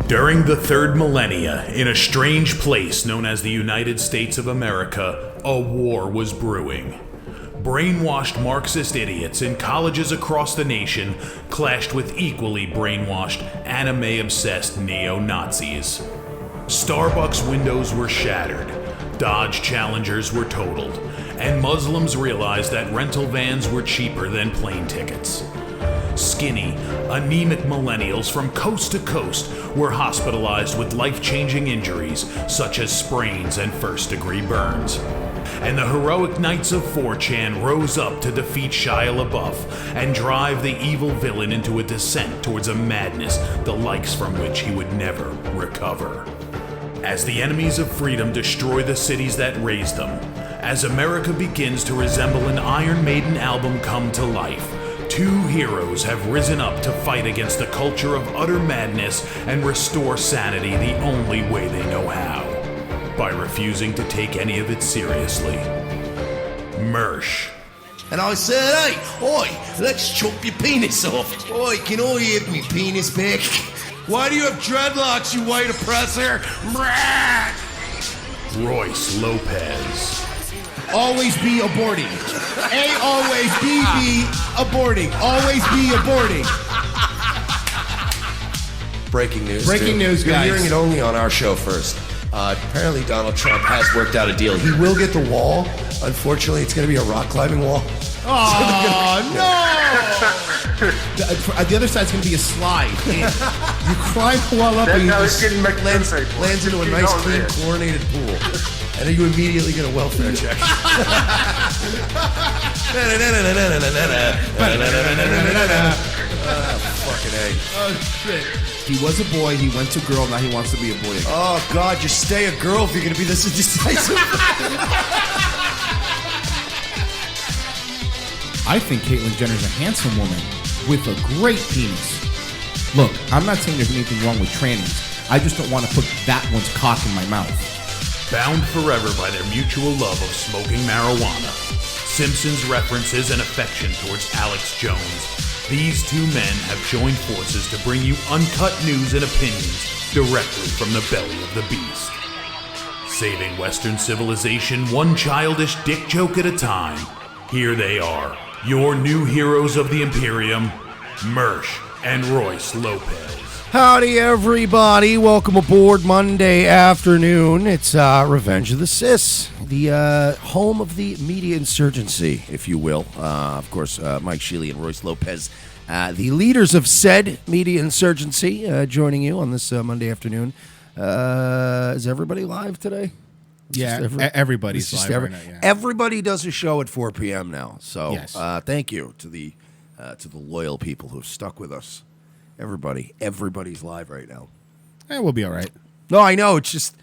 During the third millennia, in a strange place known as the United States of America, a war was brewing. Brainwashed Marxist idiots in colleges across the nation clashed with equally brainwashed, anime-obsessed neo-Nazis. Starbucks windows were shattered, Dodge Challengers were totaled, and Muslims realized that rental vans were cheaper than plane tickets. Skinny, anemic millennials from coast to coast were hospitalized with life-changing injuries such as sprains and first-degree burns. And the heroic knights of 4chan rose up to defeat Shia LaBeouf and drive the evil villain into a descent towards a madness the likes from which he would never recover. As the enemies of freedom destroy the cities that raised them, as America begins to resemble an Iron Maiden album come to life, two heroes have risen up to fight against the culture of utter madness and restore sanity the only way they know how, by refusing to take any of it seriously. Mersh. And I said, hey, oi, let's chop your penis off. Oi, can I have me penis back? Why do you have dreadlocks, you white oppressor? Royce Lopez. Always be aborting. A always be aborting. Always be aborting. Breaking news. Breaking news, You're guys. hearing it only on our show first. Apparently Donald Trump has worked out a deal. He will get the wall. Unfortunately, it's going to be a rock climbing wall. Oh, no! The other side's going to be a slide. You climb the wall up and you just lands into a nice, clean, chlorinated pool. And then you immediately get a welfare check. Fucking A. Oh, shit. He was a boy, he went to girl, now he wants to be a boy again. Oh, God, just stay a girl if you're going to be this indecisive. I think Caitlyn Jenner's a handsome woman with a great penis. Look, I'm not saying there's anything wrong with trannies. I just don't want to put that one's cock in my mouth. Bound forever by their mutual love of smoking marijuana, Simpsons references and affection towards Alex Jones, these two men have joined forces to bring you uncut news and opinions directly from the belly of the beast. Saving Western civilization one childish dick joke at a time, here they are, your new heroes of the Imperium, Mersh and Royce Lopez. Howdy, everybody. Welcome aboard Monday afternoon. It's Revenge of the Cis, the home of the media insurgency, if you will. Of course, Mike Sheely and Royce Lopez, the leaders of said media insurgency, joining you on this Monday afternoon. Is everybody live today? Yeah, everybody's live right now, yeah. Everybody does a show at 4 p.m. now. So yes. Thank you to the loyal people who have stuck with us. Everybody's live right now. We'll be all right. No, I know. It's just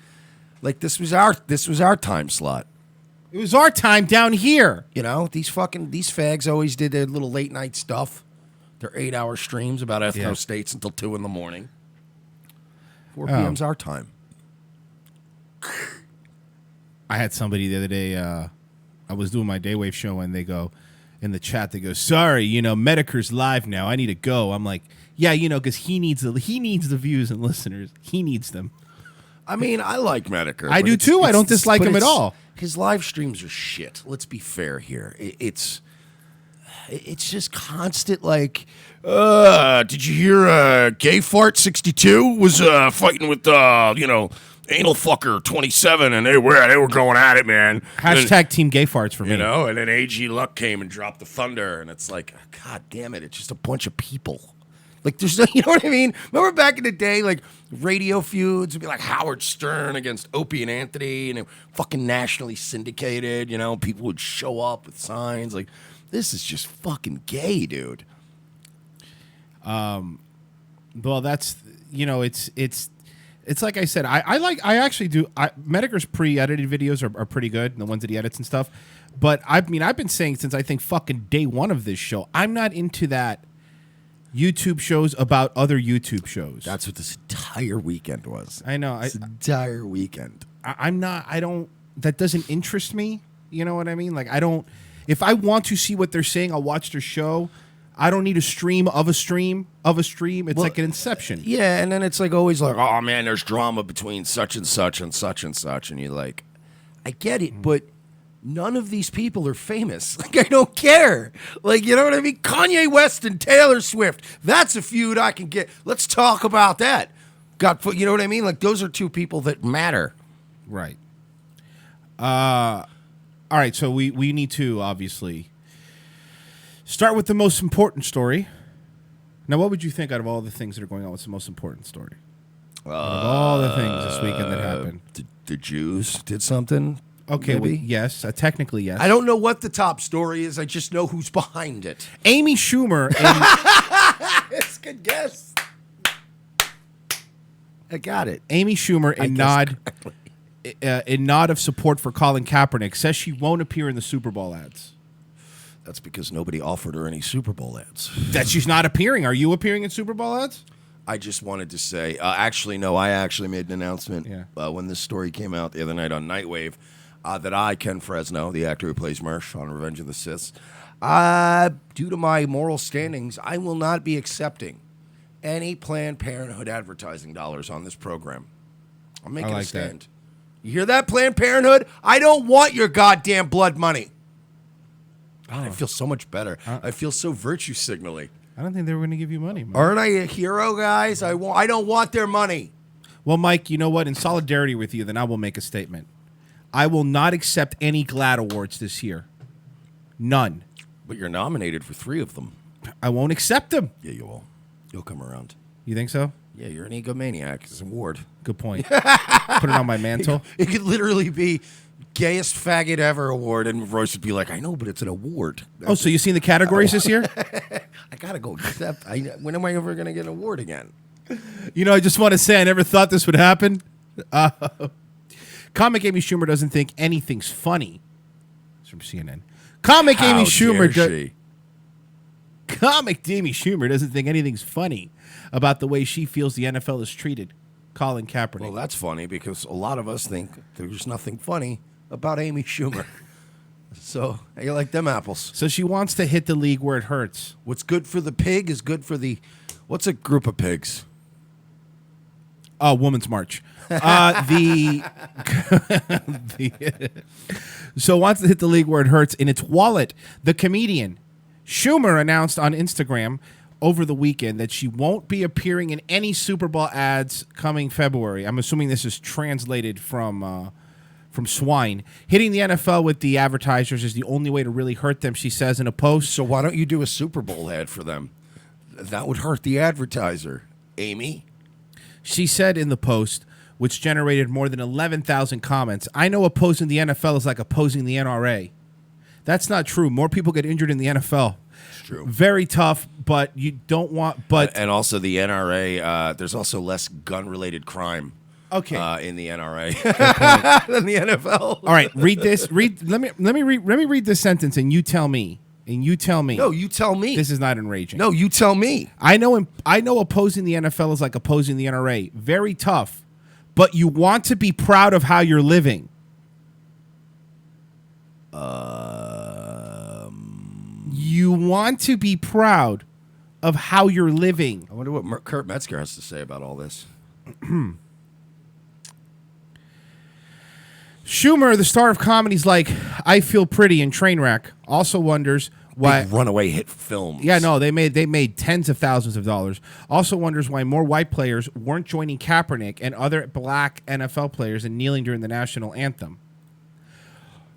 like this was our time slot. It was our time down here. You know, these fags always did their little late night stuff. Their 8-hour streams about ethno states until 2 in the morning. 4 p.m.'s our time. I had somebody the other day, I was doing my Daywave show, and they go, in the chat, they go, sorry, Medicare's live now. I need to go. I'm like, yeah, because he needs the views and listeners. He needs them. I mean, I like Medicare. I do too. I don't dislike him at all. His live streams are shit. Let's be fair here. It's just constant like, did you hear Gay Fart 62 was fighting with Anal Fucker 27, and they were going at it, man. Hashtag Team Gay Farts for me. And then AG Luck came and dropped the thunder, and it's like, God damn it, it's just a bunch of people. Like, there's no, you know what I mean? Remember back in the day, like, radio feuds would be like Howard Stern against Opie and Anthony, and it fucking nationally syndicated, people would show up with signs. Like, this is just fucking gay, dude. Well, that's, it's like I said, I actually do. Medicare's pre-edited videos are pretty good, the ones that he edits and stuff. But I've been saying since I think fucking day one of this show, I'm not into that YouTube shows about other YouTube shows. That's what this entire weekend was. I know. This entire weekend. I'm not. I don't. That doesn't interest me. You know what I mean? Like, I don't. If I want to see what they're saying, I'll watch their show. I don't need a stream of a stream of a stream. It's like an inception. Yeah, and then it's like always like, oh man, there's drama between such and such and such and such, and you're like, I get it, but none of these people are famous. Like, I don't care. Like, you know what I mean? Kanye West and Taylor Swift. That's a feud I can get. Let's talk about that. You know what I mean? Like, those are two people that matter. Right. All right, so we need to obviously start with the most important story. Now, what would you think out of all the things that are going on? What's the most important story? Out of all the things this weekend that happened. The Jews did something. Okay, well, yes, technically yes. I don't know what the top story is. I just know who's behind it. Amy Schumer. And It's a good guess. I got it. Amy Schumer, in nod of support for Colin Kaepernick, says she won't appear in the Super Bowl ads. That's because nobody offered her any Super Bowl ads. That she's not appearing. Are you appearing in Super Bowl ads? I just wanted to say, actually, no, I actually made an announcement when this story came out the other night on Nightwave that I, Ken Fresno, the actor who plays Mersh on Revenge of the Sith, due to my moral standings, I will not be accepting any Planned Parenthood advertising dollars on this program. I'm making a stand. That. You hear that, Planned Parenthood? I don't want your goddamn blood money. God, I feel so much better. I feel so virtue signaling. I don't think they were going to give you money, Mike. Aren't I a hero, guys? I don't want their money. Well, Mike, you know what? In solidarity with you, then I will make a statement. I will not accept any GLAAD awards this year. None. But you're nominated for 3 of them. I won't accept them. Yeah, you will. You'll come around. You think so? Yeah, you're an egomaniac. It's an award. Good point. Put it on my mantle. It could literally be gayest faggot ever award, and Royce would be like, I know, but it's an award. So you seen the categories this year? I gotta go accept. When am I ever gonna get an award again? You know, I just want to say I never thought this would happen. Comic Amy Schumer doesn't think anything's funny. It's from CNN. Comic Amy Schumer doesn't think anything's funny about the way she feels the NFL is treated Colin Kaepernick. Well, that's funny because a lot of us think there's nothing funny about Amy Schumer. So, you like them apples. So she wants to hit the league where it hurts. What's good for the pig is good for the... What's a group of pigs? Oh, Women's March. So wants to hit the league where it hurts in its wallet. The comedian Schumer announced on Instagram over the weekend that she won't be appearing in any Super Bowl ads coming February. I'm assuming this is translated from swine. Hitting the NFL with the advertisers is the only way to really hurt them, she says in a post. So why don't you do a Super Bowl ad for them? That would hurt the advertiser, Amy. She said in the post, which generated more than 11,000 comments, I know opposing the NFL is like opposing the NRA. That's not true. More people get injured in the NFL. It's true. Very tough, but you don't want... And also the NRA, there's also less gun-related crime in the NRA than the NFL. All right, read this. Let me read this sentence, and you tell me. No, you tell me. This is not enraging. No, you tell me. I know opposing the NFL is like opposing the NRA. Very tough, but you want to be proud of how you're living. You want to be proud of how you're living. I wonder what Kurt Metzger has to say about all this. Schumer, the star of comedies like I Feel Pretty and Trainwreck, also wonders why big runaway hit films. Yeah, no, they made tens of thousands of dollars. Also wonders why more white players weren't joining Kaepernick and other black NFL players in kneeling during the national anthem.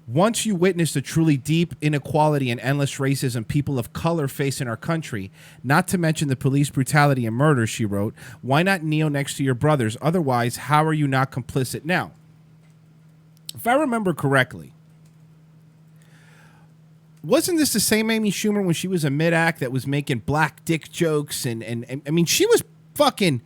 Once you witness the truly deep inequality and endless racism people of color face in our country, not to mention the police brutality and murder, she wrote, why not kneel next to your brothers? Otherwise, how are you not complicit? Now, if I remember correctly, wasn't this the same Amy Schumer when she was a mid-act that was making black dick jokes? And I mean, she was fucking,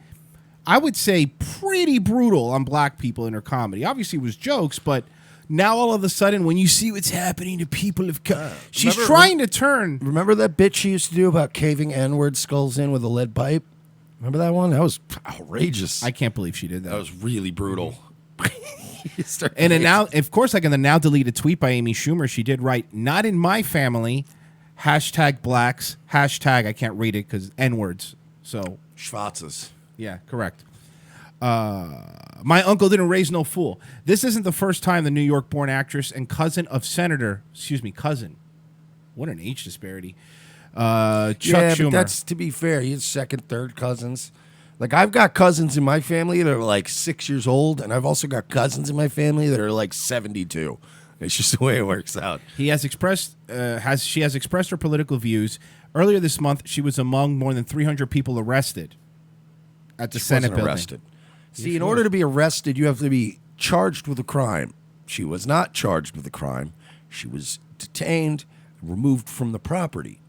I would say, pretty brutal on black people in her comedy. Obviously, it was jokes, but now all of a sudden, when you see what's happening to people of color, she's trying to turn. Remember that bit she used to do about caving N-word skulls in with a lead pipe? Remember that one? That was outrageous. I can't believe she did that. That was really brutal. And now, of course, like in the now deleted tweet by Amy Schumer, she did write, "Not in my family. hashtag blacks, hashtag, I can't read it because N-words. So, Schwarzes. yeah, correct. My uncle didn't raise no fool. This isn't the first time the New York-born actress and cousin of cousin. What an age disparity. Chuck Schumer. But that's, to be fair, he has second, third cousins. Like, I've got cousins in my family that are like 6 years old, and I've also got cousins in my family that are like 72. It's just the way it works out. She has expressed her political views. Earlier this month, she was among more than 300 people arrested at the Senate building. Arrested. See, in order to be arrested, you have to be charged with a crime. She was not charged with a crime. She was detained, removed from the property.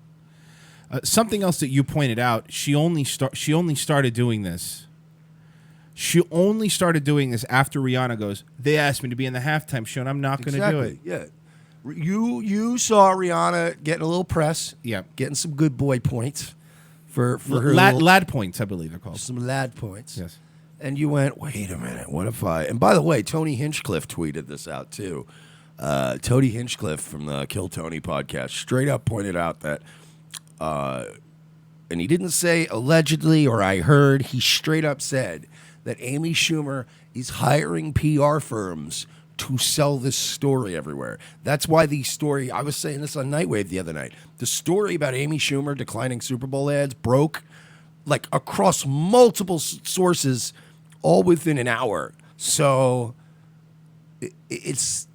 Something else that you pointed out, she only started doing this. She only started doing this after Rihanna goes, they asked me to be in the halftime show, and I'm not going to do it. Yeah. You saw Rihanna getting a little press. Yeah. Getting some good boy points for her. Lad points, I believe they're called. Some lad points. Yes. And you went, wait a minute, what if I... And by the way, Tony Hinchcliffe tweeted this out, too. Tony Hinchcliffe from the Kill Tony podcast straight up pointed out that... and he didn't say allegedly or I heard. He straight up said that Amy Schumer is hiring PR firms to sell this story everywhere. That's why the story... I was saying this on Nightwave the other night. The story about Amy Schumer declining Super Bowl ads broke like across multiple sources all within an hour. So it's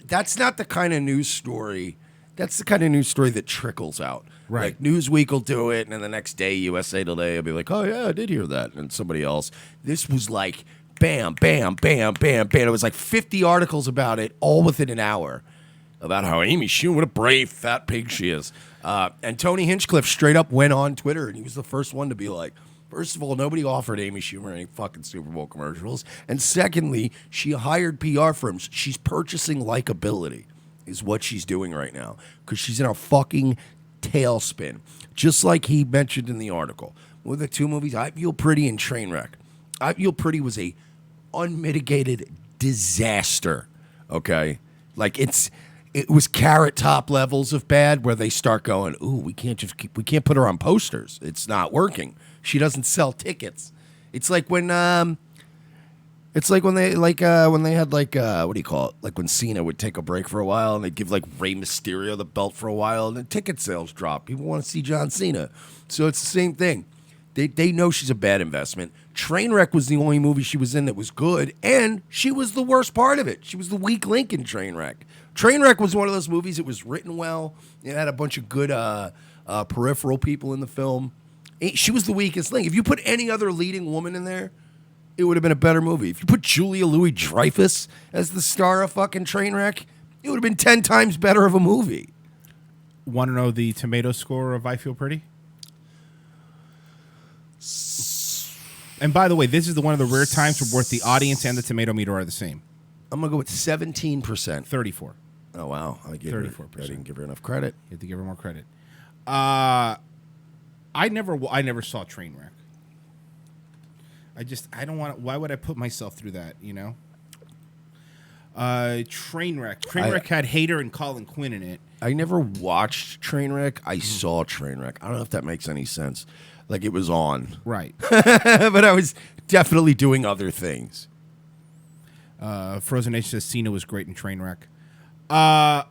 that's not the kind of news story. That's the kind of news story that trickles out. Right. Like Newsweek will do it, and then the next day USA Today will be like, oh, yeah, I did hear that. And somebody else. This was like bam, bam, bam, bam, bam. It was like 50 articles about it all within an hour about how Amy Schumer, what a brave fat pig she is. And Tony Hinchcliffe straight up went on Twitter, and he was the first one to be like, first of all, nobody offered Amy Schumer any fucking Super Bowl commercials. And secondly, she hired PR firms. She's purchasing likability is what she's doing right now because she's in a fucking tailspin. Just like he mentioned in the article. With the two movies, I Feel Pretty and Trainwreck. I Feel Pretty was a unmitigated disaster, okay? Like it was Carrot Top levels of bad where they start going, ooh, we can't put her on posters. It's not working. She doesn't sell tickets. It's like when they had what do you call it? Like when Cena would take a break for a while and they'd give like Rey Mysterio the belt for a while and then ticket sales drop. People want to see John Cena. So it's the same thing. They know she's a bad investment. Trainwreck was the only movie she was in that was good, and she was the worst part of it. She was the weak link in Trainwreck. Trainwreck was one of those movies that was written well. It had a bunch of good peripheral people in the film. She was the weakest link. If you put any other leading woman in there, it would have been a better movie. If you put Julia Louis-Dreyfus as the star of fucking Trainwreck, it would have been 10 times better of a movie. Want to know the tomato score of I Feel Pretty? And by the way, this is one of the rare times where both the audience and the tomato meter are the same. I'm going to go with 17%. 34. Oh, wow. 34%. I didn't give her enough credit. You have to give her more credit. I never saw Trainwreck. I don't want to, why would I put myself through that, you know? Trainwreck. Trainwreck had Hader and Colin Quinn in it. I never watched Trainwreck. I saw Trainwreck. I don't know if that makes any sense. Like it was on. Right. But I was definitely doing other things. Frozen H says Cena was great in Trainwreck. Yeah,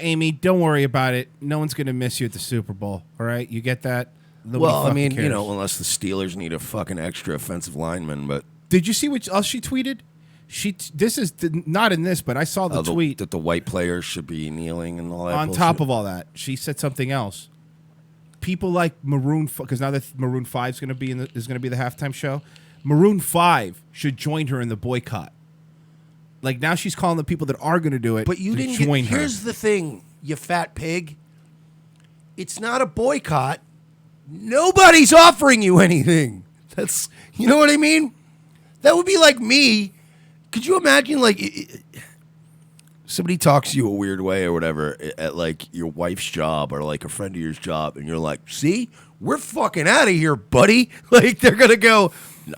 Amy, don't worry about it. No one's going to miss you at the Super Bowl, all right? You get that? Nobody well, I mean, cares. you know, unless the Steelers need a fucking extra offensive lineman, but... Did you see what else she tweeted? This is not in this, but I saw the tweet. That the white players should be kneeling and all that On bullshit. top of all that, she said something else. People like Maroon, because now that Maroon 5 is going to be the halftime show, Maroon 5 should join her in the boycott. Like now she's calling the people that are going to do it. But you didn't join her. Here's the thing, you fat pig. It's not a boycott. Nobody's offering you anything. That's, you know what I mean? That would be like me. Could you imagine, like, somebody talks to you a weird way or whatever at, like, your wife's job or, like, a friend of yours job, and you're like, see, we're fucking out of here, buddy. Like, they're going to go,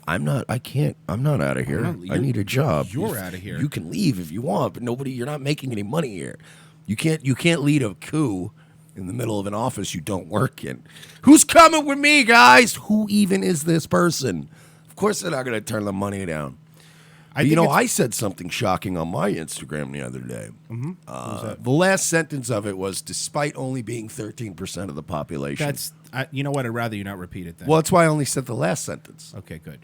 I'm not out of here. I need a job. You're out of here. You can leave if you want, but you're not making any money here. You can't lead a coup in the middle of an office you don't work in. Who's coming with me, guys? Who even is this person? Of course they're not going to turn the money down. I said something shocking on my Instagram the other day. Mm-hmm. The last sentence of it was, despite only being 13% of the population. You know what? I'd rather you not repeat it then. Well, that's why I only said the last sentence. Okay, good.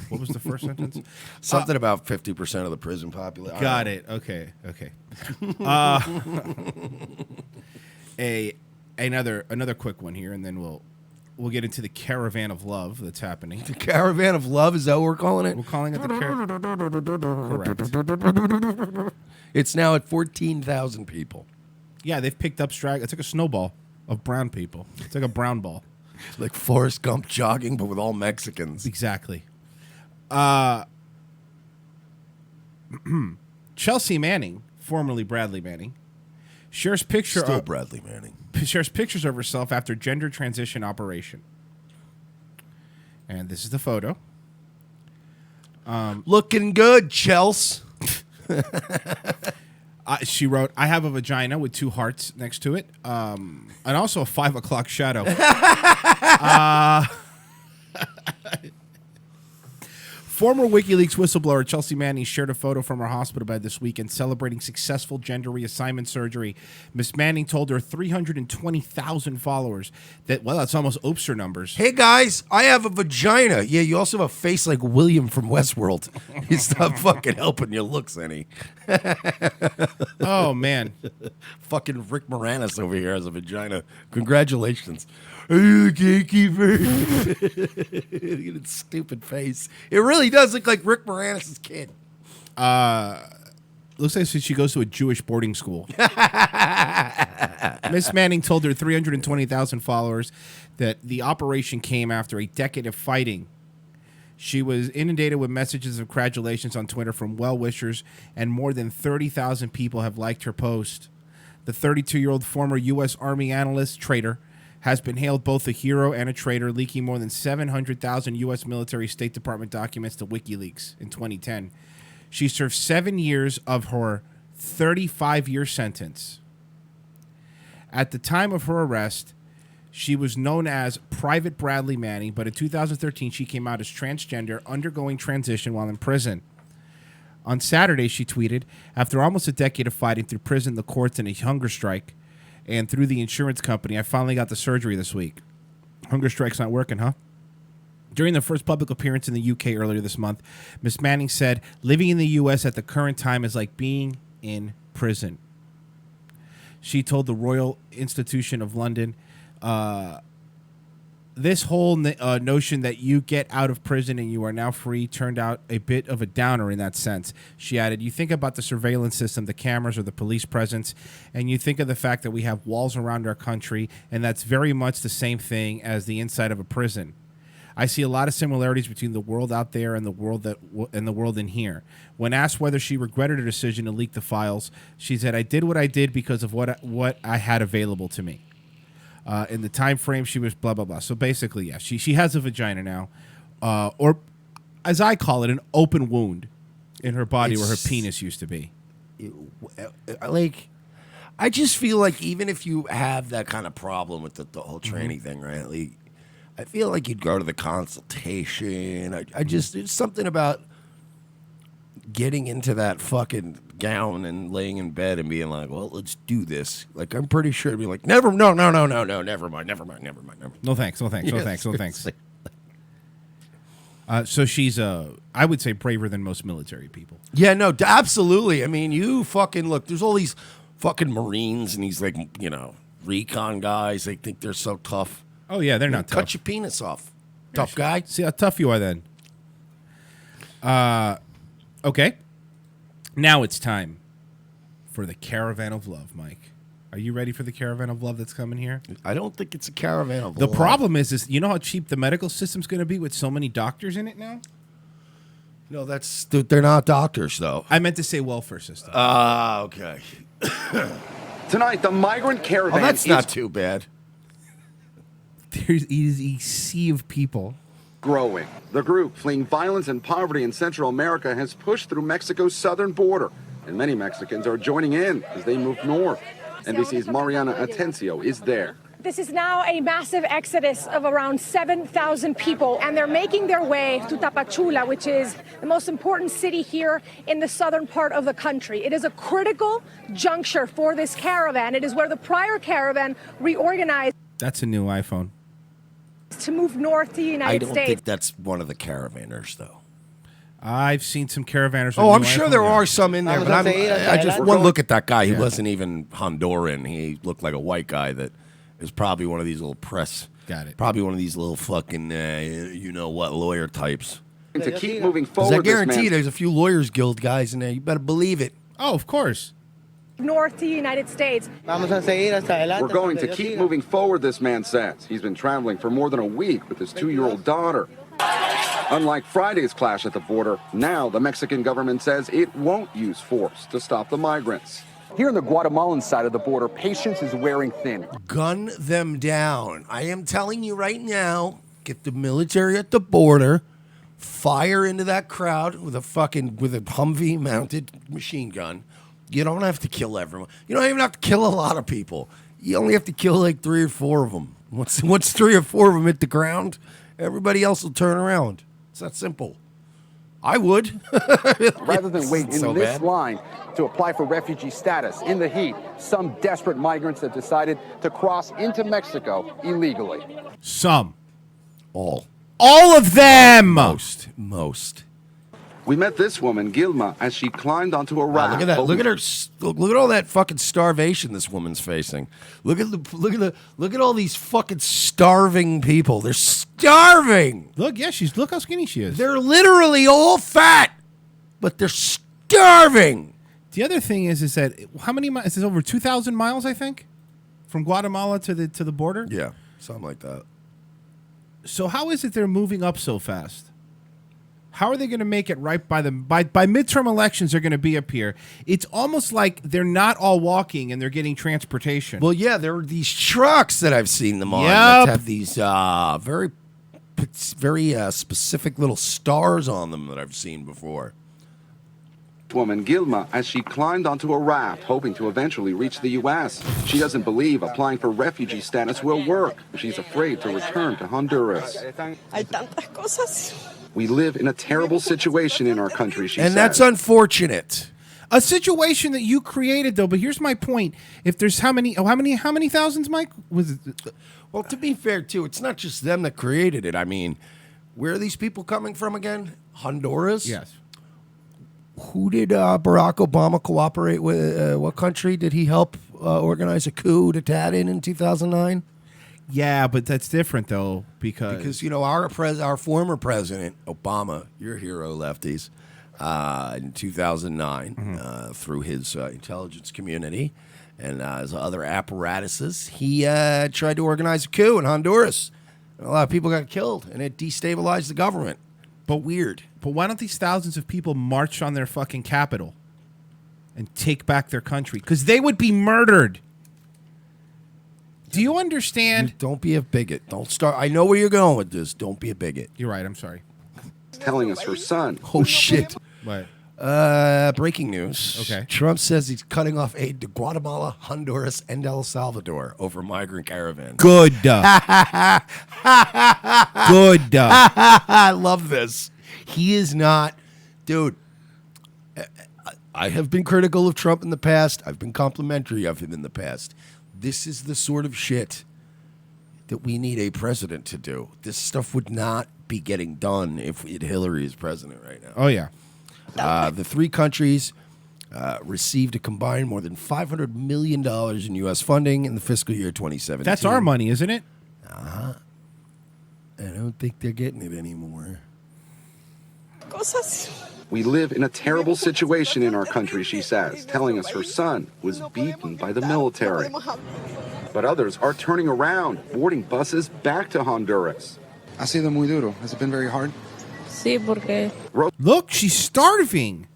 What was the first sentence? Something about 50% of the prison population. Got it. Okay. Another quick one here, and then we'll get into the caravan of love that's happening. The caravan of love, is that what we're calling it? We're calling it the Correct. It's now at 14,000 people. Yeah, they've picked up It's like a snowball of brown people. It's like a brown ball. Like Forrest Gump jogging, but with all Mexicans. Exactly. Chelsea Manning, formerly Bradley Manning, shares pictures of herself after gender transition operation. And this is the photo. Looking good, Chelsea. She wrote, "I have a vagina with 2 hearts next to it, and also a 5 o'clock shadow." Former WikiLeaks whistleblower Chelsea Manning shared a photo from her hospital bed this weekend celebrating successful gender reassignment surgery. Miss Manning told her 320,000 followers that, well, that's almost Oprah numbers. Hey, guys, I have a vagina. Yeah, you also have a face like William from Westworld. He's not fucking helping your looks any. Oh, man. Fucking Rick Moranis over here has a vagina. Congratulations. Are you the gatekeeper? Look at its stupid face. It really does look like Rick Moranis' kid. Looks like she goes to a Jewish boarding school. Miss Manning told her 320,000 followers that the operation came after a decade of fighting. She was inundated with messages of congratulations on Twitter from well-wishers, and more than 30,000 people have liked her post. The 32-year-old former U.S. Army analyst traitor has been hailed both a hero and a traitor, leaking more than 700,000 U.S. military State Department documents to WikiLeaks in 2010. She served 7 years of her 35-year sentence. At the time of her arrest, she was known as Private Bradley Manning, but in 2013, she came out as transgender, undergoing transition while in prison. On Saturday, she tweeted, "After almost a decade of fighting through prison, the courts, and a hunger strike, and through the insurance company, I finally got the surgery this week." Hunger strike's not working, huh? During their first public appearance in the UK earlier this month, Miss Manning said, "Living in the US at the current time is like being in prison." She told the Royal Institution of London, this whole notion that you get out of prison and you are now free turned out a bit of a downer in that sense. She added, "You think about the surveillance system, the cameras, or the police presence, and you think of the fact that we have walls around our country, and that's very much the same thing as the inside of a prison. I see a lot of similarities between the world out there and the world in here." When asked whether she regretted her decision to leak the files, she said, "I did what I did because of what I had available to me. In the time frame, she was blah, blah, blah." So basically, yeah, she has a vagina now. Or, as I call it, an open wound in her body where her penis used to be. I just feel like even if you have that kind of problem with the whole tranny thing, right? Like, I feel like you'd go to the consultation. There's something about getting into that fucking gown and laying in bed and being like, "Well, let's do this." Like, I'm pretty sure it'd be like, no, never mind. No thanks. So she's, I would say, braver than most military people. Yeah, no, absolutely. I mean, you fucking look, there's all these fucking Marines and these, like, recon guys. They think they're so tough. Oh, yeah, they're not tough. Cut your penis off. Tough guy. See how tough you are then. Okay. Now it's time for the Caravan of Love, Mike. Are you ready for the Caravan of Love that's coming here? I don't think it's a caravan of love. The problem is, you know how cheap the medical system's going to be with so many doctors in it now? No, they're not doctors, though. I meant to say welfare system. Okay. Tonight, the migrant caravan. Oh, that's not too bad. There is a sea of people growing. The group fleeing violence and poverty in Central America has pushed through Mexico's southern border. and many Mexicans are joining in as they move north. NBC's Mariana Atencio is there. This is now a massive exodus of around 7,000 people, and they're making their way to Tapachula, which is the most important city here in the southern part of the country. It is a critical juncture for this caravan. It is where the prior caravan reorganized. That's a new iPhone. To move north to the United I don't States. think that's one of the caravanners, though. I've seen some caravanners. Oh, with I'm new sure iPhone, there yeah. are some in there, but I just one look at that guy. He wasn't even Honduran. He looked like a white guy that is probably one of these little press. Got it. Probably one of these little fucking, you know what, lawyer types. To keep moving 'Cause forward, I guarantee this man there's a few Lawyers Guild guys in there. You better believe it. Oh, of course. North to the United States. We're going to keep moving forward, this man says. He's been traveling for more than a week with his 2-year-old daughter. Unlike Friday's clash at the border, now the Mexican government says it won't use force to stop the migrants. Here on the Guatemalan side of the border, patience is wearing thin. Gun them down. I am telling you right now, get the military at the border, fire into that crowd with a Humvee mounted machine gun. You don't have to kill everyone. You don't even have to kill a lot of people. You only have to kill like 3 or 4 of them. Once 3 or 4 of them hit the ground, everybody else will turn around. It's that simple. I would. Rather than wait in this line to apply for refugee status in the heat, some desperate migrants have decided to cross into Mexico illegally. Some. All of them. Most. We met this woman, Gilma, as she climbed onto a raft. Look at that! Look at her! Look at all that fucking starvation this woman's facing. Look at all these fucking starving people. They're starving. Look, yeah, look how skinny she is. They're literally all fat, but they're starving. The other thing is that how many miles? Is this over 2,000 miles? I think, from Guatemala to the border. Yeah, something like that. So how is it they're moving up so fast? How are they going to make it right by them? By midterm elections, they're going to be up here. It's almost like they're not all walking and they're getting transportation. Well, yeah, there are these trucks that I've seen them on Yep. that have these very specific little stars on them that I've seen before. Woman Gilma as she climbed onto a raft, hoping to eventually reach the U.S. She doesn't believe applying for refugee status will work. She's afraid to return to Honduras. We live in a terrible situation in our country, she says. And that's unfortunate. A situation that you created, though. But here's my point: if there's how many thousands, Mike? Was it? Well, to be fair, too, it's not just them that created it. I mean, where are these people coming from again? Honduras? Yes. Who did Barack Obama cooperate with? What country did he help organize a coup d'etat in 2009? Yeah, but that's different, though, because you know, our former president, Obama, your hero, lefties, in 2009, through his intelligence community and his other apparatuses, he tried to organize a coup in Honduras. And a lot of people got killed, and it destabilized the government. But weird. But why don't these thousands of people march on their fucking capital and take back their country? Because they would be murdered. Do you understand? Don't be a bigot. Don't start. I know where you're going with this. Don't be a bigot. You're right. I'm sorry. Telling us her son. Oh, shit. What? Breaking news. Okay. Trump says he's cutting off aid to Guatemala, Honduras, and El Salvador over migrant caravans. Good. Good. I love this. He is not, dude. I have been critical of Trump in the past. I've been complimentary of him in the past. This is the sort of shit that we need a president to do. This stuff would not be getting done if we had Hillary as president right now. Oh, yeah. The 3 countries received a combined more than $500 million in U.S. funding in the fiscal year 2017. That's our money, isn't it? I don't think they're getting it anymore. We live in a terrible situation in our country, she says, telling us her son was beaten by the military. But others are turning around, boarding buses back to Honduras. Ha sido muy duro. Has it been very hard? Sí, porque Look, she's starving.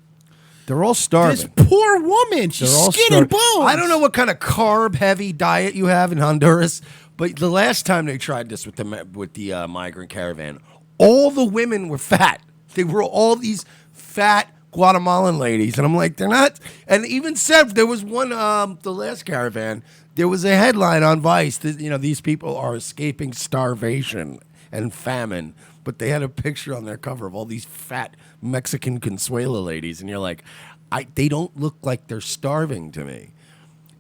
They're all starving. This poor woman. She's They're all skin and starving. bones. I don't know what kind of carb-heavy diet you have in Honduras, but the last time they tried this with the migrant caravan, all the women were fat. They were all these fat Guatemalan ladies, and I'm like, they're not. And even said there was one, the last Caravan. There was a headline on Vice that these people are escaping starvation and famine, but they had a picture on their cover of all these fat Mexican Consuela ladies, and you're like, they don't look like they're starving to me.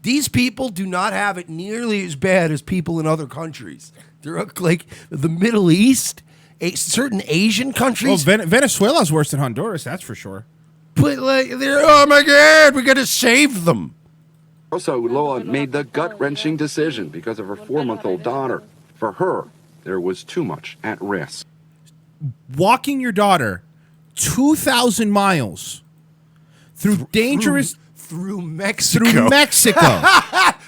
These people do not have it nearly as bad as people in other countries. They're like the Middle East, certain Asian countries. Well, Venezuela's worse than Honduras, that's for sure. But oh my God, we got to save them. Also, Lola made the gut-wrenching decision because of her 4-month-old daughter. For her, there was too much at risk. Walking your daughter 2,000 miles through dangerous... Through Mexico. Through Mexico.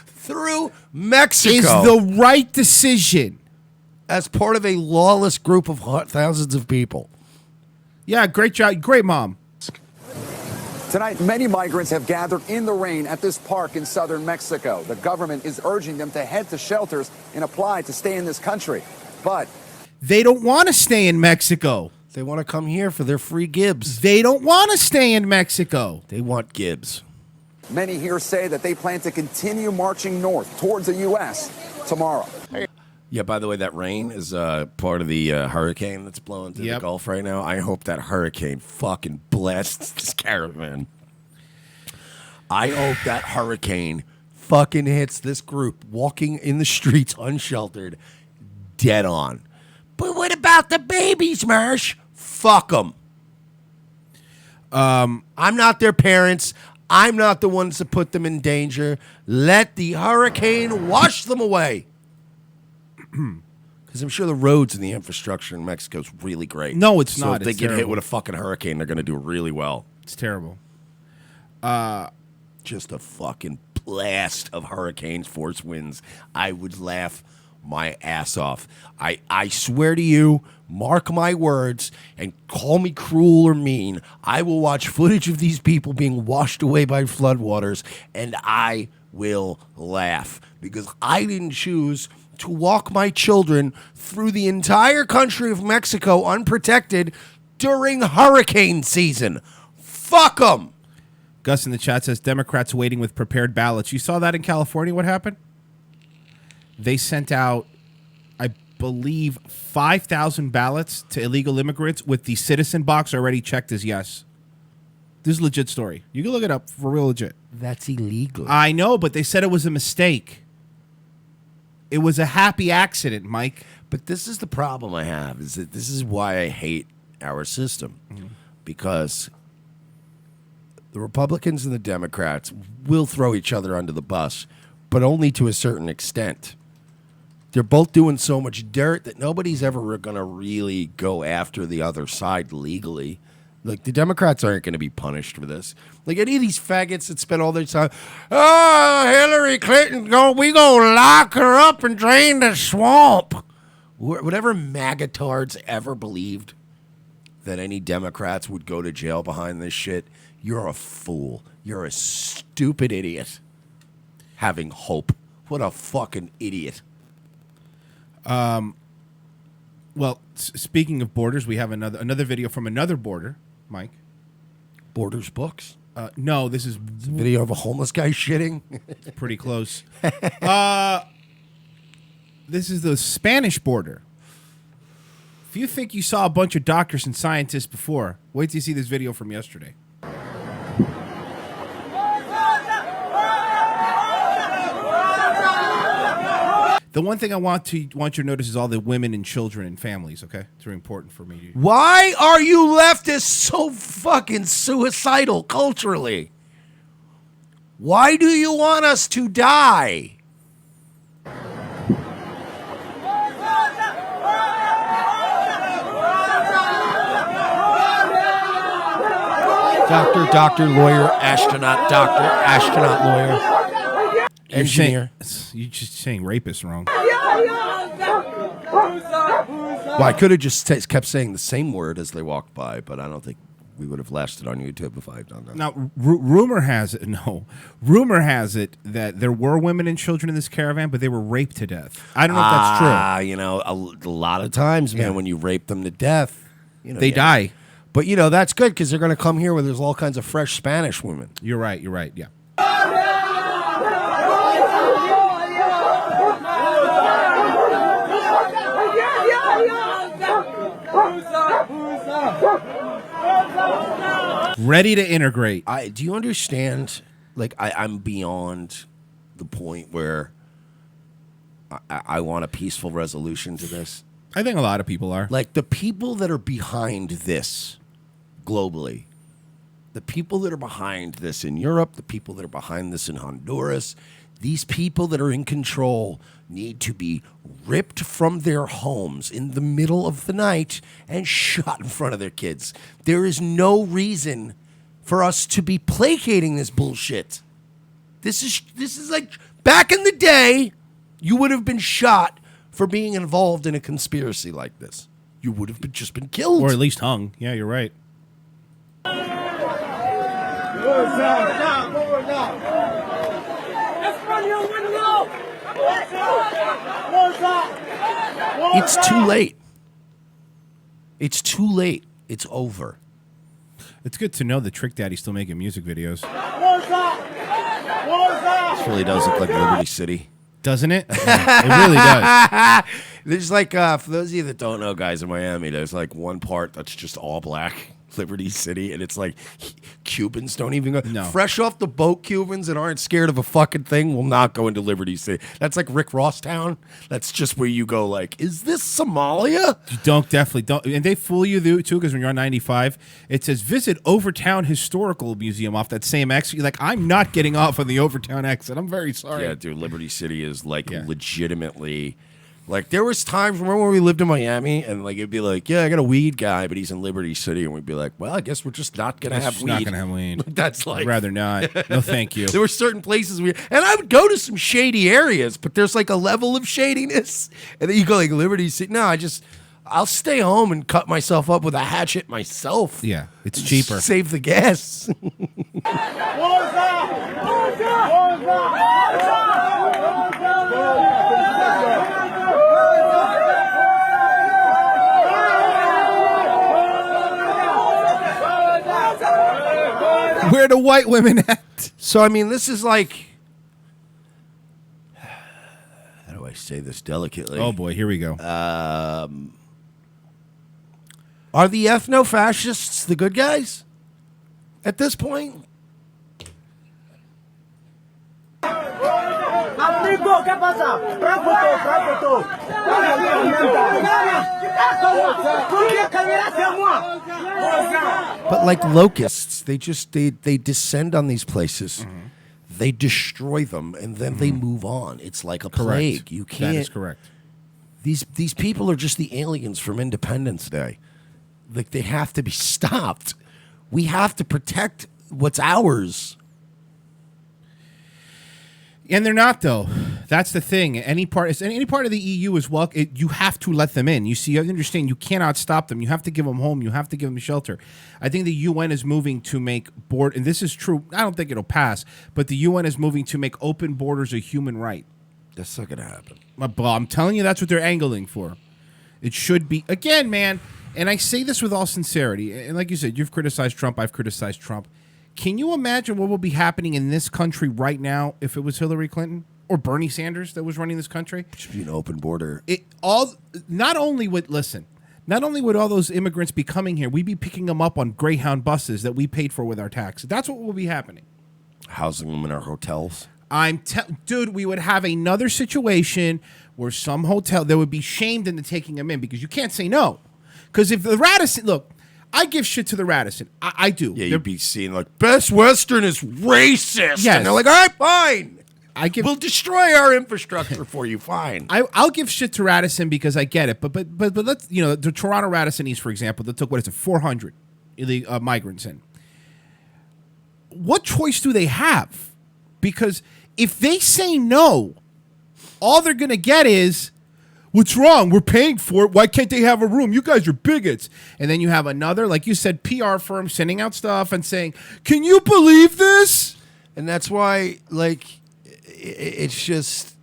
Through Mexico. Is the right decision. As part of a lawless group of thousands of people. Yeah, great job. Great mom. Tonight, many migrants have gathered in the rain at this park in southern Mexico. The government is urging them to head to shelters and apply to stay in this country. But they don't want to stay in Mexico. They want to come here for their free Gibbs. They don't want to stay in Mexico. They want Gibbs. Many here say that they plan to continue marching north towards the U.S. tomorrow. Yeah, by the way, that rain is part of the hurricane that's blowing through the Gulf right now. I hope that hurricane fucking blasts this Caravan. I hope that hurricane fucking hits this group walking in the streets unsheltered dead on. But what about the babies, Marsh? Fuck them. I'm not their parents. I'm not the ones that put them in danger. Let the hurricane wash them away. Because I'm sure the roads and the infrastructure in Mexico is really great. No, it's not. If they It's get hit terrible. with a fucking hurricane, they're going to do really well. It's terrible. Just a fucking blast of hurricane force winds. I would laugh my ass off. I swear to you, mark my words, and call me cruel or mean, I will watch footage of these people being washed away by floodwaters, and I will laugh. Because I didn't choose to walk my children through the entire country of Mexico unprotected during hurricane season. Fuck them. Gus in the chat says Democrats waiting with prepared ballots. You saw that in California, what happened? They sent out, I believe, 5,000 ballots to illegal immigrants with the citizen box already checked as yes. This is a legit story. You can look it up for real legit. That's illegal. I know, but they said it was a mistake. It was a happy accident, Mike. But this is the problem I have, is that this is why I hate our system. Mm-hmm. Because the Republicans and the Democrats will throw each other under the bus, but only to a certain extent. They're both doing so much dirt that nobody's ever going to really go after the other side legally. Like, the Democrats aren't going to be punished for this. Like, any of these faggots that spend all their time, Hillary Clinton, we going to lock her up and drain the swamp. Whatever magatards ever believed that any Democrats would go to jail behind this shit, you're a fool. You're a stupid idiot. Having hope. What a fucking idiot. Well, speaking of borders, we have another video from another border, Mike. Borders books? No, this is a video of a homeless guy shitting. Pretty close. This is the Spanish border. If you think you saw a bunch of doctors and scientists before, wait till you see this video from yesterday. The one thing I want you to notice is all the women and children and families, okay? It's very important for me. Why are you leftists so fucking suicidal culturally? Why do you want us to die? Doctor, lawyer, astronaut, lawyer, engineer. You're just saying rapist wrong. Well, I could have just kept saying the same word as they walked by, but I don't think we would have lasted on YouTube if I had done that. Now, rumor has it that there were women and children in this caravan, but they were raped to death. I don't know if that's true. You know, a lot of times, man, when you rape them to death, they die. But, that's good because they're going to come here where there's all kinds of fresh Spanish women. You're right, yeah. Ready to integrate. Do you understand? Like, I'm beyond the point where I want a peaceful resolution to this. I think a lot of people are. Like, the people that are behind this globally, the people that are behind this in Europe, the people that are behind this in Honduras, these people that are in control need to be ripped from their homes in the middle of the night and shot in front of their kids. There is no reason for us to be placating this bullshit. This is like back in the day, you would have been shot for being involved in a conspiracy like this. You would have just been killed. Or at least hung. Yeah, you're right. It's too late. It's too late. It's over. It's good to know that Trick Daddy's still making music videos. This really does look like Liberty City. Doesn't it? Yeah, it really does. There's like, for those of you that don't know, guys, in Miami, there's like one part that's just all black, Liberty City, and it's like Cubans don't even go. No. Fresh off the boat Cubans that aren't scared of a fucking thing will not go into Liberty City. That's like Rick Ross Town. That's just where you go like, is this Somalia? You definitely don't. And they fool you too, because when you're on 95, it says visit Overtown Historical Museum off that same exit. You're like, I'm not getting off on the Overtown exit. I'm very sorry. Yeah, dude, Liberty City is like legitimately... Like, there was times, remember when we lived in Miami, and like it'd be like, yeah, I got a weed guy, but he's in Liberty City, and we'd be like, well, I guess we're just not gonna have weed. Not gonna have weed. That's like, I'd rather not. No, thank you. There were certain places and I would go to some shady areas, but there's like a level of shadiness, and then you go like Liberty City. No, I'll stay home and cut myself up with a hatchet myself. Yeah, it's cheaper. Save the gas. Where the white women at? So, I mean, this is like... How do I say this delicately? Oh, boy, here we go. Are the ethno-fascists the good guys at this point? But like locusts, they descend on these places, they destroy them, and then they move on. It's like a plague. You can't. That is correct. These people are just the aliens from Independence Day. Like, they have to be stopped. We have to protect what's ours. And they're not, though. That's the thing. Any part of the EU is welcome. You have to let them in. You see, you understand. You cannot stop them. You have to give them home. You have to give them shelter. I think the UN is moving to make and this is true. I don't think it'll pass, but the UN is moving to make open borders a human right. That's not gonna happen. I'm telling you, that's what they're angling for. It should be again, man. And I say this with all sincerity. And like you said, you've criticized Trump. I've criticized Trump. Can you imagine what will be happening in this country right now if it was Hillary Clinton or Bernie Sanders that was running this country? It should be an open border. Not only would all those immigrants be coming here, we'd be picking them up on Greyhound buses that we paid for with our taxes. That's what will be happening. Housing them in our hotels. Dude, we would have another situation where some hotel, they would be shamed into taking them in because you can't say no. Because if the Radisson, look, I give shit to the Radisson. I do. Yeah, you'd be seeing like, Best Western is racist. Yes. And they're like, all right, fine. We'll destroy our infrastructure for you, fine. I'll give shit to Radisson because I get it. But let's, the Toronto Radisson East, for example, that took, 400 migrants in. What choice do they have? Because if they say no, all they're going to get is, what's wrong? We're paying for it. Why can't they have a room? You guys are bigots. And then you have another, like you said, PR firm sending out stuff and saying, can you believe this? And that's why, like, it's just,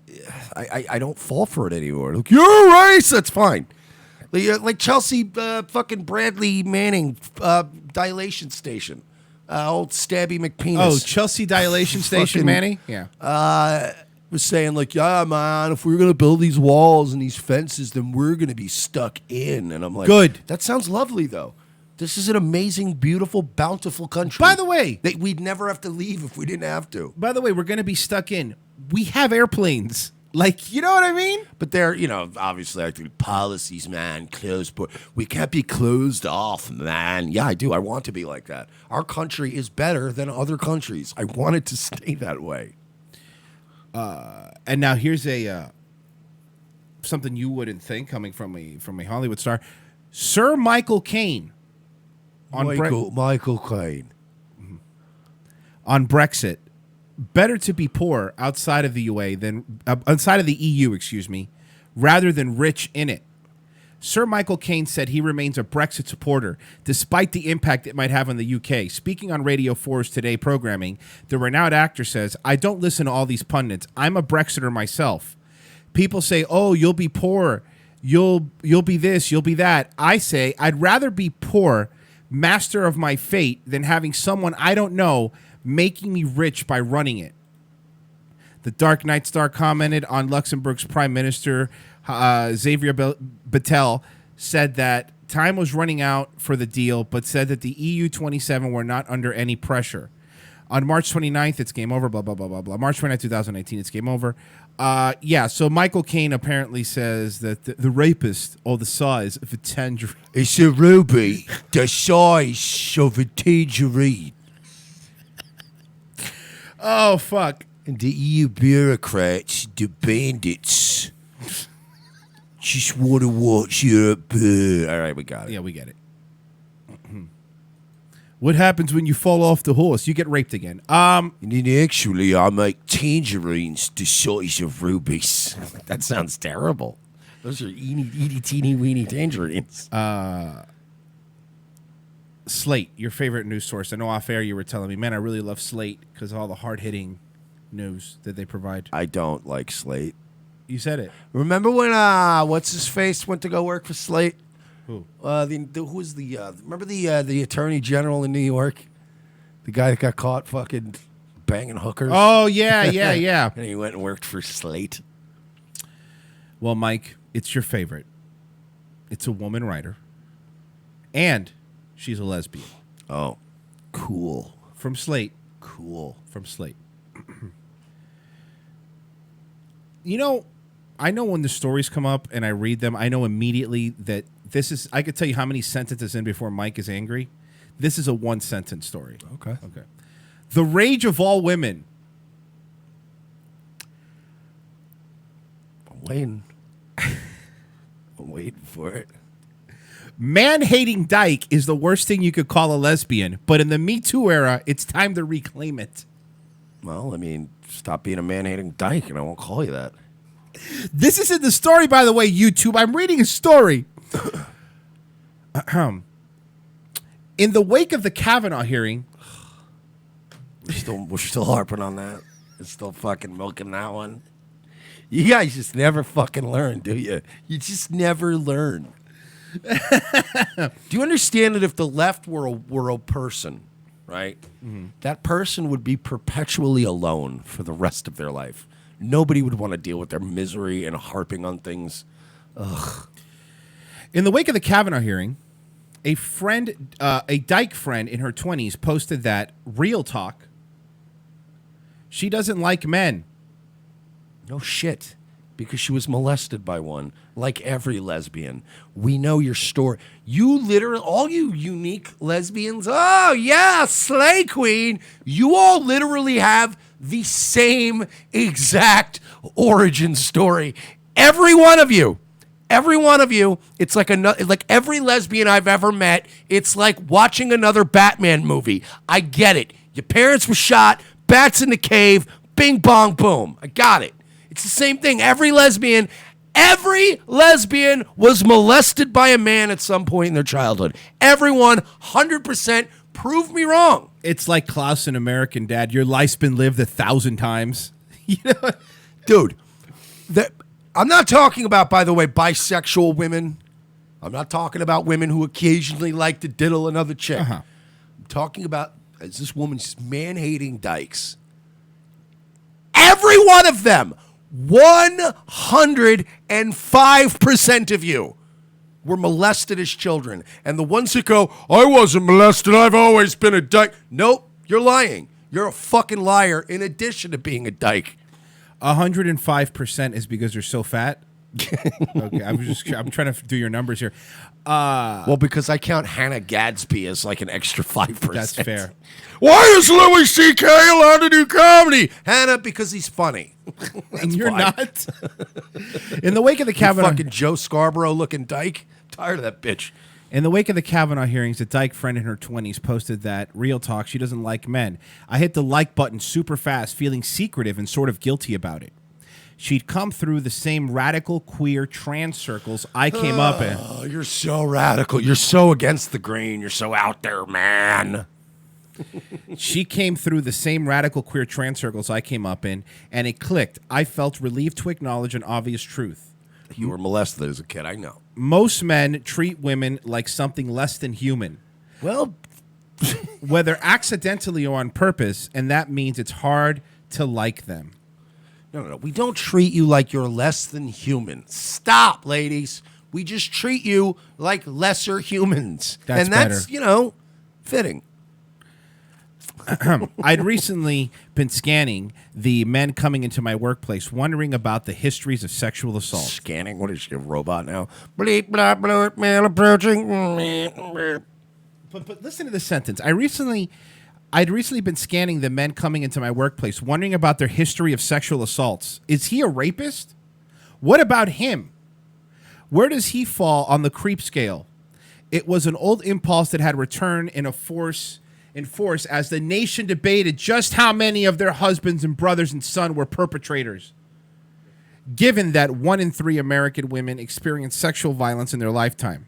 I don't fall for it anymore. Like, you're a race. That's fine. Like Chelsea fucking Bradley Manning dilation station. Old Stabby McPenis. Oh, Chelsea Dilation Station, Fucking- Manny? Yeah. Was saying like, yeah, man, if we're going to build these walls and these fences, then we're going to be stuck in. And I'm like, Good. That sounds lovely, though. This is an amazing, beautiful, bountiful country. By the way, that we'd never have to leave if we didn't have to. we're going to be stuck in. We have airplanes. Like, you know what I mean? But they're, obviously, I think policies, man, closed, but we can't be closed off, man. Yeah, I do. I want to be like that. Our country is better than other countries. I want it to stay that way. And now here's a something you wouldn't think coming from a Hollywood star, Sir Michael Caine Michael Caine on Brexit. Better to be poor outside of the UA than outside of the EU, excuse me, rather than rich in it. Sir Michael Caine said he remains a Brexit supporter, despite the impact it might have on the UK. Speaking on Radio 4's Today programming, the renowned actor says, I don't listen to all these pundits. I'm a Brexiter myself. People say, oh, you'll be poor. You'll be this, you'll be that. I say, I'd rather be poor, master of my fate, than having someone I don't know making me rich by running it. The Dark Knight star commented on Luxembourg's Prime Minister Xavier Bettel, said that time was running out for the deal, but said that the EU 27 were not under any pressure. On March 29th, it's game over, blah, blah, blah, blah, blah. March 29th, 2018, it's game over. So Michael Caine apparently says that the rapist, or the size of a tangerine. It's a ruby the size of a tangerine. Oh, fuck. And the EU bureaucrats, the bandits, just want to watch Europe burn. All right, we got it. Yeah, we get it. What happens when you fall off the horse? You get raped again. And then actually, I make tangerines the size of rubies. That sounds terrible. Those are itty teeny weeny tangerines. Slate, your favorite news source. I know off air you were telling me, man, I really love Slate because of all the hard-hitting news that they provide. I don't like Slate. You said it. Remember when what's his face went to go work for Slate? Who? Who was the remember the Attorney General in New York, the guy that got caught fucking banging hookers. Oh yeah. And he went and worked for Slate. Well, Mike, it's your favorite. It's a woman writer, and she's a lesbian. Oh, cool. From Slate. Cool. From Slate. You know, I know when the stories come up and I read them, I know immediately that this is, I could tell you how many sentences in before Mike is angry. This is a one-sentence story. Okay. The rage of all women. I'm waiting. I'm waiting for it. Man-hating dyke is the worst thing you could call a lesbian, but in the Me Too era, it's time to reclaim it. Well, I mean, stop being a man-hating dyke, and I won't call you that. This is in the story, by the way, YouTube. I'm reading a story. In the wake of the Kavanaugh hearing, We're still harping on that. We're still fucking milking that one. You guys just never fucking learn, do you? You just never learn. Do you understand that if the left were a person, right? Mm-hmm. That person would be perpetually alone for the rest of their life. Nobody would want to deal with their misery and harping on things. Ugh. In the wake of the Kavanaugh hearing, a dyke friend in her 20s posted that, real talk, she doesn't like men. No shit. Because she was molested by one, like every lesbian. We know your story. You literally, all you unique lesbians, oh yeah, slay queen, you all literally have the same exact origin story. Every one of you. Every one of you, it's like every lesbian I've ever met, it's like watching another Batman movie. I get it. Your parents were shot, bats in the cave, bing bong boom. I got it. It's the same thing. Every lesbian was molested by a man at some point in their childhood. Everyone, 100%, prove me wrong. It's like Klaus in American Dad. Your life's been lived 1,000 times. You know, dude. I'm not talking about, by the way, bisexual women. I'm not talking about women who occasionally like to diddle another chick. I'm talking about this woman's man-hating dykes. Every one of them, 105% of you were molested as children. And the ones that go, I wasn't molested, I've always been a dyke. Nope, you're lying. You're a fucking liar in addition to being a dyke. 105% is because you're so fat. Okay, I'm trying to do your numbers here. Well, because I count Hannah Gadsby as like an extra 5%. That's fair. Why is Louis C.K. allowed to do comedy? Hannah, because he's funny. And you're not. In the wake of the Kavanaugh, fucking Joe Scarborough looking dyke. Tired of that bitch. In the wake of the Kavanaugh hearings, a dyke friend in her 20s posted that, real talk, she doesn't like men. I hit the like button super fast, feeling secretive and sort of guilty about it. She'd come through the same radical, queer, trans circles I came up in. Oh, you're so radical. You're so against the grain. You're so out there, man. She came through the same radical, queer, trans circles I came up in, and it clicked. I felt relieved to acknowledge an obvious truth. You were molested as a kid, I know. Most men treat women like something less than human. Well, whether accidentally or on purpose, and that means it's hard to like them. No. We don't treat you like you're less than human. Stop, ladies. We just treat you like lesser humans. That's that's, better. Fitting. I'd recently been scanning the men coming into my workplace, wondering about the histories of sexual assault. Scanning? What is she, a robot now? Bleep, blah, blah, man approaching. But listen to this sentence. I'd recently been scanning the men coming into my workplace, wondering about their history of sexual assaults. Is he a rapist? What about him? Where does he fall on the creep scale? It was an old impulse that had returned in force as the nation debated just how many of their husbands and brothers and sons were perpetrators. Given that 1 in 3 American women experience sexual violence in their lifetime,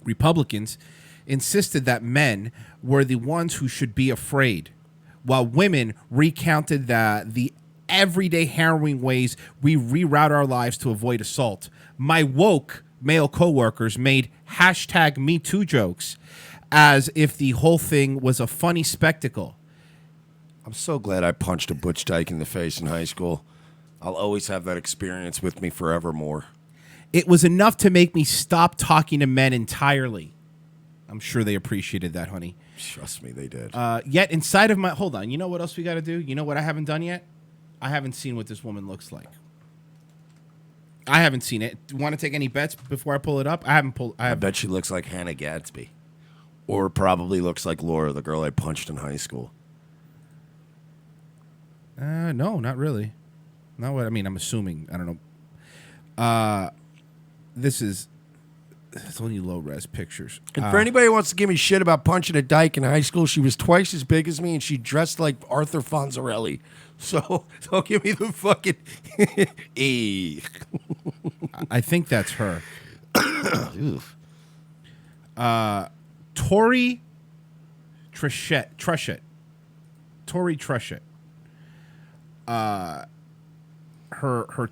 Republicans insisted that men were the ones who should be afraid, while women recounted the everyday harrowing ways we reroute our lives to avoid assault. My woke male coworkers made #MeToo jokes as if the whole thing was a funny spectacle. I'm so glad I punched a butch dyke in the face in high school. I'll always have that experience with me forevermore. It was enough to make me stop talking to men entirely. I'm sure they appreciated that, honey. Trust me, they did. Yet inside of my... Hold on. You know what else we got to do? You know what I haven't done yet? I haven't seen what this woman looks like. I haven't seen it. Want to take any bets before I pull it up? I bet she looks like Hannah Gadsby. Or probably looks like Laura, the girl I punched in high school. No, not really. Not what I mean. I'm assuming. I don't know. It's only low-res pictures. And for anybody who wants to give me shit about punching a dyke in high school, she was twice as big as me, and she dressed like Arthur Fonzarelli. So don't give me the fucking... I think that's her. Tori Trushett. Tori Trushett. Her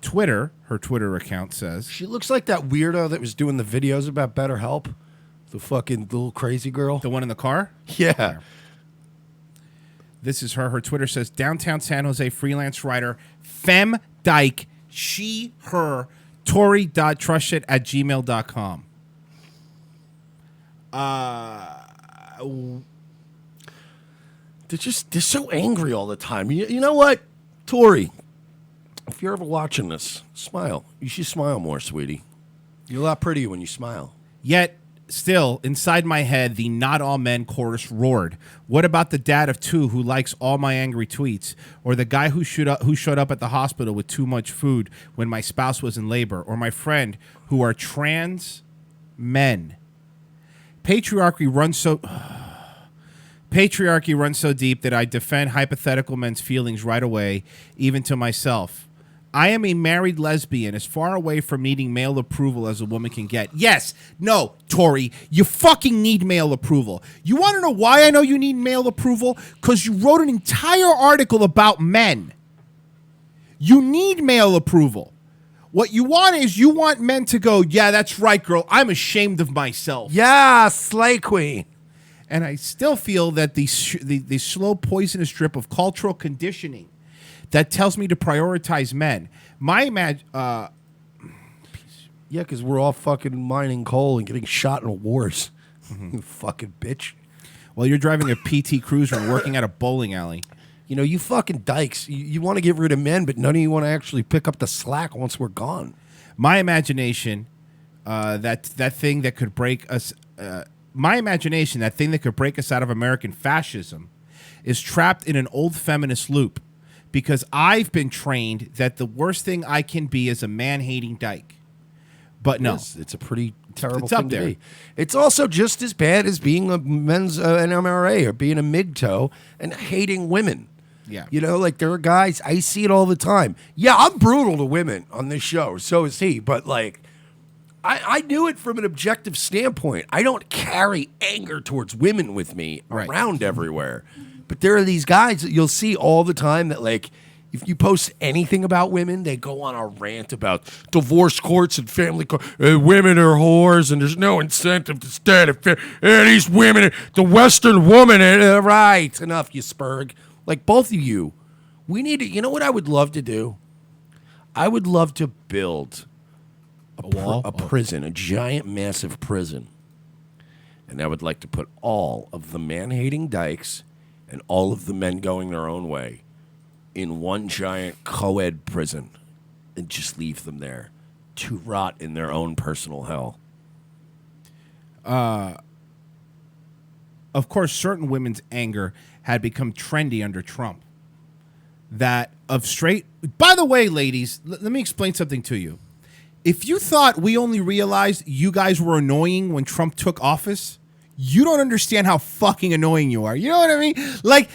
Twitter account says she looks like that weirdo that was doing the videos about BetterHelp, the fucking little crazy girl, the one in the car. Yeah. This is her. Her Twitter says downtown San Jose freelance writer Fem Dyke she her Tori.Trushett@gmail.com. They're so angry all the time. You know what, Tori? If you're ever watching this, smile. You should smile more, sweetie. You're a lot prettier when you smile. Yet, still, inside my head, the not all men chorus roared. What about the dad of 2 who likes all my angry tweets? Or the guy who showed up at the hospital with too much food when my spouse was in labor? Or my friend who are trans men? Patriarchy runs so deep that I defend hypothetical men's feelings right away, even to myself. I am a married lesbian as far away from needing male approval as a woman can get. Yes, no, Tori, you fucking need male approval. You want to know why I know you need male approval? Because you wrote an entire article about men. You need male approval. What you want is you want men to go, yeah, that's right, girl. I'm ashamed of myself. Yeah, slay queen. And I still feel that the slow poisonous drip of cultural conditioning that tells me to prioritize men. Yeah, because we're all fucking mining coal and getting shot in wars. You fucking bitch. Well, you're driving a PT Cruiser and working at a bowling alley. You know, you fucking dykes. You want to get rid of men, but none of you want to actually pick up the slack once we're gone. My imagination, that thing that could break us. My imagination, that thing that could break us out of American fascism, is trapped in an old feminist loop, because I've been trained that the worst thing I can be is a man-hating dyke. But no, it's a pretty terrible it's thing up there. to be. It's also just as bad as being a men's NMRA or being a mid-toe and hating women. Yeah. You know, like there are guys, I see it all the time. Yeah, I'm brutal to women on this show. So is he. But like, I knew it from an objective standpoint. I don't carry anger towards women with me around everywhere. But there are these guys that you'll see all the time that like, if you post anything about women, they go on a rant about divorce courts and family courts. Women are whores, and there's no incentive to stand. These women, the Western woman. Right, enough, you spurg. Like both of you, we need to. You know what I would love to do? I would love to build a prison, a giant, massive prison, and I would like to put all of the man-hating dykes and all of the men going their own way in one giant co-ed prison and just leave them there to rot in their own personal hell. Of course, certain women's anger had become trendy under Trump. By the way, ladies, let me explain something to you. If you thought we only realized you guys were annoying when Trump took office, you don't understand how fucking annoying you are. You know what I mean? Like,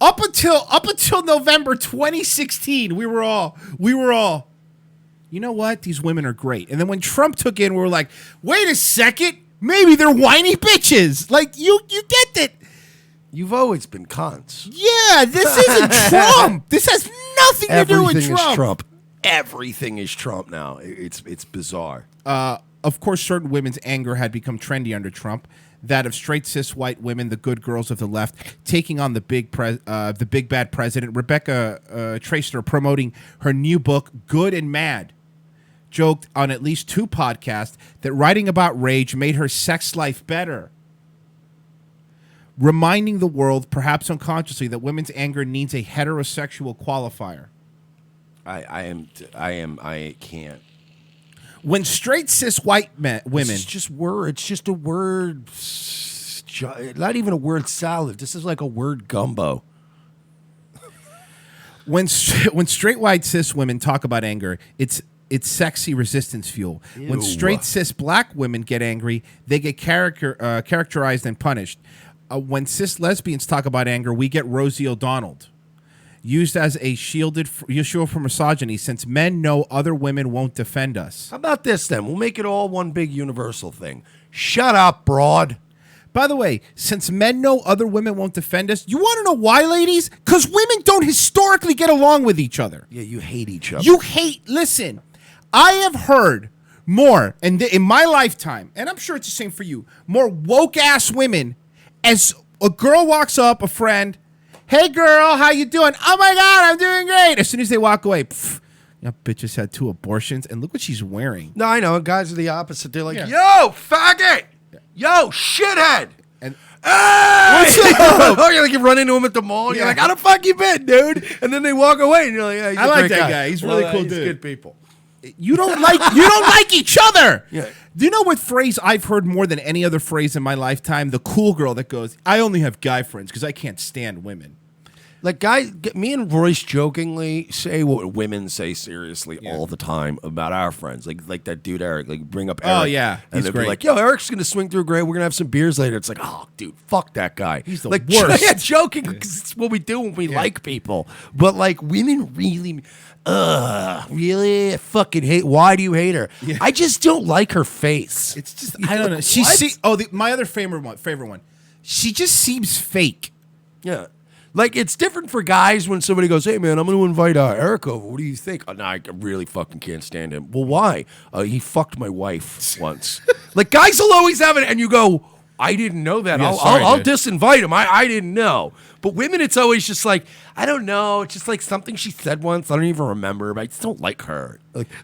up until November 2016, we were all, you know what? These women are great. And then when Trump took in, we were like, wait a second, maybe they're whiny bitches. Like, you get it. You've always been cons. Yeah, this isn't Trump. This has nothing to do with Trump. Everything is Trump. Everything is Trump now. It's bizarre. Of course, certain women's anger had become trendy under Trump. That of straight cis white women, the good girls of the left, taking on the big bad president. Rebecca Traister, promoting her new book, Good and Mad, joked on at least 2 podcasts that writing about rage made her sex life better, reminding the world, perhaps unconsciously, that women's anger needs a heterosexual qualifier. I can't. When straight cis white women, it's just a word, not even a word salad. This is like a word gumbo. When straight white cis women talk about anger, it's sexy resistance fuel. Ew. When straight cis black women get angry, they get characterized and punished. When cis lesbians talk about anger, we get Rosie O'Donnell, used as a shield for misogyny, since men know other women won't defend us. How about this then? We'll make it all one big universal thing. Shut up, broad. By the way, since men know other women won't defend us, you want to know why, ladies? Because women don't historically get along with each other. Yeah, you hate each other. Listen, I have heard more in my lifetime, and I'm sure it's the same for you, more woke-ass women. As a girl walks up, a friend, hey girl, how you doing? Oh my God, I'm doing great. As soon as they walk away, that bitch just had 2 abortions, and look what she's wearing. No, I know. Guys are the opposite. They're like, yo, faggot. Yo, shithead. And hey! What's up? Oh, you're like, you run into him at the mall, and you're like, how the fuck you been, dude? And then they walk away, and you're like, yeah, he's I a like great that guy. guy. He's really cool he's dude. Good people. You don't like each other. Yeah. Do you know what phrase I've heard more than any other phrase in my lifetime? The cool girl that goes, I only have guy friends because I can't stand women. Like, guys, me and Royce jokingly say what women say seriously all the time about our friends. Like that dude Eric, like bring up Eric. Oh, yeah. And He's they'll be great. like, yo, Eric's going to swing through great. We're going to have some beers later. It's like, oh, dude, fuck that guy. He's the like, worst. Yeah, joking because it's what we do when we like people. But, like, women really, really? I fucking hate. Why do you hate her? Yeah. I just don't like her face. It's just, I don't know. My other favorite one. She just seems fake. Yeah. Like, it's different for guys when somebody goes, hey, man, I'm going to invite Eric over. What do you think? Oh, no, I really fucking can't stand him. Well, why? He fucked my wife once. Like, guys will always have it, and you go, I didn't know that. Yeah, I'll disinvite him. I didn't know. But women, it's always just like, I don't know. It's just like something she said once. I don't even remember, but I just don't like her.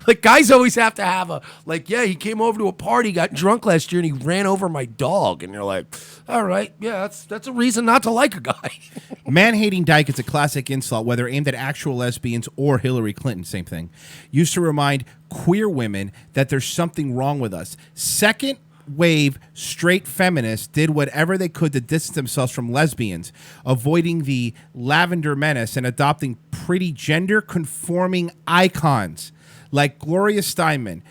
Like guys always have to have a, like, yeah, he came over to a party, got drunk last year, and he ran over my dog. And you're like, all right, yeah, that's a reason not to like a guy. Man-hating dyke is a classic insult, whether aimed at actual lesbians or Hillary Clinton, same thing. Used to remind queer women that there's something wrong with us. Second wave straight feminists did whatever they could to distance themselves from lesbians, avoiding the lavender menace and adopting pretty gender-conforming icons like Gloria Steinem.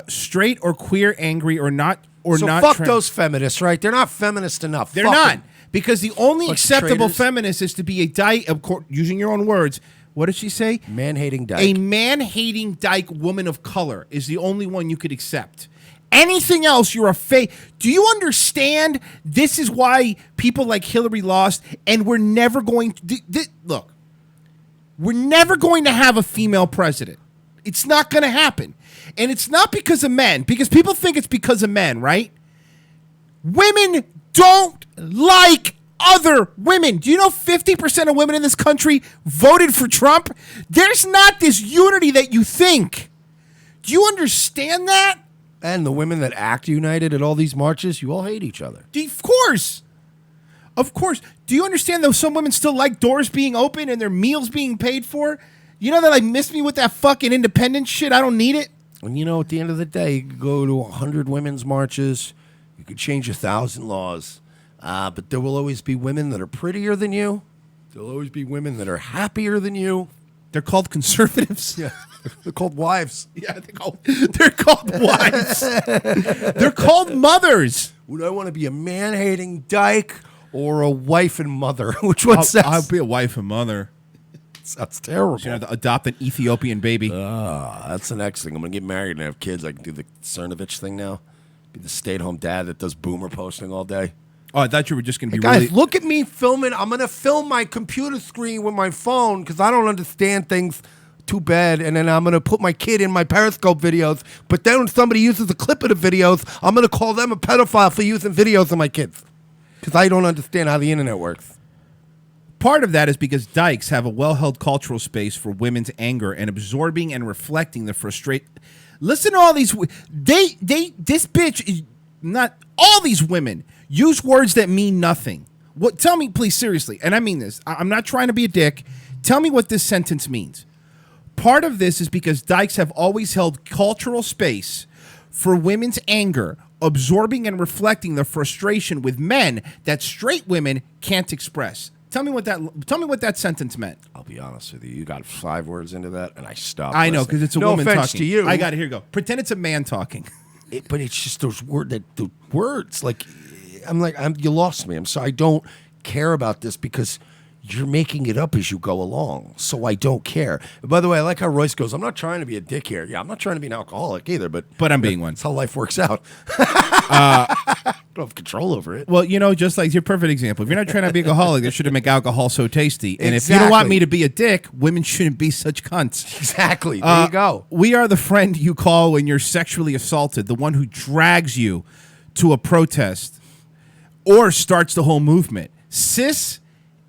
Straight or queer, angry or not, or so not. Fuck those feminists, right? They're not feminist enough. They're Fuck not. them. Because the only Bunch of acceptable traitors. feminist is to be a dyke, of course, using your own words. What did she say? Man-hating dyke. A man-hating dyke woman of color is the only one you could accept. Anything else, you're a fake. Do you understand? This is why people like Hillary lost, and we're never going to look. We're never going to have a female president. It's not going to happen, and it's not because of men. Because people think it's because of men, right? Women don't like other women. Do you know 50% of women in this country voted for Trump? There's not this unity that you think. Do you understand that? And the women that act united at all these marches, you all hate each other. Of course. Of course. Do you understand though some women still like doors being open and their meals being paid for? You know that I miss me with that fucking independence shit? I don't need it. And you know, at the end of the day, you could go to 100 women's marches. You could change 1,000 laws. But there will always be women that are prettier than you. There'll always be women that are happier than you. They're called conservatives. Yeah. They're called wives. Yeah, they're called wives. They're called mothers. Would I want to be a man-hating dyke or a wife and mother? Which one sounds? I'll be a wife and mother. Sounds terrible. You know, to adopt an Ethiopian baby. That's the next thing. I'm going to get married and have kids. I can do the Cernovich thing now. Be the stay-at-home dad that does boomer posting all day. Oh, I thought you were just going to be Guys, really... look at me filming. I'm going to film my computer screen with my phone because I don't understand things too bad. And then I'm going to put my kid in my Periscope videos. But then when somebody uses a clip of the videos, I'm going to call them a pedophile for using videos of my kids because I don't understand how the internet works. Part of that is because dykes have a well-held cultural space for women's anger and absorbing and reflecting the frustration. Listen to all these... This bitch is not... All these women use words that mean nothing. What? Tell me, please, seriously, and I mean this. I'm not trying to be a dick. Tell me what this sentence means. Part of this is because dykes have always held cultural space for women's anger, absorbing and reflecting the frustration with men that straight women can't express. Tell me what that sentence meant. I'll be honest with you. You got 5 words into that, and I stopped. I know, because it's a no woman offense talking. to you. I got it. Here you go. Pretend it's a man talking. But it's just those words. Like, you lost me. I'm sorry. I don't care about this because you're making it up as you go along. So I don't care. And by the way, I like how Royce goes, I'm not trying to be a dick here. Yeah, I'm not trying to be an alcoholic either, but I'm being one. That's how life works out. Don't have control over it. Well, you know, just like your perfect example. If you're not trying to be an alcoholic, they shouldn't make alcohol so tasty. And if you don't want me to be a dick, women shouldn't be such cunts. Exactly. There you go. We are the friend you call when you're sexually assaulted, the one who drags you to a protest or starts the whole movement. Cis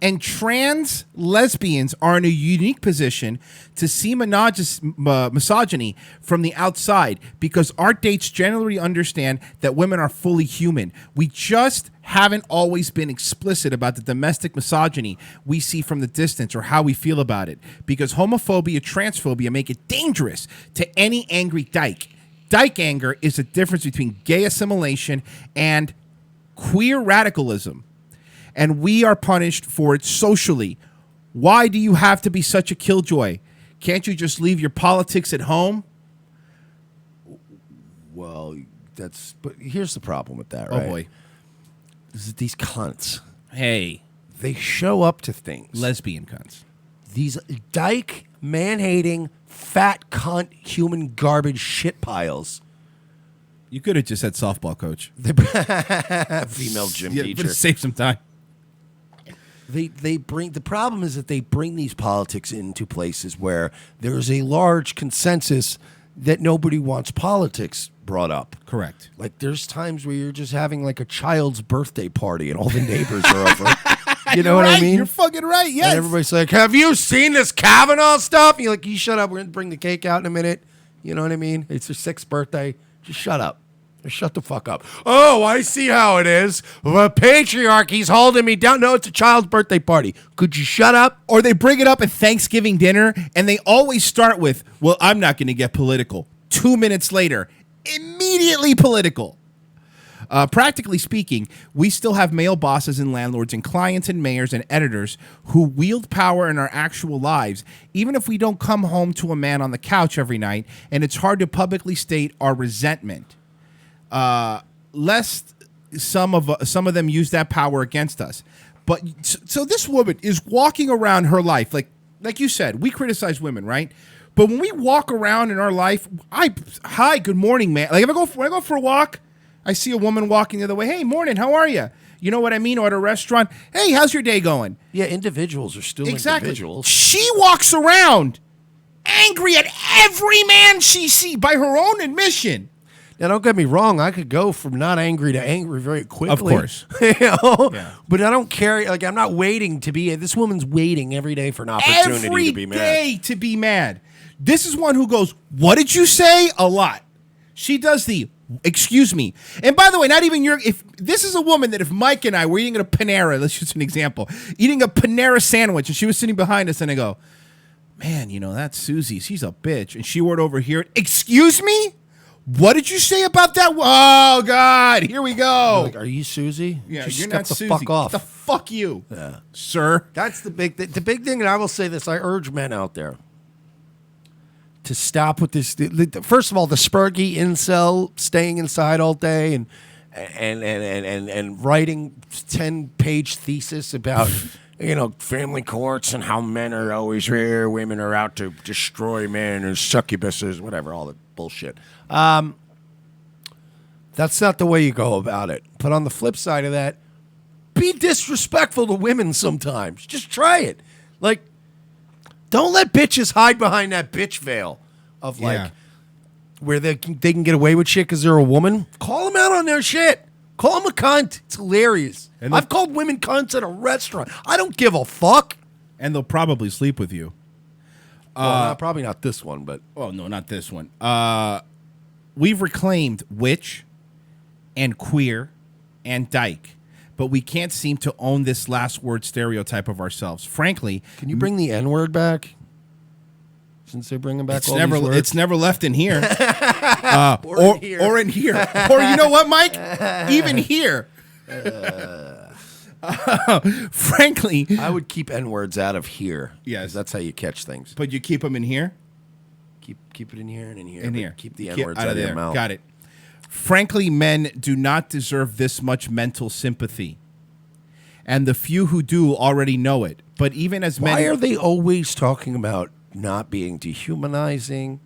and trans lesbians are in a unique position to see misogyny from the outside because our dates generally understand that women are fully human. We just haven't always been explicit about the domestic misogyny we see from the distance or how we feel about it because homophobia, transphobia make it dangerous to any angry dyke. Dyke anger is the difference between gay assimilation and queer radicalism. And we are punished for it socially. Why do you have to be such a killjoy? Can't you just leave your politics at home? Well, but here's the problem with that, right? Oh, boy. These cunts. Hey. They show up to things. Lesbian cunts. These dyke, man-hating, fat cunt, human garbage shit piles. You could have just said softball coach. Female gym teacher. Save some time. They bring the problem is that they bring these politics into places where there's a large consensus that nobody wants politics brought up. Correct. Like there's times where you're just having like a child's birthday party and all the neighbors are over. You know what I mean? You're fucking right. Yes. And everybody's like, "Have you seen this Kavanaugh stuff?" And you're like, "You shut up. We're gonna bring the cake out in a minute." You know what I mean? It's her 6th birthday. Just shut up. Just shut the fuck up. Oh, I see how it is. The patriarchy's holding me down. No, it's a child's birthday party. Could you shut up? Or they bring it up at Thanksgiving dinner, and they always start with, "Well, I'm not going to get political." 2 minutes later, immediately political. Practically speaking, we still have male bosses and landlords and clients and mayors and editors who wield power in our actual lives, even if we don't come home to a man on the couch every night, and it's hard to publicly state our resentment. Lest some of them use that power against us. But so this woman is walking around her life, like you said, we criticize women, right? But when we walk around in our life, hi, good morning, man. Like when I go for a walk, I see a woman walking the other way. Hey, morning, how are you? You know what I mean? Or at a restaurant, hey, how's your day going? Yeah, individuals are still individuals. She walks around angry at every man she sees by her own admission. Now, don't get me wrong. I could go from not angry to angry very quickly. Of course. You know? Yeah. But I don't care. Like, I'm not waiting to be... This woman's waiting every day for an opportunity to be mad. Every day to be mad. This is one who goes, "What did you say?" a lot. She does the, "Excuse me." And by the way, not even if this is a woman that if Mike and I were eating at a Panera, let's use an example, eating a Panera sandwich, and she was sitting behind us, and I go, "Man, you know, that's Susie. She's a bitch." And she were over here, "Excuse me? What did you say about that?" Oh, God, here we go. Like, are you Susie? Yeah, just you're step not the Susie. fuck off. Get the fuck you, Yeah. sir. That's the big thing, and I will say this. I urge men out there to stop with this. First of all, the spurgy incel staying inside all day and writing 10-page thesis about family courts and how men are always here, women are out to destroy men and succubuses, whatever, all the bullshit. That's not the way you go about it. But on the flip side of that, be disrespectful to women sometimes. Just try it. Like, don't let bitches hide behind that bitch veil of where they can get away with shit because they're a woman. Call them out on their shit. Call them a cunt. It's hilarious. And I've called women cunts at a restaurant. I don't give a fuck. And they'll probably sleep with you. Well, probably not this one, but... Oh, no, not this one. We've reclaimed witch and queer and dyke, but we can't seem to own this last word stereotype of ourselves. Frankly... Can you bring the N-word back? Since they're bringing back these words? It's never left in here. Or in here. Or you know what, Mike? Even here. Frankly... I would keep N-words out of here. Yes. That's how you catch things. But you keep them in here? Keep it in here and in here. In here. Keep the N-words out of your mouth. Got it. Frankly, men do not deserve this much mental sympathy. And the few who do already know it. But even as men... Why are they always talking about not being dehumanizing?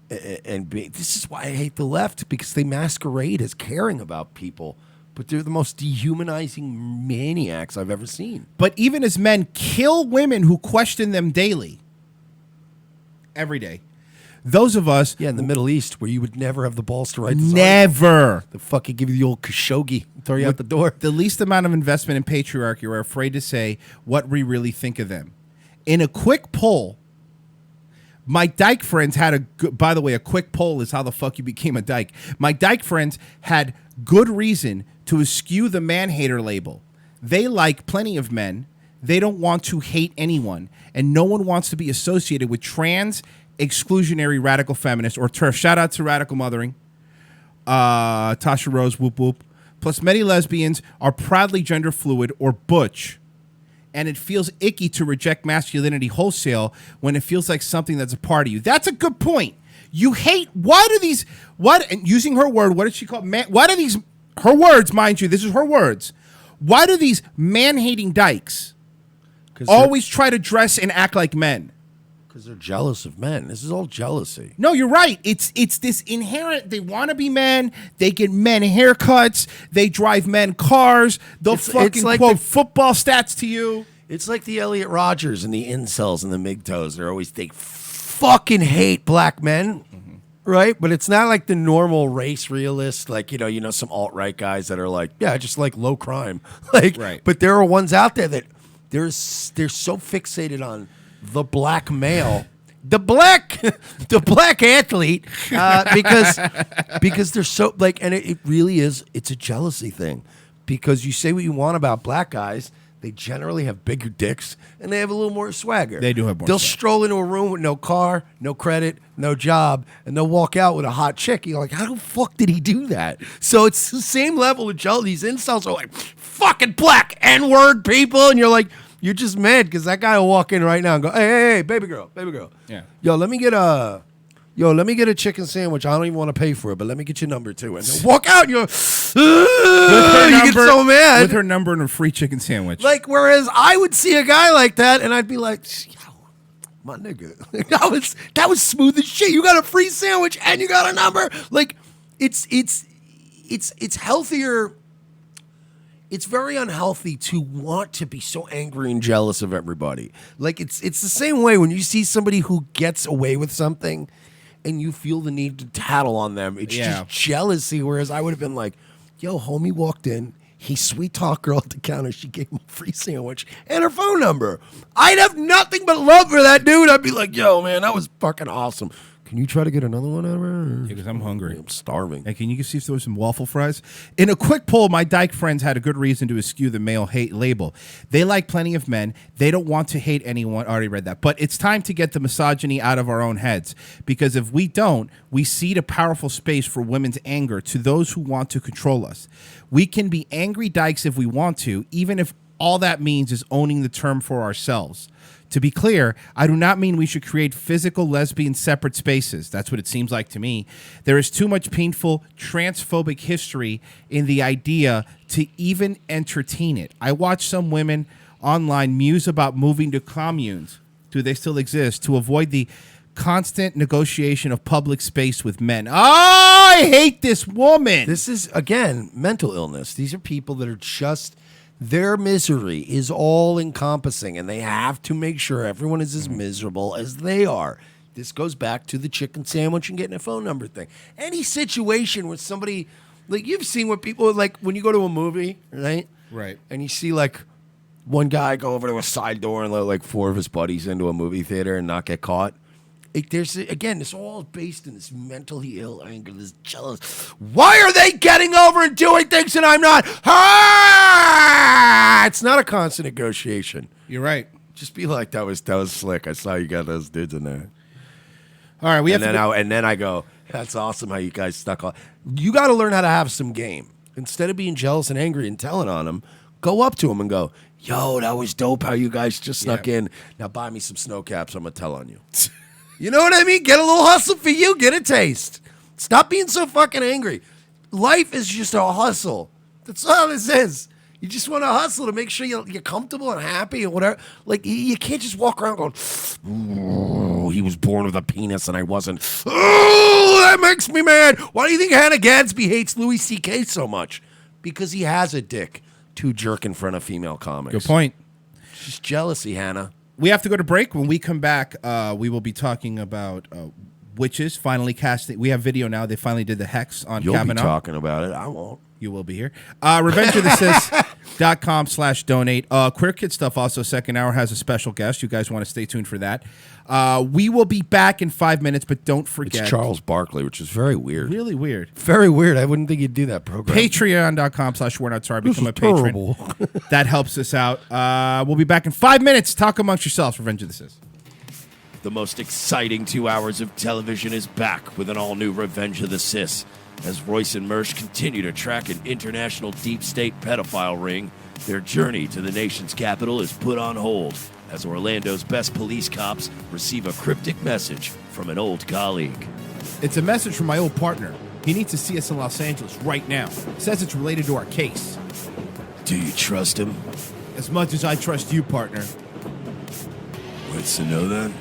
This is why I hate the left, because they masquerade as caring about people, but they're the most dehumanizing maniacs I've ever seen. But even as men kill women who question them daily, every day, those of us... Yeah, in the Middle East, where you would never have the balls to write this Never. The fucking give you the old Khashoggi, throw you out the door. The least amount of investment in patriarchy are afraid to say what we really think of them. In a quick poll, my dyke friends had a good... By the way, a quick poll is how the fuck you became a dyke. My dyke friends had good reason to eschew the man-hater label. They like plenty of men. They don't want to hate anyone. And no one wants to be associated with trans, exclusionary, radical feminists, or TERF. Shout out to Radical Mothering. Tasha Rose, whoop whoop. Plus, many lesbians are proudly gender fluid or butch. And it feels icky to reject masculinity wholesale when it feels like something that's a part of you. That's a good point. You hate... Why do these... And using her word, what did she call it? Why do these... Her words, mind you, this is her words. Why do these man-hating dykes always try to dress and act like men? Because they're jealous of men. This is all jealousy. No, you're right. It's this inherent. They want to be men. They get men haircuts. They drive men cars. They'll fucking like quote football stats to you. It's like the Elliot Rodgers and the incels and the MGTOWs. They fucking hate black men, right? But it's not like the normal race realist, like, some alt-right guys that are like, yeah, I just like low crime. Right. But there are ones out there that they're so fixated on the black male, the black athlete, because they're so and it really is, it's a jealousy thing, because you say what you want about black guys. They generally have bigger dicks, and they have a little more swagger. They do have more They'll swagger. stroll into a room with no car, no credit, no job, and they'll walk out with a hot chick. You're like, how the fuck did he do that? So it's the same level of jealousy. These incels are like, fucking black N-word people, and you're like, you're just mad because that guy will walk in right now and go, hey, baby girl. Yeah. Yo, let me get a chicken sandwich. I don't even want to pay for it, but let me get your number too. And they'll walk out and you're, you get so mad. With her number and a free chicken sandwich. Like, whereas I would see a guy like that and I'd be like, yo, my nigga, that was smooth as shit. You got a free sandwich and you got a number. Like, it's healthier. It's very unhealthy to want to be so angry and jealous of everybody. Like, it's the same way when you see somebody who gets away with something and you feel the need to tattle on them. It's just jealousy, whereas I would have been like, yo, homie walked in. He sweet talked girl at the counter. She gave him a free sandwich and her phone number. I'd have nothing but love for that dude. I'd be like, yo, man, that was fucking awesome. Can you try to get another one out of her? Yeah, because I'm hungry. I'm starving. Hey, can you see if there was some waffle fries? In a quick poll, my dyke friends had a good reason to eschew the male hate label. They like plenty of men. They don't want to hate anyone. I already read that. But it's time to get the misogyny out of our own heads. Because if we don't, we cede a powerful space for women's anger to those who want to control us. We can be angry dykes if we want to, even if all that means is owning the term for ourselves. To be clear, I do not mean we should create physical lesbian separate spaces. That's what it seems like to me. There is too much painful transphobic history in the idea to even entertain it. I watch some women online muse about moving to communes, do they still exist, to avoid the constant negotiation of public space with men. Oh, I hate this woman. This is, again, mental illness. These are people that are just... Their misery is all encompassing, and they have to make sure everyone is as miserable as they are. This goes back to the chicken sandwich and getting a phone number thing. Any situation where somebody, like, you've seen what people, like, when you go to a movie, right? Right. And you see, like, one guy go over to a side door and let, like, 4 of his buddies into a movie theater and not get caught. There's, again, it's all based in this mentally ill anger, this jealous. Why are they getting over and doing things and I'm not? Ah! It's not a constant negotiation. You're right. Just be like, that was slick. I saw you got those dudes in there. All right, and then I go, that's awesome how you guys stuck on. You got to learn how to have some game. Instead of being jealous and angry and telling on them, go up to them and go, yo, that was dope how you guys just snuck in. Now buy me some snow caps. I'm going to tell on you. You know what I mean? Get a little hustle for you. Get a taste. Stop being so fucking angry. Life is just a hustle. That's all this is. You just want to hustle to make sure you're comfortable and happy and whatever. Like, you can't just walk around going, oh, he was born with a penis and I wasn't. Oh, that makes me mad. Why do you think Hannah Gadsby hates Louis C.K. so much? Because he has a dick to jerk in front of female comics. Good point. It's just jealousy, Hannah. We have to go to break. When we come back, we will be talking about witches finally casting. We have video now. They finally did the hex on You'll Kavanaugh. Be talking about it. I won't. You will be here. RevengeOfTheSis.com/donate. Queer Kid Stuff also, second hour, has a special guest. You guys want to stay tuned for that. We will be back in 5 minutes, but don't forget. It's Charles Barkley, which is very weird. Really weird. Very weird. I wouldn't think you'd do that program. Patreon.com/we're-not-sorry. Become a patron. That helps us out. We'll be back in 5 minutes. Talk amongst yourselves. Revenge of the Sis. The most exciting 2 hours of television is back with an all-new Revenge of the Sis. As Royce and Mersch continue to track an international deep state pedophile ring, their journey to the nation's capital is put on hold as Orlando's best police cops receive a cryptic message from an old colleague. It's a message from my old partner. He needs to see us in Los Angeles right now. Says it's related to our case. Do you trust him? As much as I trust you, partner. What's to know then?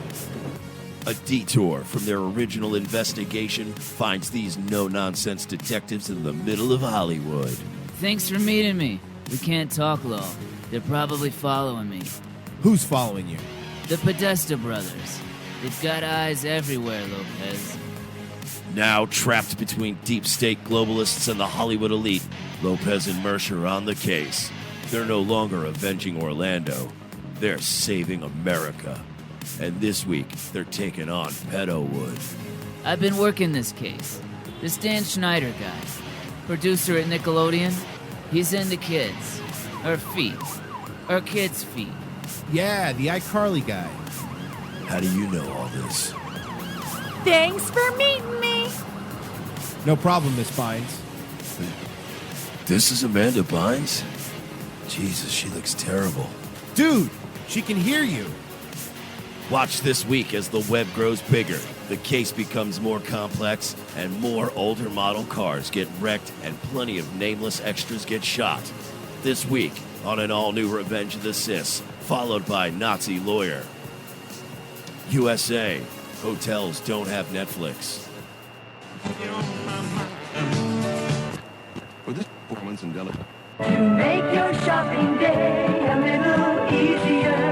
A detour from their original investigation finds these no-nonsense detectives in the middle of Hollywood. Thanks for meeting me. We can't talk long. They're probably following me. Who's following you? The Podesta brothers. They've got eyes everywhere, Lopez. Now trapped between deep state globalists and the Hollywood elite, Lopez and Mersch are on the case. They're no longer avenging Orlando. They're saving America. And this week, they're taking on Pedowood. I've been working this case. This Dan Schneider guy, producer at Nickelodeon, he's into kids. Or feet. Or kids' feet. Yeah, the iCarly guy. How do you know all this? Thanks for meeting me. No problem, Miss Bynes. This is Amanda Bynes? Jesus, she looks terrible. Dude, she can hear you. Watch this week as the web grows bigger, the case becomes more complex, and more older model cars get wrecked and plenty of nameless extras get shot. This week on an all-new Revenge of the Sis, followed by Nazi Lawyer. USA, hotels don't have Netflix. For this performance in Delaware. To make your shopping day a little easier.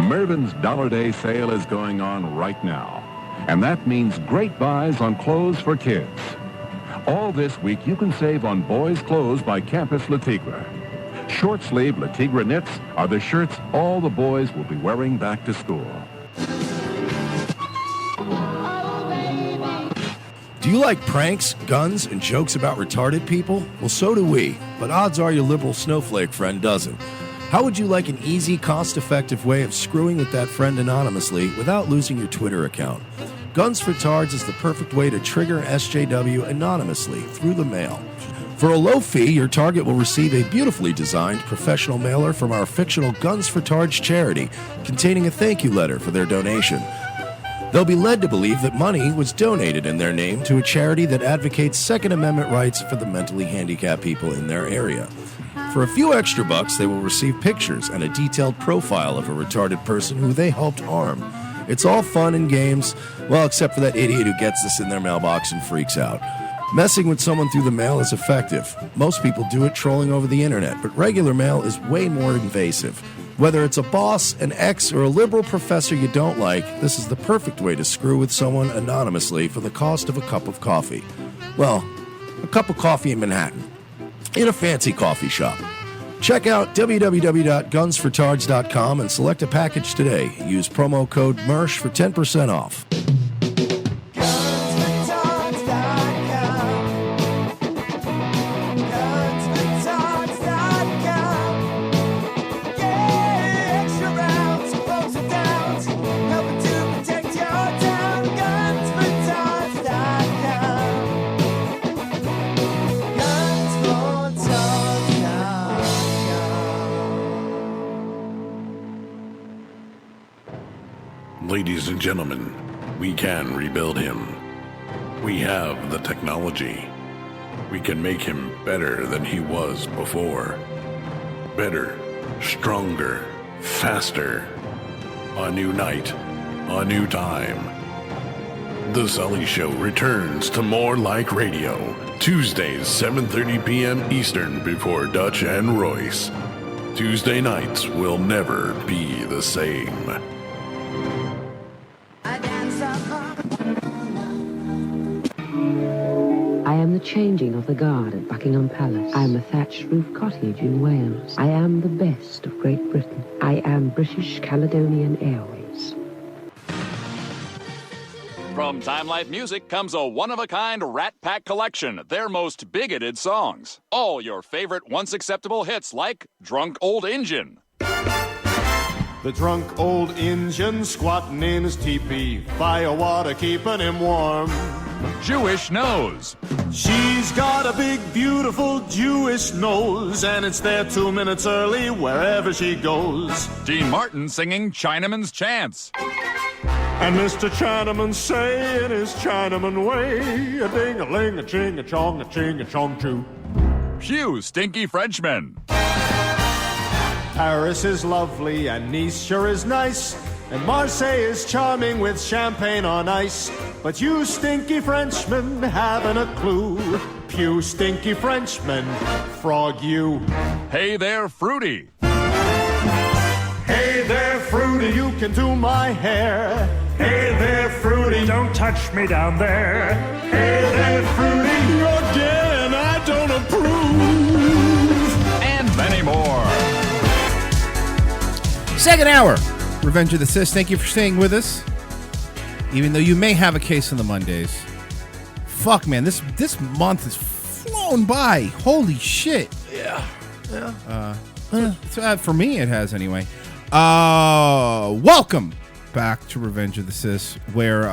Mervyn's Dollar Day sale is going on right now, and that means great buys on clothes for kids. All this week, you can save on boys' clothes by Campus Le Tigre. Short-sleeve Le Tigre knits are the shirts all the boys will be wearing back to school. Do you like pranks, guns, and jokes about retarded people? Well, so do we, but odds are your liberal snowflake friend doesn't. How would you like an easy, cost-effective way of screwing with that friend anonymously without losing your Twitter account? Guns for Tards is the perfect way to trigger SJW anonymously through the mail. For a low fee, your target will receive a beautifully designed professional mailer from our fictional Guns for Tards charity, containing a thank you letter for their donation. They'll be led to believe that money was donated in their name to a charity that advocates Second Amendment rights for the mentally handicapped people in their area. For a few extra bucks, they will receive pictures and a detailed profile of a retarded person who they helped harm. It's all fun and games, well, except for that idiot who gets this in their mailbox and freaks out. Messing with someone through the mail is effective. Most people do it trolling over the internet, but regular mail is way more invasive. Whether it's a boss, an ex, or a liberal professor you don't like, this is the perfect way to screw with someone anonymously for the cost of a cup of coffee. Well, a cup of coffee in Manhattan, in a fancy coffee shop. Check out www.gunsfortards.com and select a package today. Use promo code MERSH for 10% off. Ladies and gentlemen, we can rebuild him. We have the technology. We can make him better than he was before. Better, stronger, faster. A new night, a new time. The Sully Show returns to More Like Radio, Tuesdays, 7:30 p.m. Eastern before Dutch and Royce. Tuesday nights will never be the same. I am the changing of the guard at Buckingham Palace. I am a thatched roof cottage in Wales. I am the best of Great Britain. I am British Caledonian Airways. From Time Life Music comes a one-of-a-kind Rat Pack collection, their most bigoted songs. All your favorite once acceptable hits like Drunk Old Injun. The drunk old Injun squatting in his teepee, fire water keeping him warm. Jewish Nose. She's got a big, beautiful Jewish nose, and it's there 2 minutes early wherever she goes. Dean Martin singing Chinaman's Chants. And Mr. Chinaman say in his Chinaman way, a ding-a-ling, a ching-a-chong, a ching-a-chong choo. Pew Stinky Frenchman. Paris is lovely and Nice sure is nice. And Marseille is charming with champagne on ice. But you stinky Frenchmen haven't a clue. Pew stinky Frenchmen, frog you. Hey there, Fruity. Hey there, Fruity, you can do my hair. Hey there, Fruity, don't touch me down there. Hey there, Fruity, again, I don't approve. And many more. Second hour, Revenge of the Sis. Thank you for staying with us. Even though you may have a case on the Mondays. Fuck, man, this month has flown by. Holy shit. Yeah. For me, it has anyway. Welcome back to Revenge of the Sis, where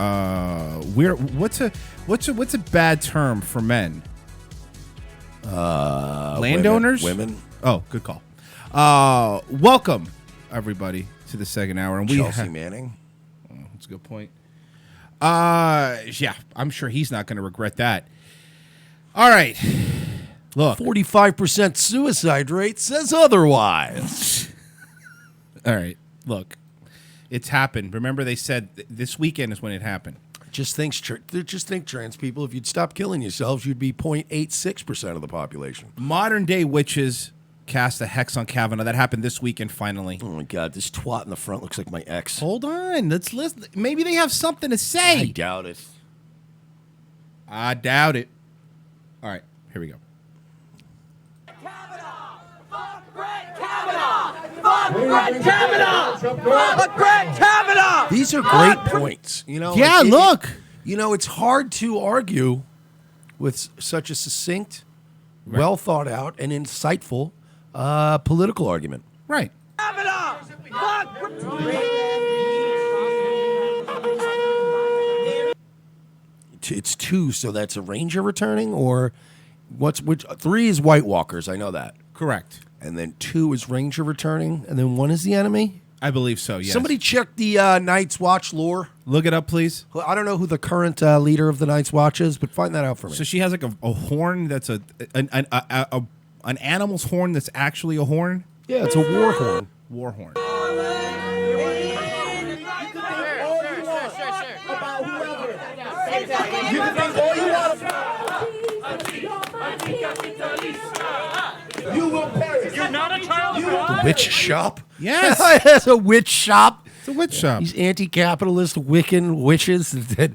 what's a bad term for men? Landowners? Women. Oh, good call. Welcome everybody to the second hour, and Chelsea Manning. That's a good point. Yeah, I'm sure he's not going to regret that. All right. Look, 45% suicide rate says otherwise. All right. Look, it's happened. Remember, they said this weekend is when it happened. Just think trans people, if you'd stop killing yourselves, you'd be 0.86% of the population. Modern day witches cast a hex on Kavanaugh. That happened this weekend, finally. Oh, my God. This twat in the front looks like my ex. Hold on. Let's listen. Maybe they have something to say. I doubt it. I doubt it. All right. Here we go. These are great points. You know. Yeah, look. It's hard to argue with such a succinct, well thought out, and insightful political argument. Right. It's 2, so that's a Ranger returning, or which 3 is White Walkers. I know that. Correct. And then 2 is Ranger returning, and then 1 is the enemy. I believe so, yes. Somebody check the Night's Watch lore. Look it up, please. I don't know who the current leader of the Night's Watch is, but find that out for me. So she has like a horn that's an animal's horn that's actually a horn? Yeah, it's a war horn. War horn. You can think all you want. You will perish. You're not a child of God. The witch shop? Yes. It's a witch shop. It's a witch shop. These anti-capitalist Wiccan witches that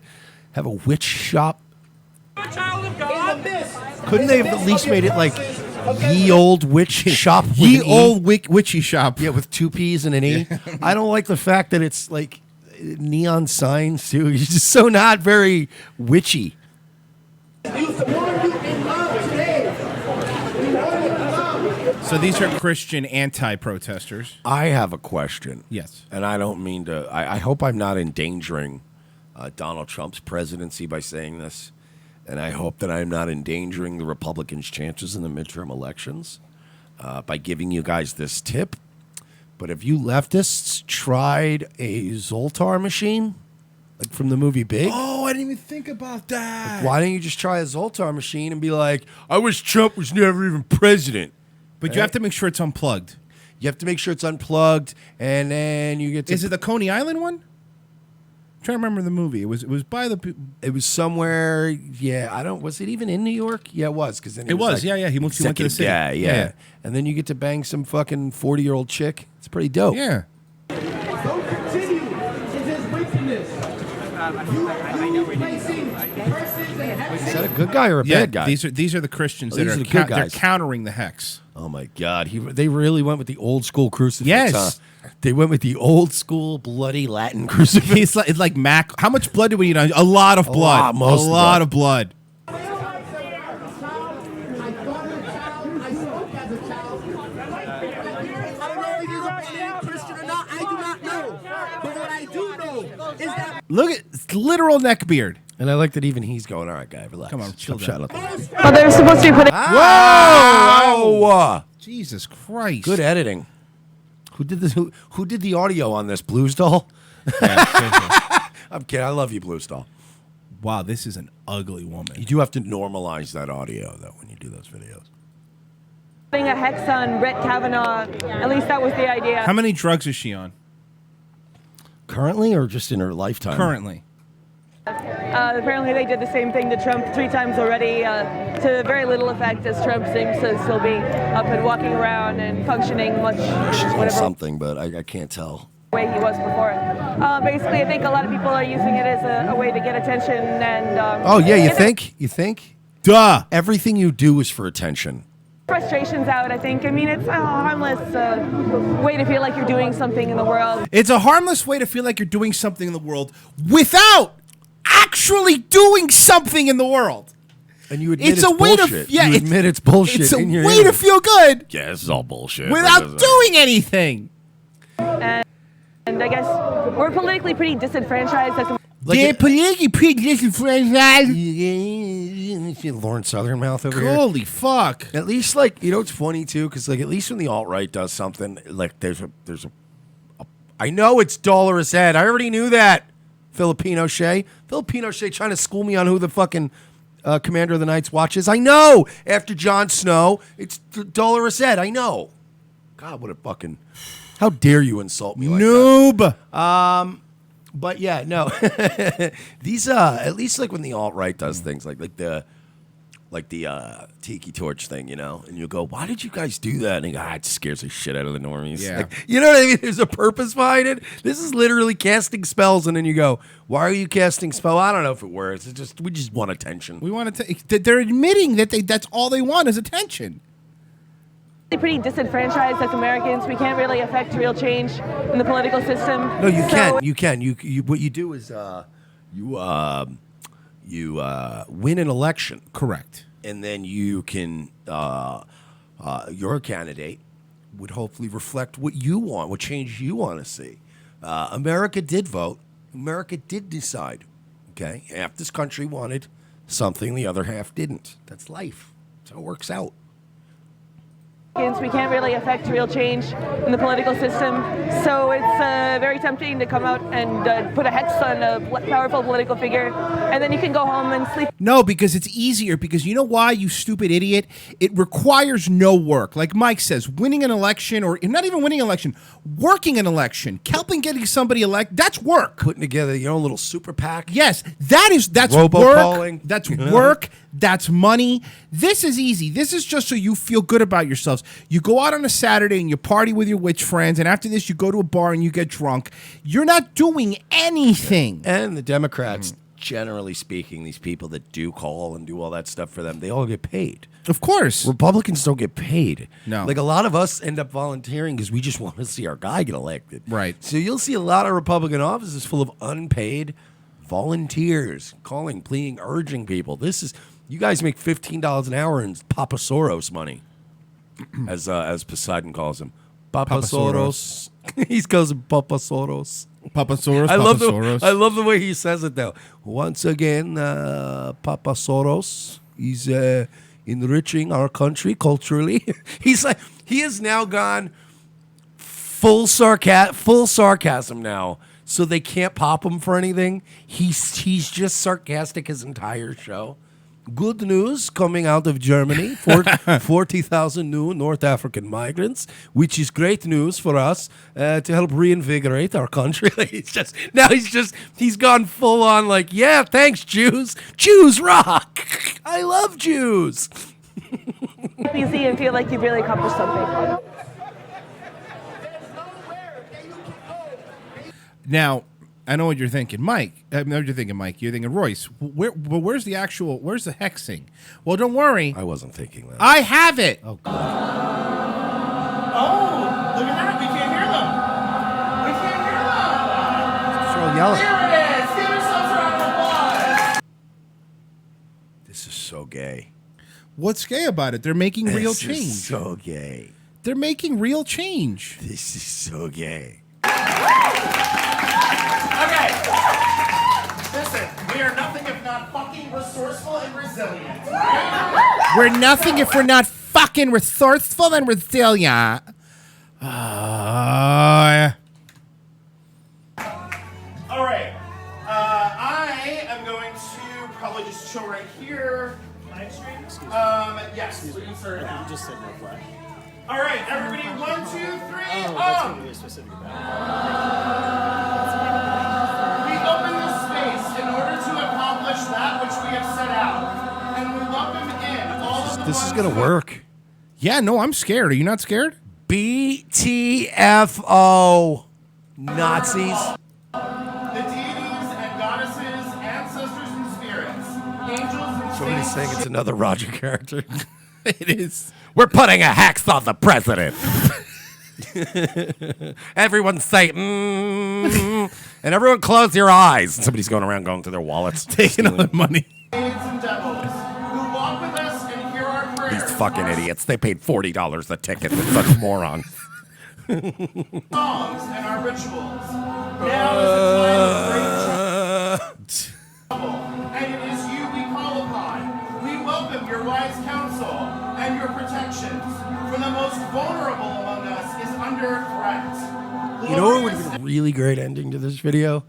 have a witch shop. A child of God. Couldn't they have at least made it like ye old witch shop? Ye old witchy shop. Yeah, with 2 P's and an E. I don't like the fact that it's like neon signs too. It's just so not very witchy. So these are Christian anti-protesters. I have a question. Yes. And I don't mean to, I hope I'm not endangering Donald Trump's presidency by saying this. And I hope that I'm not endangering the Republicans' chances in the midterm elections by giving you guys this tip. But have you leftists tried a Zoltar machine? Like from the movie Big? Oh, I didn't even think about that. Like, why don't you just try a Zoltar machine and be like, I wish Trump was never even president? But you have to make sure it's unplugged. You have to make sure it's unplugged, and then you get to... Is it the Coney Island one? I'm trying to remember the movie. It was by the... It was somewhere... Yeah, I don't... Was it even in New York? Yeah, it was. Cause then it was, like, yeah. He went to the city. Yeah. And then you get to bang some fucking 40-year-old chick. It's pretty dope. Yeah. Don't continue in his wickedness. Is that a good guy or a bad guy? These are the Christians that these are the good they're guys. countering the hex. Oh my God! They really went with the old school crucifix. Yes. Huh? They went with the old school bloody Latin crucifix. It's like Mac. How much blood did we eat on? A lot of blood. A lot of blood. Look at it's literal neck beard. And I like that even he's going, all right, guy, relax. Come on, chill Stop down. shouting. Oh, they're supposed to be putting. Whoa! Jesus Christ! Good editing. Who did this? Who did the audio on this? Blues Doll? I'm kidding. I love you, Blues Doll. Wow, this is an ugly woman. You do have to normalize that audio, though, when you do those videos. Putting a hex on Brett Kavanaugh. At least that was the idea. How many drugs is she on? Currently or just in her lifetime? Currently. Apparently they did the same thing to Trump 3 times already, to very little effect, as Trump seems to still be up and walking around and functioning much She's on whatever something, but I can't tell. way he was before. Basically, I think a lot of people are using it as a way to get attention and... Oh, yeah, you get think? You think? Duh. Everything you do is for attention. frustrations out, I think. I mean, it's a harmless way to feel like you're doing something in the world. It's a harmless way to feel like you're doing something in the world without actually doing something in the world. And you admit it's a way bullshit. to You admit it's bullshit. It's a in your way interview. to feel good. Yeah, this is all bullshit. Without doing anything. And I guess we're politically pretty disenfranchised. They're politically pretty disenfranchised. Lauren Southern mouth over here. Holy fuck! At least, like, you know, it's funny too, because like at least when the alt right does something, like there's a I know it's Dolores Ed. I already knew that. Filipino Shea trying to school me on who the fucking commander of the Night's Watch is. I know. After Jon Snow, it's Dolores Ed. I know. God, what a fucking. How dare you insult me like Noob. that? But yeah, no. These at least like when the alt right does things like the tiki torch thing, you know, and you go, why did you guys do that? And you go, it scares the shit out of the normies. Yeah. Like, you know what I mean? There's a purpose behind it. This is literally casting spells, and then you go, why are you casting spell? I don't know if it works. It's just we just want attention. We want to. They're admitting that that's all they want is attention. Pretty disenfranchised as Americans. We can't really affect real change in the political system. No, you can. You can. You what you do is you win an election. Correct. And then you can your candidate would hopefully reflect what you want, what change you want to see. America did vote. America did decide. Okay, half this country wanted something, the other half didn't. That's life. That's how it works out. We can't really affect real change in the political system, so it's very tempting to come out and put a hex on a powerful political figure, and then you can go home and sleep. No, because it's easier. Because you know why, you stupid idiot? It requires no work. Like Mike says, winning an election, or not even winning an election, working an election, helping getting somebody elected, that's work. Putting together your own little super PAC. Yes, that's robocalling. Work. That's work. That's money. This is easy. This is just so you feel good about yourselves. You go out on a Saturday and you party with your witch friends, and after this you go to a bar and you get drunk. You're not doing anything. And the Democrats, generally speaking, these people that do call and do all that stuff for them, they all get paid. Of course. Republicans don't get paid. No. Like a lot of us end up volunteering because we just want to see our guy get elected. Right. So you'll see a lot of Republican offices full of unpaid volunteers calling, pleading, urging people. You guys make $15 an hour in Papa Soros money, as Poseidon calls him. Papa Soros. He calls him Papa Soros. Papa Soros. I Soros. love the way he says it though. Once again, Papa Soros is enriching our country culturally. He's like he has now gone full sarcasm now. So they can't pop him for anything. He's just sarcastic his entire show. Good news coming out of Germany, 40,000 new North African migrants, which is great news for us to help reinvigorate our country. He's gone full on like, yeah, thanks, Jews. Jews rock. I love Jews. You see and feel like you've really accomplished something. Now, I know what you're thinking, Mike. I know what you're thinking, Mike. You're thinking, Royce. Where's the hexing? Well, don't worry. I wasn't thinking that. I have it. Oh, God. Oh, look at that. We can't hear them. We can't hear them. They're all yelling. Here it is. Give yourselves a round of applause. This is so gay. What's gay about it? They're making real change. This is so gay. They're making real change. This is so gay. Okay. Listen, we are nothing if not fucking resourceful and resilient. We're nothing if we're not fucking resourceful and resilient. All right. I am going to probably just chill right here. Live stream? Excuse me. Yes. Excuse me. You just said no flash. All right, everybody. 1, 2, 3. Oh, that's really specific about it. this is gonna work. Yeah, no, I'm scared. Are you not scared? BTFO, Nazis. The deities and goddesses, ancestors and spirits, angels and Somebody's saints. saying it's another Roger character. It is. We're putting a hex on the president. Everyone say, and everyone close your eyes. And somebody's going around going to their wallets. Taking all their money. Saints and devils who walk with us and hear our prayers. These fucking idiots. They paid $40 a ticket. They're such morons. Songs and our rituals. Now is the time of great trouble, and it is you we call upon. We welcome your wise counsel and your protections, for the most vulnerable among us is under threat. You know what would be a really great ending to this video?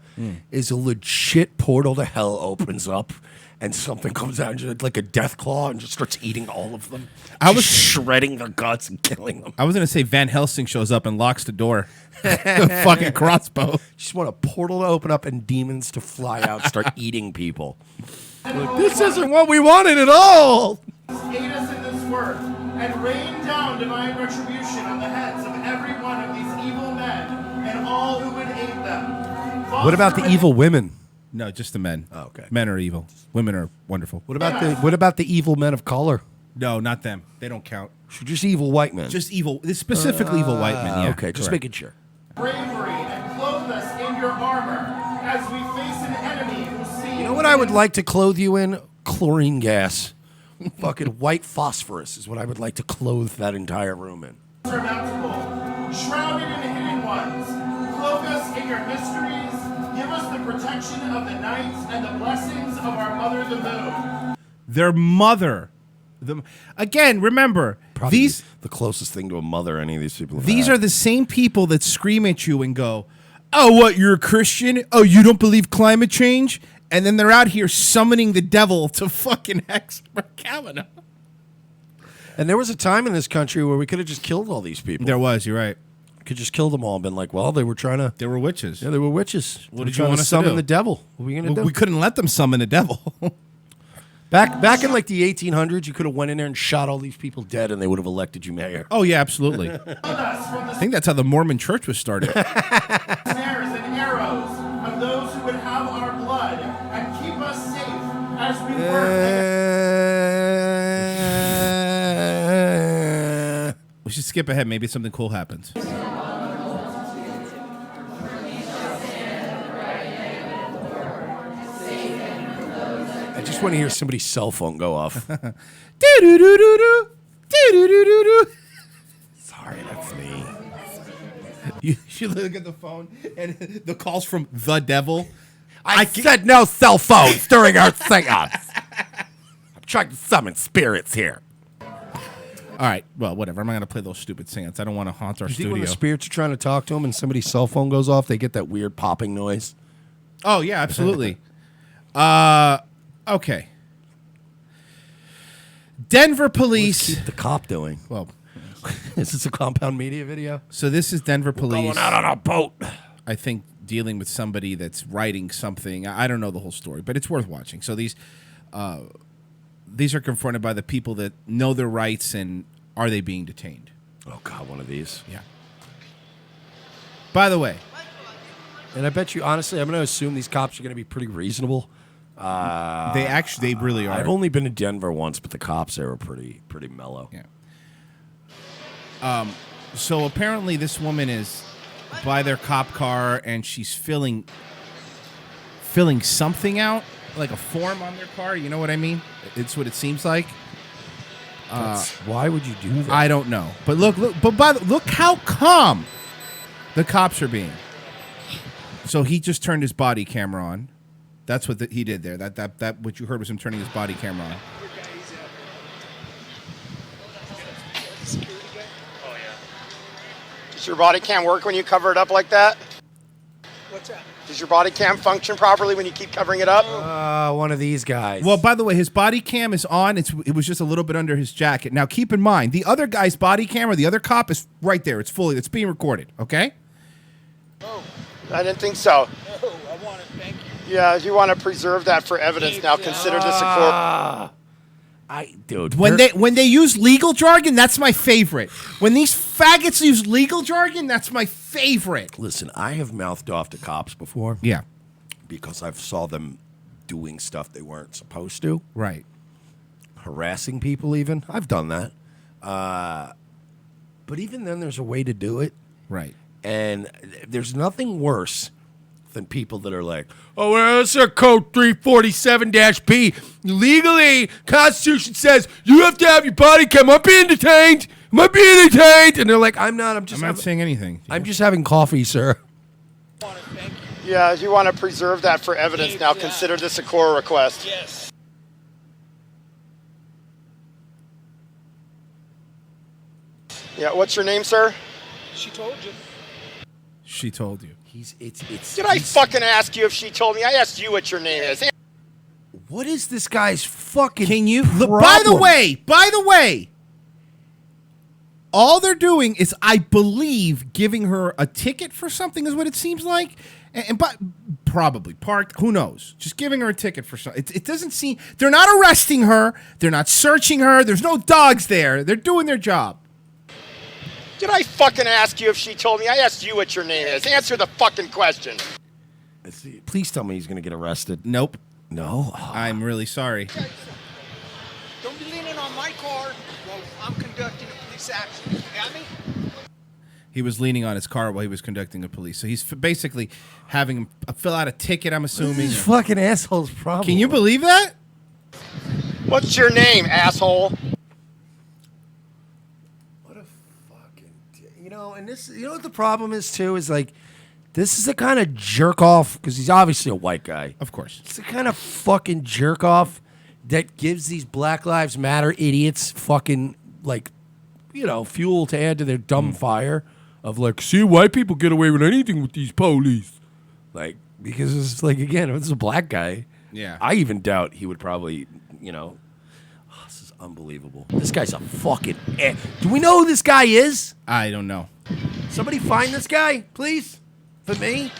Is a legit portal to hell opens up and something comes out like a death claw and just starts eating all of them. I was shredding their guts and killing them. I was gonna say Van Helsing shows up and locks the door. Fucking crossbow. Just want a portal to open up and demons to fly out and start eating people. Like, this isn't what we wanted at all. Aid us in this work and rain down divine retribution on the heads of every one of these evil men and all who would aid them. What about the evil women? No, just the men. Oh, okay. Men are evil. Women are wonderful. What about the evil men of color? No, not them. They don't count. Just evil white men. Just evil. Specifically evil white men. Yeah. Okay, just making sure. Bravery and clothe us in your armor as we face an enemy who sees. You know what I would like to clothe you in? Chlorine gas. Fucking white phosphorus is what I would like to clothe that entire room in. Surmountable, shrouded in hidden ones, clothe us in your mysteries, give us the protection of the night and the blessings of our mother the moon. Their mother. Again, remember, Probably these the closest thing to a mother any of these people have these had. are the same people that scream at you and go, "Oh, what? You're a Christian? Oh, you don't believe climate change?" And then they're out here summoning the devil to fucking hex Kavanaugh. And there was a time in this country where we could have just killed all these people. There was. You're right. Could just kill them all and been like, well, they were trying to. They were witches. Yeah, they were witches. What did They were you want trying us to summon do? the devil? What were we gonna do? We couldn't let them summon the devil. Back in like the 1800s, you could have went in there and shot all these people dead, and they would have elected you mayor. Oh yeah, absolutely. I think that's how the Mormon Church was started. Snares and arrows of those who would have our blood and keep us safe as we work. We should skip ahead. Maybe something cool happens. I just want to hear somebody's cell phone go off. Do-do-do-do-do. Do-do-do-do-do. Sorry, that's me. You should look at the phone and the calls from the devil. I said no cell phones during our seance. I'm trying to summon spirits here. All right, well, whatever. I'm not going to play those stupid seance. I don't want to haunt our You think studio. when the spirits are trying to talk to them and somebody's cell phone goes off, they get that weird popping noise? Oh, yeah, absolutely. Okay. Denver police. What's the cop doing? Well, is this a Compound Media video? So this is Denver police. Going out on a boat. I think dealing with somebody that's writing something. I don't know the whole story, but it's worth watching. So these are confronted by the people that know their rights, and are they being detained? Oh, God, one of these. Yeah. By the way. And I bet you, honestly, I'm going to assume these cops are going to be pretty reasonable. They really are. I've only been to Denver once, but the cops there were pretty mellow. Yeah. So apparently this woman is by their cop car, and she's filling something out, like a form on their car. You know what I mean? It's what it seems like. Why would you do that? I don't know. But look how calm the cops are being. So he just turned his body camera on. That's what he did there. That what you heard was him turning his body camera on. Does your body cam work when you cover it up like that? What's that? Does your body cam function properly when you keep covering it up? One of these guys. Well, by the way, his body cam is on. It was just a little bit under his jacket. Now, keep in mind, the other guy's body camera, the other cop, is right there. It's being recorded, okay? I didn't think so. No, I want to thank you. Yeah, if you want to preserve that for evidence now, consider this a court. Dude, When they use legal jargon, that's my favorite. When these faggots use legal jargon, that's my favorite. Listen, I have mouthed off to cops before. Yeah. Because I've saw them doing stuff they weren't supposed to. Right. Harassing people even. I've done that. But even then, there's a way to do it. Right. And there's nothing worse than people that are like, oh, well, that's our code 347-P. Legally, Constitution says you have to have your body cam. Am I being detained? Am I being detained? And they're like, I'm not. I'm not saying anything. I'm just having coffee, sir. Yeah, if you want to preserve that for evidence now, consider this a core request. Yes. Yeah, what's your name, sir? She told you. She told you. Did I fucking ask you if she told me? I asked you what your name is. What is this guy's fucking Can you? problem? By the way, all they're doing is, I believe, giving her a ticket for something is what it seems like, and but probably parked. Who knows? Just giving her a ticket for something. It doesn't seem they're not arresting her. They're not searching her. There's no dogs there. They're doing their job. Did I fucking ask you if she told me? I asked you what your name is. Answer the fucking question. Please tell me he's going to get arrested. Nope. No? I'm really sorry. Don't be leaning on my car while I'm conducting a police action. You got me? He was leaning on his car while he was conducting a police. So he's basically having him fill out a ticket, I'm assuming. This fucking asshole's problem. Can you believe that? What's your name, asshole? You know, and this, you know what the problem is too, is like, this is the kind of jerk off, because he's obviously a white guy. Of course. It's the kind of fucking jerk off that gives these Black Lives Matter idiots fucking, like, you know, fuel to add to their dumb fire of like, see, white people get away with anything with these police. Like, because it's like, again, if it's a black guy, yeah, I even doubt he would probably, you know, this is unbelievable. This guy's a fucking Do we know who this guy is? I don't know. Somebody find this guy, please, for me.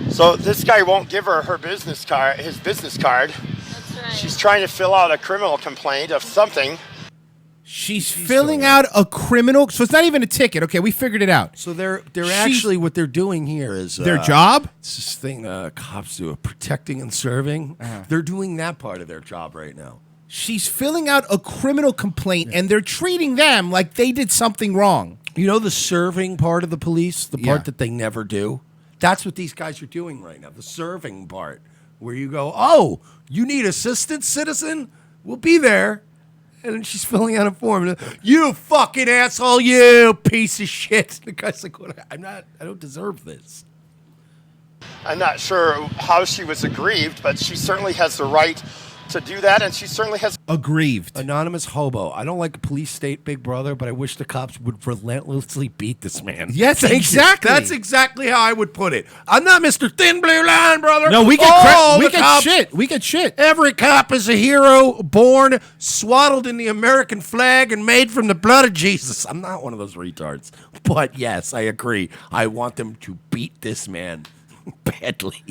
So this guy won't give her her business card, his business card. That's right. She's trying to fill out a criminal complaint of something. She's filling out a criminal, so it's not even a ticket. Okay, we figured it out. So they're actually, what they're doing here is their job. It's this thing cops do, protecting and serving. They're doing that part of their job right now. She's filling out a criminal complaint, and they're treating them like they did something wrong. You know the serving part of the police, the part that they never do? That's what these guys are doing right now, the serving part, where you go, oh, you need assistance, citizen? We'll be there. And then she's filling out a form. You fucking asshole, you piece of shit. The guy's like, I don't deserve this. I'm not sure how she was aggrieved, but she certainly has the right to do that, and she certainly has aggrieved. Anonymous hobo. I don't like police state Big Brother, but I wish the cops would relentlessly beat this man. Yes, Thank you. exactly. That's exactly how I would put it. I'm not Mr. Thin Blue Line, brother. No, we get shit. We get shit. Every cop is a hero, born, swaddled in the American flag, and made from the blood of Jesus. I'm not one of those retards. But yes, I agree. I want them to beat this man badly.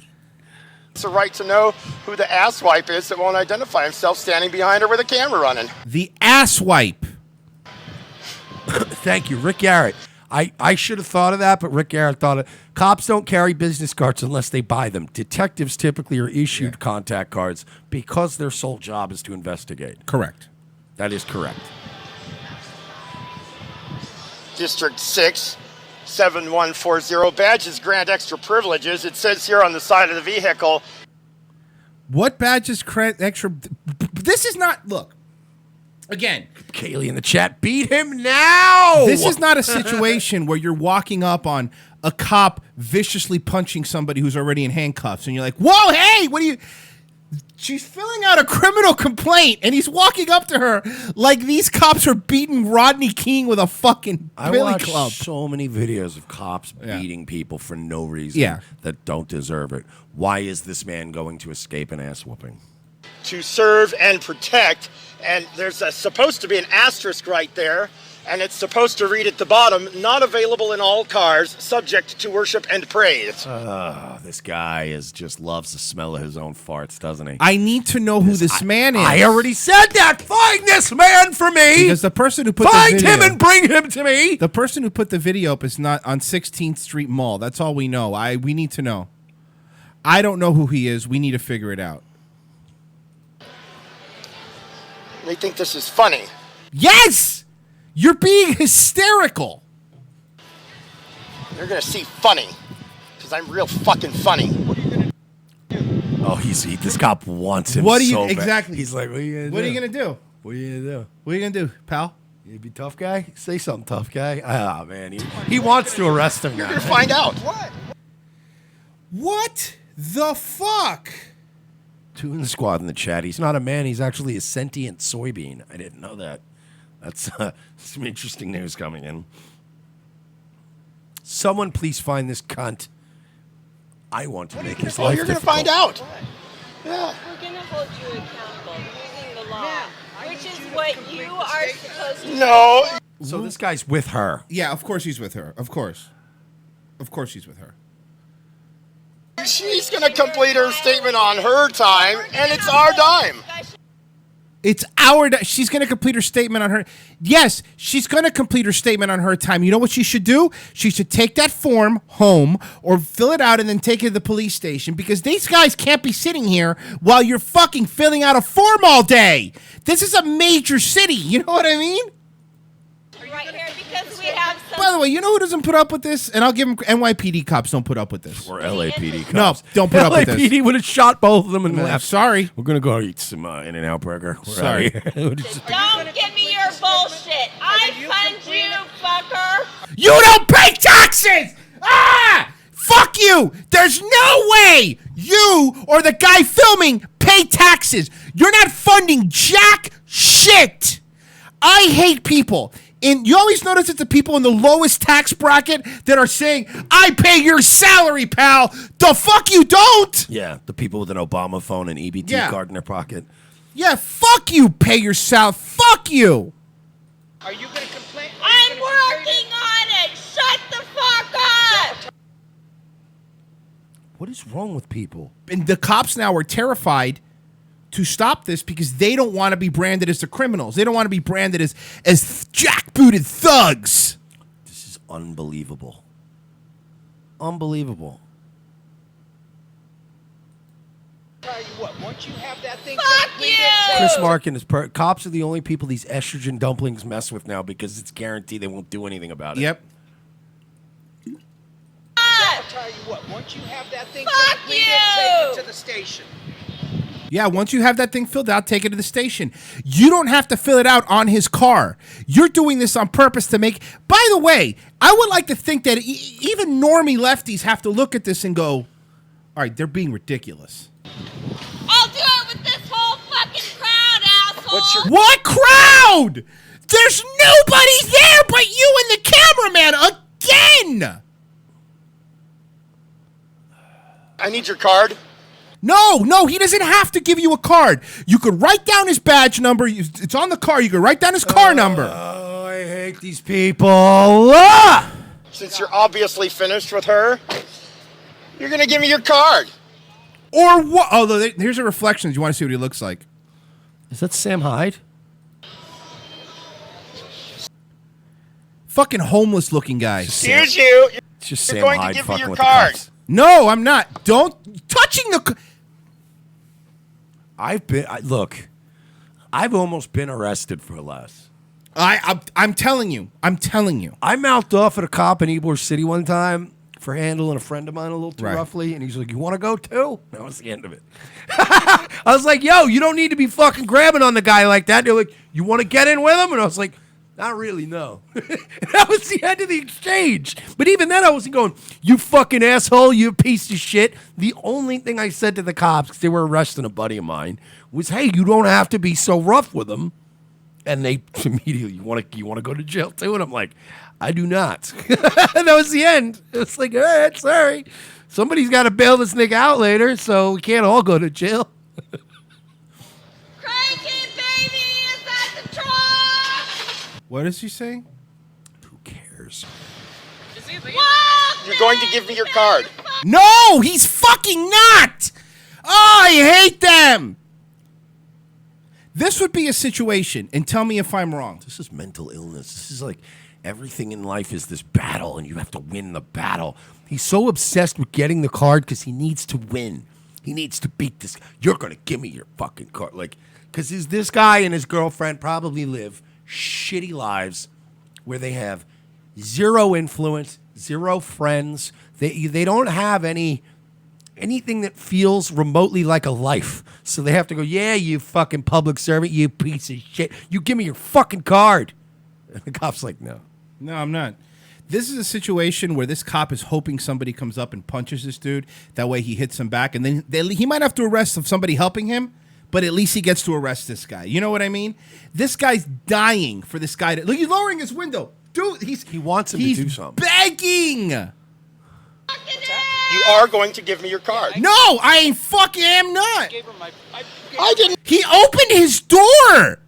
It's a right to know who the asswipe is that won't identify himself standing behind her with a camera running. The asswipe. Thank you, Rick Garrett. I should have thought of that, but Rick Garrett thought it. Cops don't carry business cards unless they buy them. Detectives typically are issued contact cards because their sole job is to investigate. Correct. That is correct. District 6, 7140. Badges grant extra privileges. It says here on the side of the vehicle. What badges grant extra? This is not, look, again. Kaylee in the chat, beat him now! This is not a situation where you're walking up on a cop viciously punching somebody who's already in handcuffs and you're like, whoa, hey, what are you... She's filling out a criminal complaint, and he's walking up to her like these cops are beating Rodney King with a fucking billy club. So many videos of cops beating people for no reason that don't deserve it. Why is this man going to escape an ass whooping? To serve and protect, and there's supposed to be an asterisk right there. and it's supposed to read at the bottom, not available in all cars, subject to worship and praise. This guy just loves the smell of his own farts, doesn't he? I need to know who this man is. I already said that. Find this man for me. Because the person who put Find the video, him and bring him to me. The person who put the video up is not on 16th Street Mall. That's all we know. We need to know. I don't know who he is. We need to figure it out. They think this is funny. Yes! You're being hysterical. They're going to see funny, because I'm real fucking funny. Oh, this cop wants him. What are you so bad. exactly? He's like, what are you gonna do? What are you gonna do? What are you gonna do? What are you gonna do, pal? You be tough guy? Say something, tough guy. Ah, man, he wants to arrest him now. You're going to find out. What the fuck? Two in the squad in the chat. He's not a man. He's actually a sentient soybean. I didn't know that. That's some interesting news coming in. Someone please find this cunt. I want to make his life You're going to difficult. find out. Yeah. We're going to hold you accountable using the law, which is what you are supposed to do. No. So this guy's with her. Yeah, of course he's with her. Of course. Of course she's with her. She's going to complete her statement on her time, and it's our dime. It's our. She's going to complete her statement on her. Yes, she's going to complete her statement on her time. You know what she should do? She should take that form home or fill it out and then take it to the police station because these guys can't be sitting here while you're fucking filling out a form all day. This is a major city. You know what I mean? Right here because we have some. By the way, you know who doesn't put up with this? And I'll give them. NYPD cops don't put up with this. Or LAPD cops. No, don't put up with this. LAPD would have shot both of them and left. Sorry. We're going to go eat some In-N-Out burger. We're Sorry. out of here. Don't give me your bullshit. I fund you, fucker. You don't pay taxes! Ah! Fuck you! There's no way you or the guy filming pay taxes. You're not funding jack shit. I hate people. And you always notice it's the people in the lowest tax bracket that are saying, I pay your salary, pal. The fuck you don't. Yeah, the people with an Obama phone and EBT card in their pocket. Yeah, fuck you, pay your salary. Fuck you. Are you going to complain? I'm working on it. Shut the fuck up. What is wrong with people? And the cops now are terrified to stop this because they don't want to be branded as the criminals. They don't want to be branded as jackbooted thugs. This is unbelievable. Unbelievable. Tell you what, once you have that thing Fuck completed, you! Chris Markin is cops are the only people these estrogen dumplings mess with now because it's guaranteed they won't do anything about it. Yep. I'll tell you what, once you have that thing Fuck completed, you! take it to the station. Yeah, once you have that thing filled out, take it to the station. You don't have to fill it out on his car. You're doing this on purpose to make... By the way, I would like to think that even normie lefties have to look at this and go, all right, they're being ridiculous. I'll do it with this whole fucking crowd, asshole. What crowd? There's nobody there but you and the cameraman again. I need your card. No, he doesn't have to give you a card. You could write down his badge number. It's on the car. You could write down his car number. Oh, I hate these people. Ah! Since you're obviously finished with her, you're going to give me your card. Or what? Oh, here's a reflection. You want to see what he looks like? Is that Sam Hyde? Fucking homeless looking guy. Excuse you. It's just You're Sam going Hyde to give me fucking your with the card. cops. No, I'm not. Don't touching the. Look, I've almost been arrested for less. I'm telling you. I mouthed off at a cop in Ybor City one time for handling a friend of mine a little too Right. roughly, and he's like, "You want to go too?" That was the end of it. I was like, "Yo, you don't need to be fucking grabbing on the guy like that." They're like, "You want to get in with him?" And I was like, "Not really, no." That was the end of the exchange. But even then, I wasn't going, "You fucking asshole, you piece of shit." The only thing I said to the cops, because they were arresting a buddy of mine, was, "Hey, you don't have to be so rough with him." And they immediately, you want to go to jail too? And I'm like, I do not. And that was the end. It's like, all right, sorry. Somebody's got to bail this nigga out later, so we can't all go to jail. Cranky baby is at the truck. What is he saying? papers. You're going to give me your card. No, he's fucking not. Oh, I hate them. This would be a situation, and tell me if I'm wrong. This is mental illness. This is like everything in life is this battle, and you have to win the battle. He's so obsessed with getting the card because he needs to win. He needs to beat this. You're going to give me your fucking card. Like, because this guy and his girlfriend probably live shitty lives where they have zero influence, zero friends. They don't have anything that feels remotely like a life. So they have to go, yeah, you fucking public servant, you piece of shit. You give me your fucking card. And the cop's like, no. No, I'm not. This is a situation where this cop is hoping somebody comes up and punches this dude. That way he hits him back. And then he might have to arrest somebody helping him, but at least he gets to arrest this guy. You know what I mean? This guy's dying for this guy to... Look, he's lowering his window. Dude, he wants him to do something. Begging! You are going to give me your card. No, I ain't fucking am not. I didn't. He opened his door.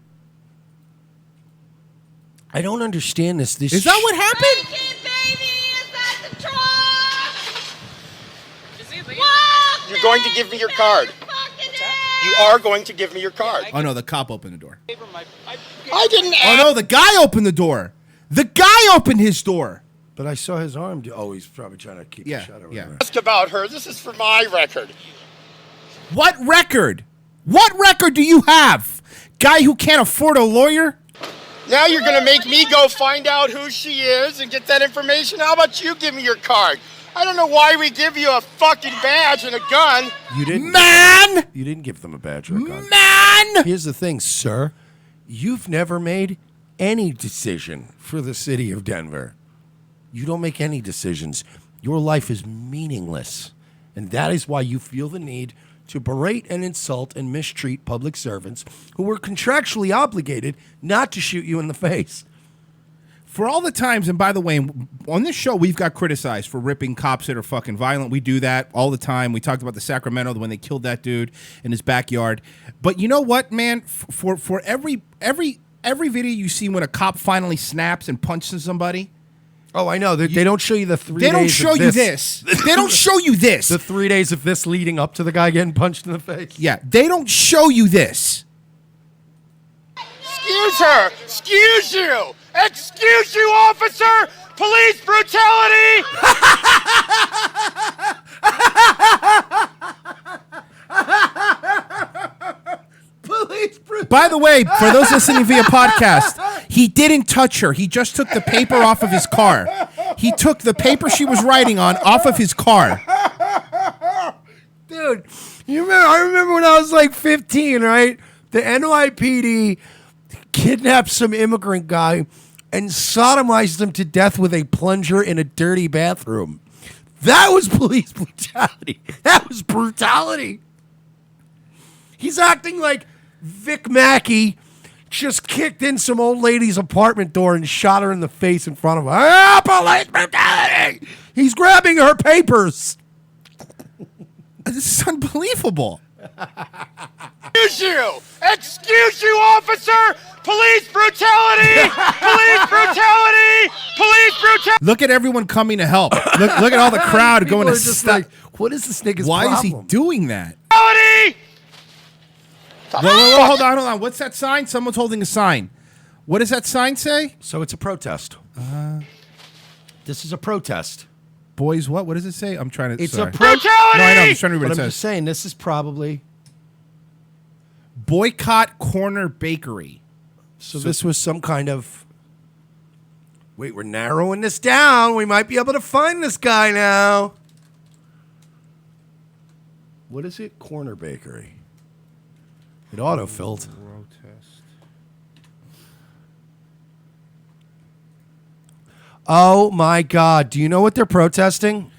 I don't understand this. Is that what happened? You're going to give me your card. You are going to give me your card. Oh, no, the cop opened the door. I didn't. Oh, no, the guy opened the door. The guy opened his door. But I saw his arm. Oh, he's probably trying to keep it shut. Yeah. Ask about her. This is for my record. What record? What record do you have? Guy who can't afford a lawyer? Now you're going to make me go find out who she is and get that information? How about you give me your card? I don't know why we give you a fucking badge and a gun. You didn't. Man! You didn't give them a badge or a gun. Man! Here's the thing, sir. You've never made any decision for the city of Denver. You don't make any decisions. Your life is meaningless. And that is why you feel the need to berate and insult and mistreat public servants who were contractually obligated not to shoot you in the face. For all the times, and by the way, on this show, we've got criticized for ripping cops that are fucking violent. We do that all the time. We talked about the Sacramento when they killed that dude in his backyard. But you know what, man? For every video you see when a cop finally snaps and punches somebody. Oh, I know. They don't show you the 3 days. They don't show you this. They don't show you this. The 3 days of this leading up to the guy getting punched in the face. Yeah, they don't show you this. Excuse her. Excuse you. Excuse you, officer. Police brutality. Police brutality. By the way, for those listening via podcast, he didn't touch her. He just took the paper off of his car. He took the paper she was writing on off of his car. Dude, I remember when I was like 15, right? The NYPD kidnapped some immigrant guy and sodomized him to death with a plunger in a dirty bathroom. That was police brutality. That was brutality. He's acting like Vic Mackey just kicked in some old lady's apartment door and shot her in the face in front of her. Ah, police brutality! He's grabbing her papers. This is unbelievable. Excuse you! Excuse you, officer! Police brutality! Police brutality! Police brutality! Look at everyone coming to help. Look at all the crowd People going to are just stop. like, what is this nigga's Why problem? is he doing that? Brutality! Whoa, hold on. What's that sign? Someone's holding a sign. What does that sign say? So it's a protest. This is a protest. Boys, what? What does it say? I'm trying to... It's sorry. a protest. No, I know. I'm just trying to read But what it I'm says. just saying, this is probably... Boycott Corner Bakery. So this was some kind of... Wait, we're narrowing this down. We might be able to find this guy now. What is it? Corner Bakery. It autofilled. Protest. Oh my God. Do you know what they're protesting?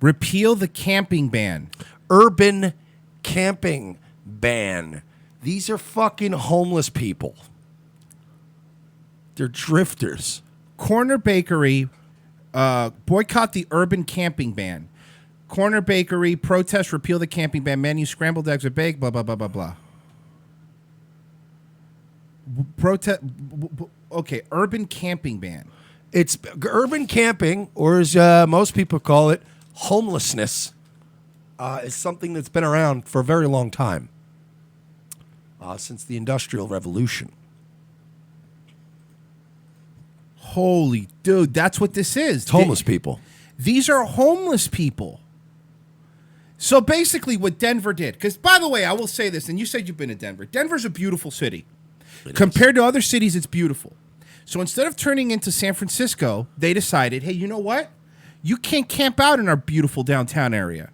Repeal the camping ban. Urban camping ban. These are fucking homeless people. They're drifters. Corner Bakery, boycott the urban camping ban. Corner Bakery, protest, repeal the camping ban. Menu, scrambled eggs are baked, blah, blah, blah, blah, blah. Protest. Okay, urban camping ban. It's urban camping, or as most people call it, homelessness, is something that's been around for a very long time, since the Industrial Revolution. Holy dude, that's what this is. It's homeless people. These are homeless people. So basically what Denver did, because by the way, I will say this, and you said you've been to Denver. Denver's a beautiful city. Compared to other cities, it's beautiful. So instead of turning into San Francisco, they decided, hey, you know what? You can't camp out in our beautiful downtown area.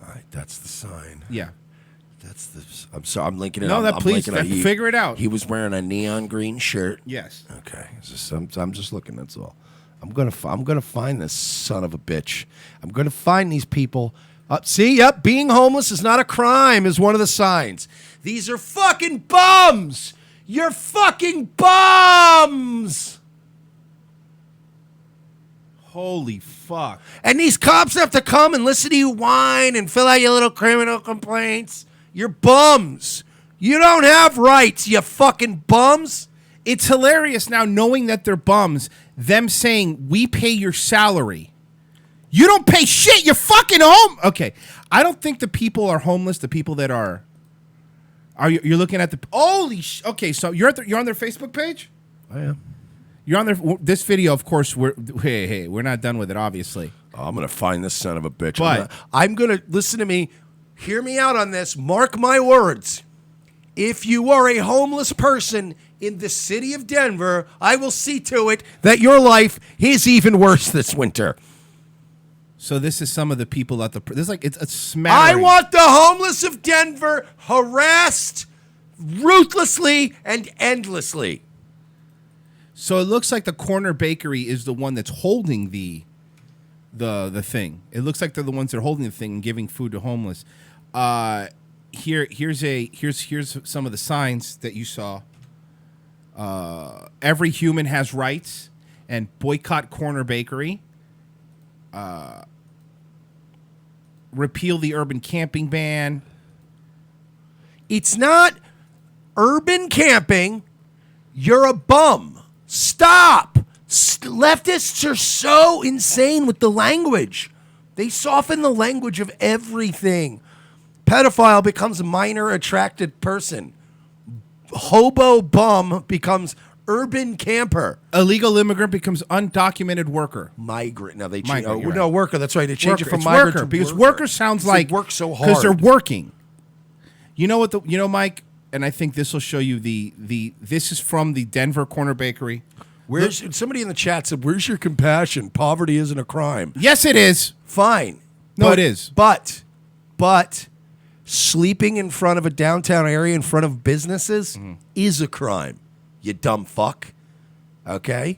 All right, that's the sign. Yeah. That's the. I'm sorry, I'm linking it. No, I'm please linking it. figure it out. He was wearing a neon green shirt. Yes. Okay. I'm just looking. That's all. I'm gonna find this son of a bitch. I'm gonna find these people. See, yep, being homeless is not a crime is one of the signs. These are fucking bums. You're fucking bums. Holy fuck. And these cops have to come and listen to you whine and fill out your little criminal complaints. You're bums. You don't have rights, you fucking bums. It's hilarious now knowing that they're bums, them saying, we pay your salary. You don't pay shit, you're fucking home. Okay, I don't think the people are homeless, the people that are you're looking at the, holy okay, so you're on their Facebook page? I am. You're on this video, of course, we're not done with it, obviously. Oh, I'm going to find this son of a bitch. But I'm going to, listen to me, hear me out on this, mark my words. If you are a homeless person in the city of Denver, I will see to it that your life is even worse this winter. So this is some of the people at this is like, it's a smattering. I want the homeless of Denver harassed ruthlessly and endlessly. So it looks like the corner bakery is the one that's holding the thing. It looks like they're the ones that are holding the thing and giving food to homeless. Here's some of the signs that you saw. Every human has rights, and boycott corner bakery. Repeal the urban camping ban. It's not urban camping. You're a bum. Stop. Leftists are so insane with the language. They soften the language of everything. Pedophile becomes a minor attracted person. Hobo bum becomes urban camper. Illegal immigrant becomes undocumented worker. Migrant. Now they change. Migrant, No, worker. That's right. They change it from it's migrant worker, to because worker. worker sounds like they work so hard because they're working. You know what? Mike, and I think this will show you this is from the Denver Corner Bakery. Where's somebody in the chat said, "Where's your compassion? Poverty isn't a crime." Yes, it is. Fine. No, it is. But sleeping in front of a downtown area in front of businesses is a crime. You dumb fuck. Okay?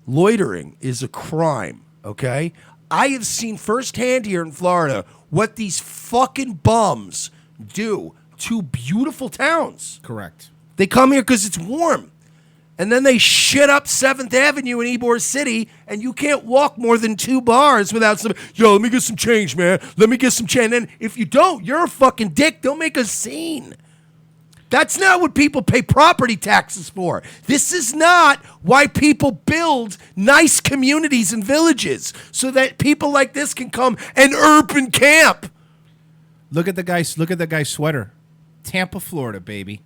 Loitering is a crime. Okay? I have seen firsthand here in Florida what these fucking bums do to beautiful towns. Correct. They come here because it's warm. And then they shit up 7th Avenue in Ybor City, and you can't walk more than 2 bars without some, yo, let me get some change, man. Let me get some change. And if you don't, you're a fucking dick. Don't make a scene. That's not what people pay property taxes for. This is not why people build nice communities and villages, so that people like this can come and urban camp. Look at the guy's sweater. Tampa, Florida, baby.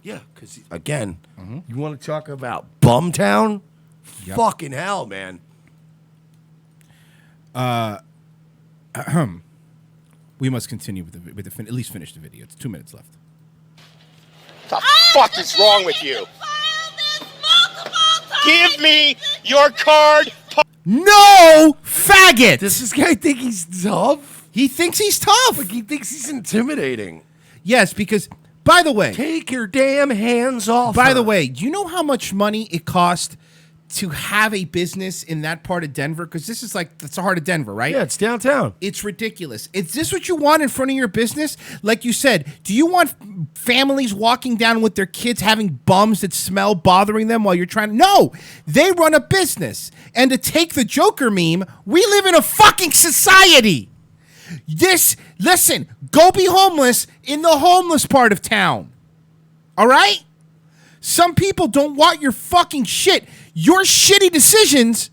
Yeah, because, again, you want to talk about Bumtown? Yep. Fucking hell, man. We must continue with the at least finish the video. It's 2 minutes left. What the fuck is wrong with you? Give me your card. No, faggot! Does this guy think he's tough? He thinks he's tough. Like, he thinks he's intimidating. Yes, because, by the way, take your damn hands off. By the way, do you know how much money it cost to have a business in that part of Denver? Because this is like, that's the heart of Denver, right? Yeah, it's downtown. It's ridiculous. Is this what you want in front of your business? Like you said, do you want families walking down with their kids having bums that smell bothering them while you're trying to? No, they run a business. And to take the Joker meme, we live in a fucking society. Listen, go be homeless in the homeless part of town. All right? Some people don't want your fucking shit. Your shitty decisions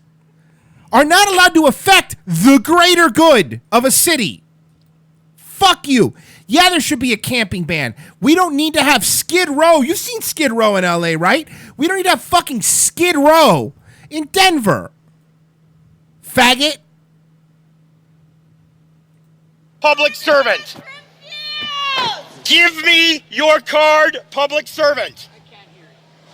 are not allowed to affect the greater good of a city. Fuck you. Yeah, there should be a camping ban. We don't need to have Skid Row. You've seen Skid Row in LA, right? We don't need to have fucking Skid Row in Denver. Faggot. Public servant. Give me your card, public servant.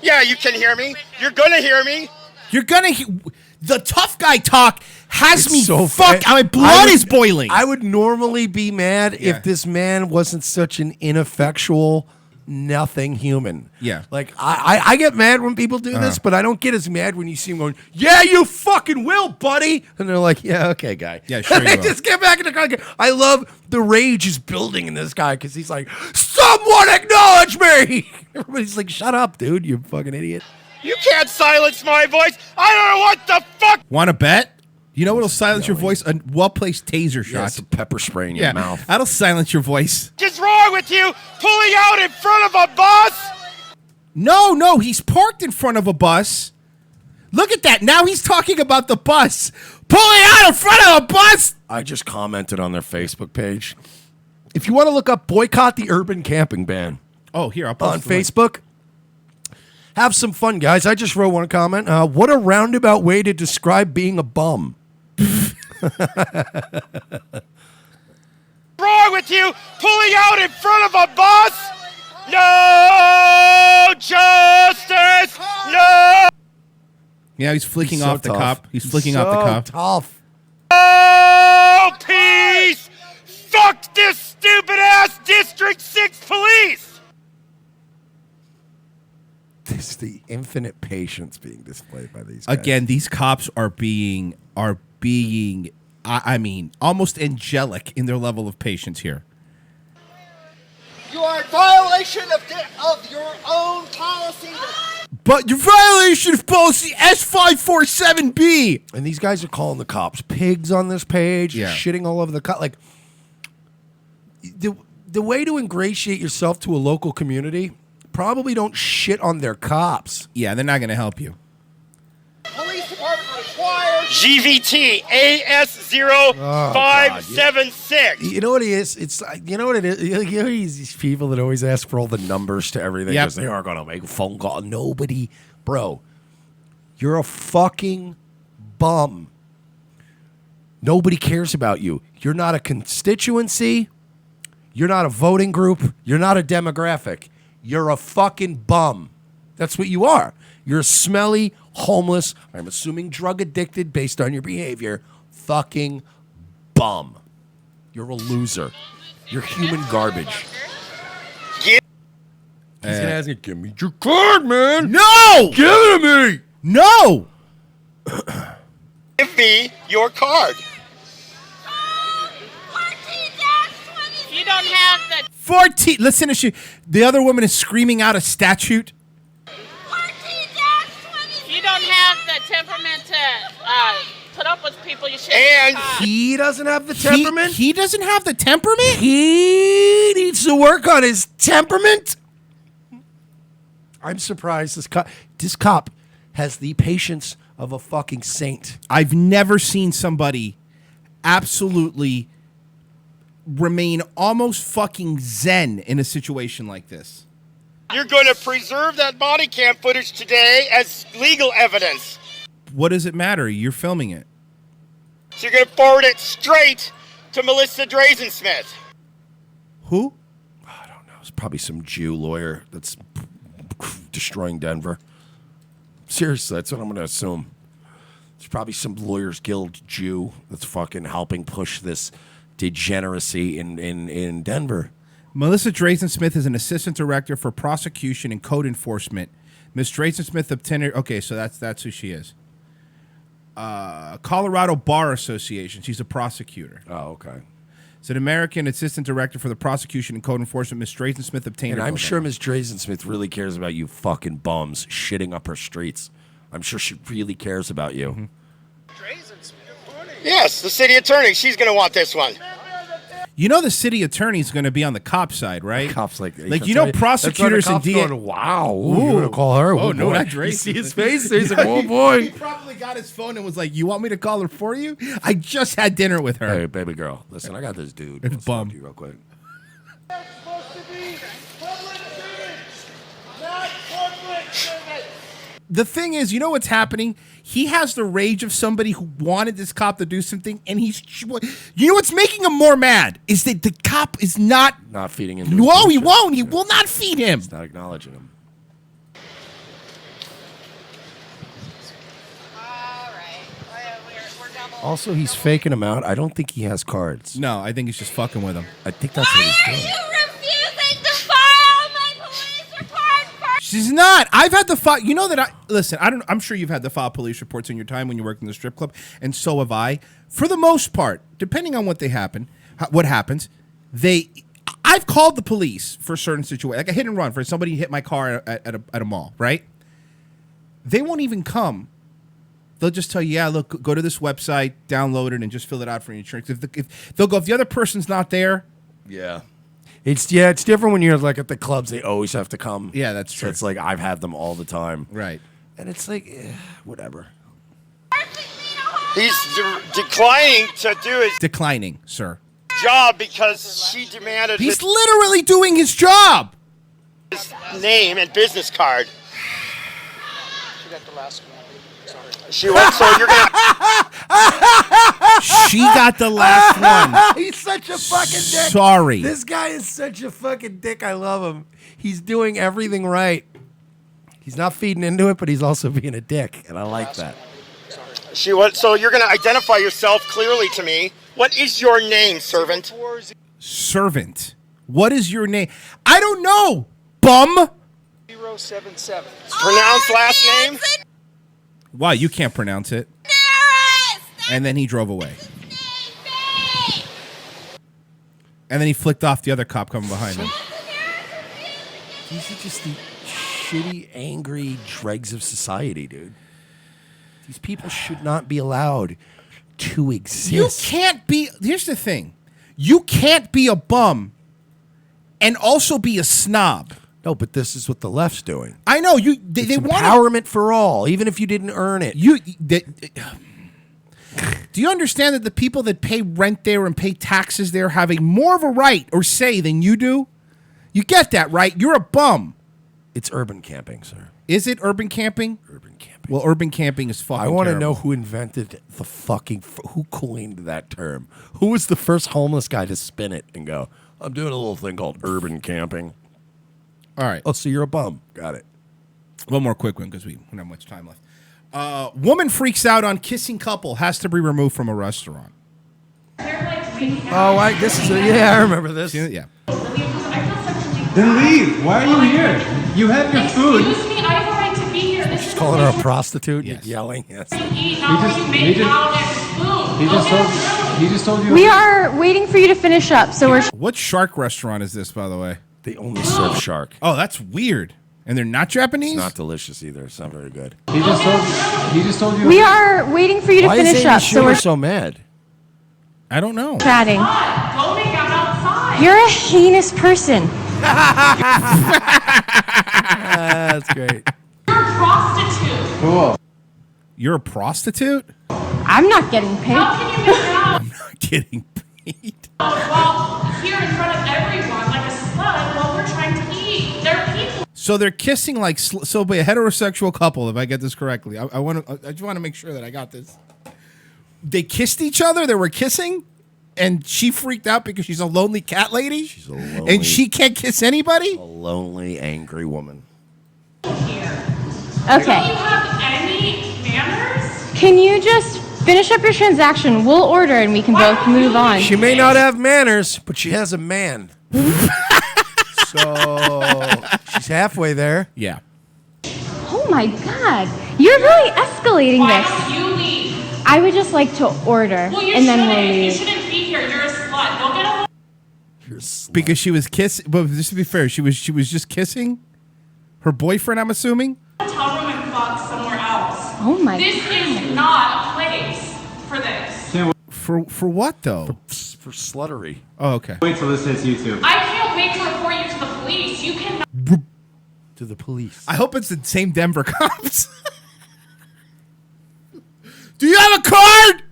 Yeah, you can hear me. You're going to hear me. You're going to... The tough guy talk has It's me so fucked. fa- My blood is would- boiling. I would normally be mad if this man wasn't such an ineffectual, nothing human. Yeah. Like, I get mad when people do this, but I don't get as mad when you see him going, yeah, you fucking will, buddy. And they're like, yeah, okay, guy. Yeah, sure And they you will. just get back in the car. I love the rage is building in this guy because he's like, someone acknowledge me. Everybody's like, shut up, dude, you fucking idiot. You can't silence my voice. I don't know what the fuck. Want to bet? You know what'll silence your voice? A well-placed taser shot. Yeah, some pepper spray in your mouth. That'll silence your voice. What's wrong with you? Pulling out in front of a bus? No, he's parked in front of a bus. Look at that. Now he's talking about the bus. Pulling out in front of a bus. I just commented on their Facebook page. If you want to look up boycott the urban camping ban. Oh, here, I'll post on the link. Facebook. Have some fun, guys. I just wrote one comment. What a roundabout way to describe being a bum. Wrong with you? Pulling out in front of a bus? No justice. No. Yeah, he's flicking He's so off the tough. cop. He's flicking off the cop. Tough. No peace. Fuck this stupid ass District 6 police. It's the infinite patience being displayed by these guys. Again, these cops are being I mean, almost angelic in their level of patience here. You are in violation of your own policy. But your violation of policy S547B. And these guys are calling the cops pigs on this page, Yeah. shitting all over the cop. Like, the way to ingratiate yourself to a local community, probably don't shit on their cops. Yeah, they're not going to help you. Police department requires GVT AS0576. You know what he is? It's you know what it is. You know these people that always ask for all the numbers to everything Yep. because they are gonna make a phone call. Nobody, bro. You're a fucking bum. Nobody cares about you. You're not a constituency. You're not a voting group. You're not a demographic. You're a fucking bum. That's what you are. You're smelly, homeless, I'm assuming drug addicted based on your behavior, fucking bum. You're a loser. You're human garbage. He's gonna ask you, give me your card, man. No! Give it to me. No! Give me your card. You don't have the 14. Listen to she. The other woman is screaming out a statute. you don't have the temperament to put up with people you should. And he doesn't have the temperament? He doesn't have the temperament? He needs to work on his temperament. I'm surprised this cop has the patience of a fucking saint. I've never seen somebody absolutely remain almost fucking zen in a situation like this. you're going to preserve that body cam footage today as legal evidence. What does it matter? You're filming it. So you're going to forward it straight to Melissa Drazensmith. Who? I don't know. It's probably some Jew lawyer that's destroying Denver. Seriously, that's what I'm going to assume. There's probably some Lawyers Guild Jew that's fucking helping push this degeneracy in Denver. Melissa Drazensmith is an assistant director for prosecution and code enforcement. Ms. Drazensmith obtained. Okay, so that's who she is. Colorado Bar Association. She's a prosecutor. Oh, okay. It's an American assistant director for the prosecution and code enforcement. Ms. Drazensmith obtained. And her I'm vote. sure Ms. Drazensmith really cares about you fucking bums shitting up her streets. I'm sure she really cares about you. Mm-hmm. Yes, the city attorney. She's going to want this one. You know the city attorney's going to be on the cop side, right? The cop's like prosecutors and DA. Wow, you want to call her? Oh no, boy. that's You racist. see his face? He's like, oh boy. He probably got his phone and was like, "You want me to call her for you? I just had dinner with her." Hey, baby girl, listen, I got this dude. It's Let's talk bum. to you real quick. The thing is, you know what's happening? He has the rage of somebody who wanted this cop to do something, and you know what's making him more mad is that the cop is not feeding him. No, he won't. He will not feed him. He's not acknowledging him. Also, he's faking him out. I don't think he has cards. No, I think he's just fucking with him. I think that's what he's doing. Refusing to file my police report. She's not. I've had to file. You know that listen. I'm sure you've had to file police reports in your time when you worked in the strip club, and so have I. For the most part, depending on what happens, I've called the police for certain situations, like a hit and run for somebody hit my car at a mall. Right? They won't even come. They'll just tell you, yeah, look, go to this website, download it, and just fill it out for your insurance. If they'll go, if the other person's not there, yeah. It's different when you're like at the clubs. They always have to come. Yeah, that's true. So it's like I've had them all the time. Right. And it's like, whatever. He's declining to do his declining, sir. job because she demanded He's literally doing his job. his name and business card. She got the last one. Sorry. She went, so you're gonna. She got the last one. He's such a fucking dick. Sorry. This guy is such a fucking dick. I love him. He's doing everything right. He's not feeding into it, but he's also being a dick, and I like that. She went, so you're gonna identify yourself clearly to me. What is your name, servant? Servant. What is your name? I don't know. Bum. 077. Pronounced last name? Wow, you can't pronounce it. And then he drove away. And then he flicked off the other cop coming behind him. These are just the shitty, angry dregs of society, dude. These people should not be allowed to exist. You can't be. Here's the thing. You can't be a bum and also be a snob. No, but this is what the left's doing. I know you. It's They want empowerment for all, even if you didn't earn it. Do you understand that the people that pay rent there and pay taxes there have more of a right or say than you do? You get that, right? You're a bum. It's urban camping, sir. Is it urban camping? Urban camping. Well, urban camping is fucking I want to terrible. know who invented who coined that term. Who was the first homeless guy to spin it and go, I'm doing a little thing called urban camping. All right. Oh, so you're a bum. Got it. One more quick one because we don't have much time left. Woman freaks out on kissing couple, has to be removed from a restaurant. Oh, I remember this. Yeah. Then leave. Why are you here? You have your food. Excuse me, I have a right to be here. This She's is calling her a prostitute and yelling. Yes. He just told you. We are waiting for you to finish up, so we're. What shark restaurant is this, by the way? They only serve shark. Oh, that's weird. And they're not Japanese? It's not delicious either. It's not very good. He just told you. We are waiting for you to Why finish is up, so we're so mad? I don't know. chatting. Go make out outside. You're a heinous person. That's great. You're a prostitute. Cool. You're a prostitute? I'm not getting paid. How can you make out? I'm not getting paid. Well, here in front of everyone, like a slut, while we're trying to eat. There are people. So they're kissing like so be a heterosexual couple, if I get this correctly. I just want to make sure that I got this. They kissed each other. They were kissing, and she freaked out because she's a lonely cat lady. She's a lonely, and she can't kiss anybody. A lonely, angry woman. Okay. Don't you have any manners? Can you just finish up your transaction? We'll order and we can both move on. She may not have manners, but she has a man. So she's halfway there. Yeah. Oh my god. You're really escalating Why this. don't you leave? I would just like to order Well, you and then shouldn't. we'll You leave. shouldn't be here. You're a slut. Go get a. Because she was kissing. But just to be fair, she was just kissing her boyfriend. I'm assuming. Hotel room and fuck somewhere else. Oh my This is not a place for this. For what though? For sluttery. Oh, okay. Wait till this hits YouTube. I can't wait to report you to the police. You cannot. To the police. I hope it's the same Denver cops. Do you have a card?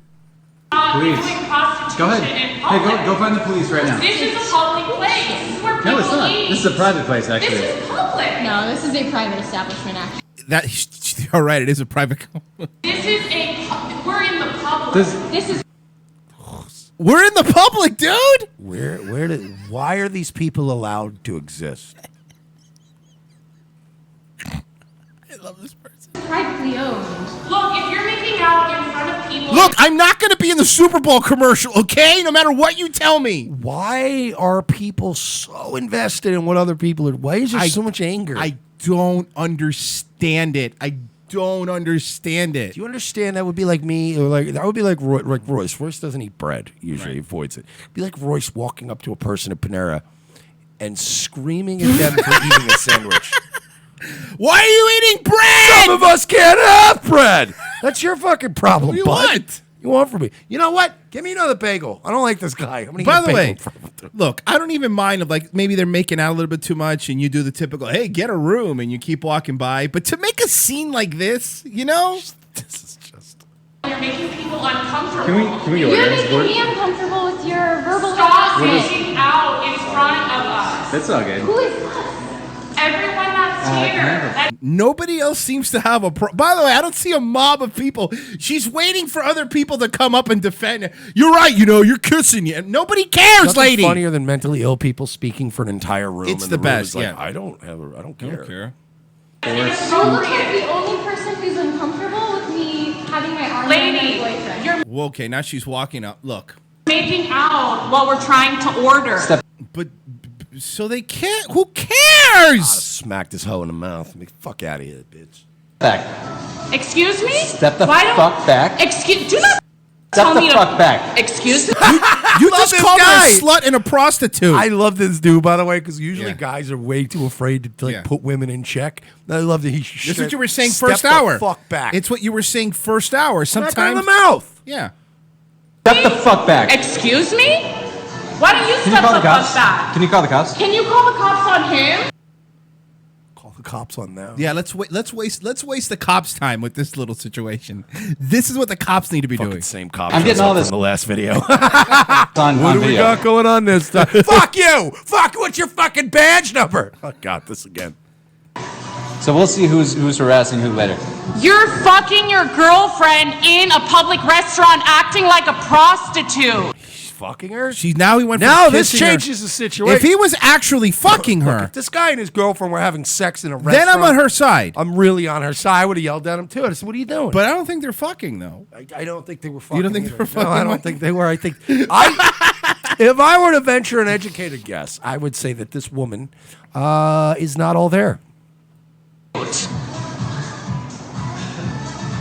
Police. Doing prostitution Go ahead. in Hey, public. go find the police right now. This is a public place. This is where people No, it's not. eat. This is a private place, actually. This is public. No, this is a private establishment, actually. That all right? It is a private. This is we're in the public. This is. We're in the public, dude. Why are these people allowed to exist? I love this person. Privately owned. Look, if you're making out in front of people. Look, I'm not going to be in the Super Bowl commercial, okay? No matter what you tell me. Why are people so invested in what other people are? Why is there so much anger? I don't understand it. I don't understand it. Do you understand that would be like me, or like that would be like Royce. Royce doesn't eat bread usually; he avoids it. It'd be like Royce walking up to a person at Panera and screaming at them for eating a sandwich. Why are you eating bread? Some of us can't have bread. That's your fucking problem, What do you bud. want? You want from me? You know what? Give me another bagel. I don't like this guy. I'm gonna By eat a the way, bagel from him. look, I don't even mind if like maybe they're making out a little bit too much, and you do the typical, "Hey, get a room," and you keep walking by. But to make a scene like this, you know, this is just. You're making people uncomfortable. Can we go You're there? making me uncomfortable with your verbal Stop harassment. making out in front of us. That's all good. Who is us? Everyone that's here. That nobody else seems to have a. By the way, I don't see a mob of people. She's waiting for other people to come up and defend her. You're right. You know, you're kissing you. Nobody cares, Nothing lady. funnier than mentally ill people speaking for an entire room. It's and the room best, is like, yeah. I don't care. You look like the only person who's uncomfortable with me having my arm around lady, my boyfriend. you're Well, okay, now she's walking up. Look, making out while we're trying to order. but so they can't. Who cares? Smack this hoe in the mouth. Fuck out of here, bitch. Back. Excuse me? Step the Why don't- fuck back. Excuse. Do not Step tell the me fuck to. back. Excuse me. You love just this called her guy. a slut and a prostitute. I love this dude, by the way, because usually Yeah. guys are way too afraid to like Yeah. put women in check. I love that he. That's what you were saying Step first the hour. Fuck back. It's what you were saying first hour. Smack Sometimes her in the mouth. Yeah. Step the fuck back. Excuse me? Why don't you Can you step call the the cops? fuck back? Can you call the cops? Can you call the cops on him? Call the cops on them. Yeah, let's waste the cops' time with this little situation. This is what the cops need to be doing. Same cop. I'm getting all this in the last video. on What do we video. got going on this time? Fuck you! Fuck! What's your fucking badge number? Oh God, this again. So we'll see who's harassing who later. You're fucking your girlfriend in a public restaurant acting like a prostitute. Fucking her. He went. Now from this kissing her- changes the situation. If he was actually fucking Look, her, if this guy and his girlfriend were having sex in a restaurant, then I'm on her side. I'm really on her side. I would have yelled at him too. I said, "What are you doing?" But I don't think they're fucking though. I don't think they were fucking. You don't think either. they were fucking? No, I don't think they were. I think if I were to venture an educated guess, I would say that this woman is not all there.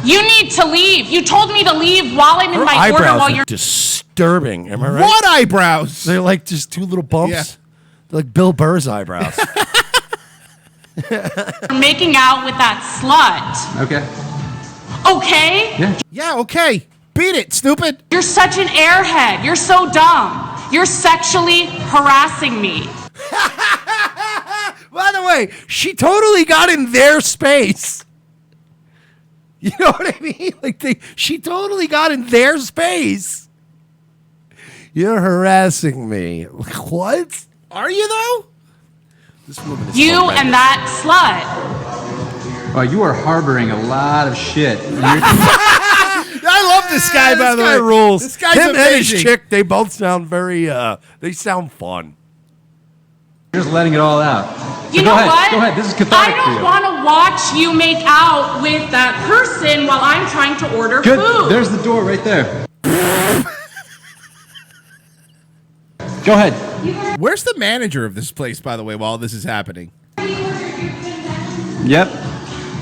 You need to leave. You told me to leave while I'm in Her my order eyebrows while are you're. disturbing. Am I right? What eyebrows? They're like just two little bumps. Yeah. They're like Bill Burr's eyebrows. making out with that slut. Okay. Okay? Yeah. Yeah. Okay. Beat it, stupid. You're such an airhead. You're so dumb. You're sexually harassing me. By the way, she totally got in their space. You know what I mean? Like she totally got in their space. You're harassing me. Like, what? Are you though? This woman is You horrendous. and that slut. Oh, you are harboring a lot of shit. I love this guy. By the way, rules. This guy's Him and his amazing. chick, they both sound very. They sound fun. You're just letting it all out. You So know go ahead. what? Go ahead. This is I cathartic for don't you. want to watch you make out with that person while I'm trying to order Good. food. There's the door right there. Go ahead. Where's the manager of this place, by the way, while this is happening? Yep.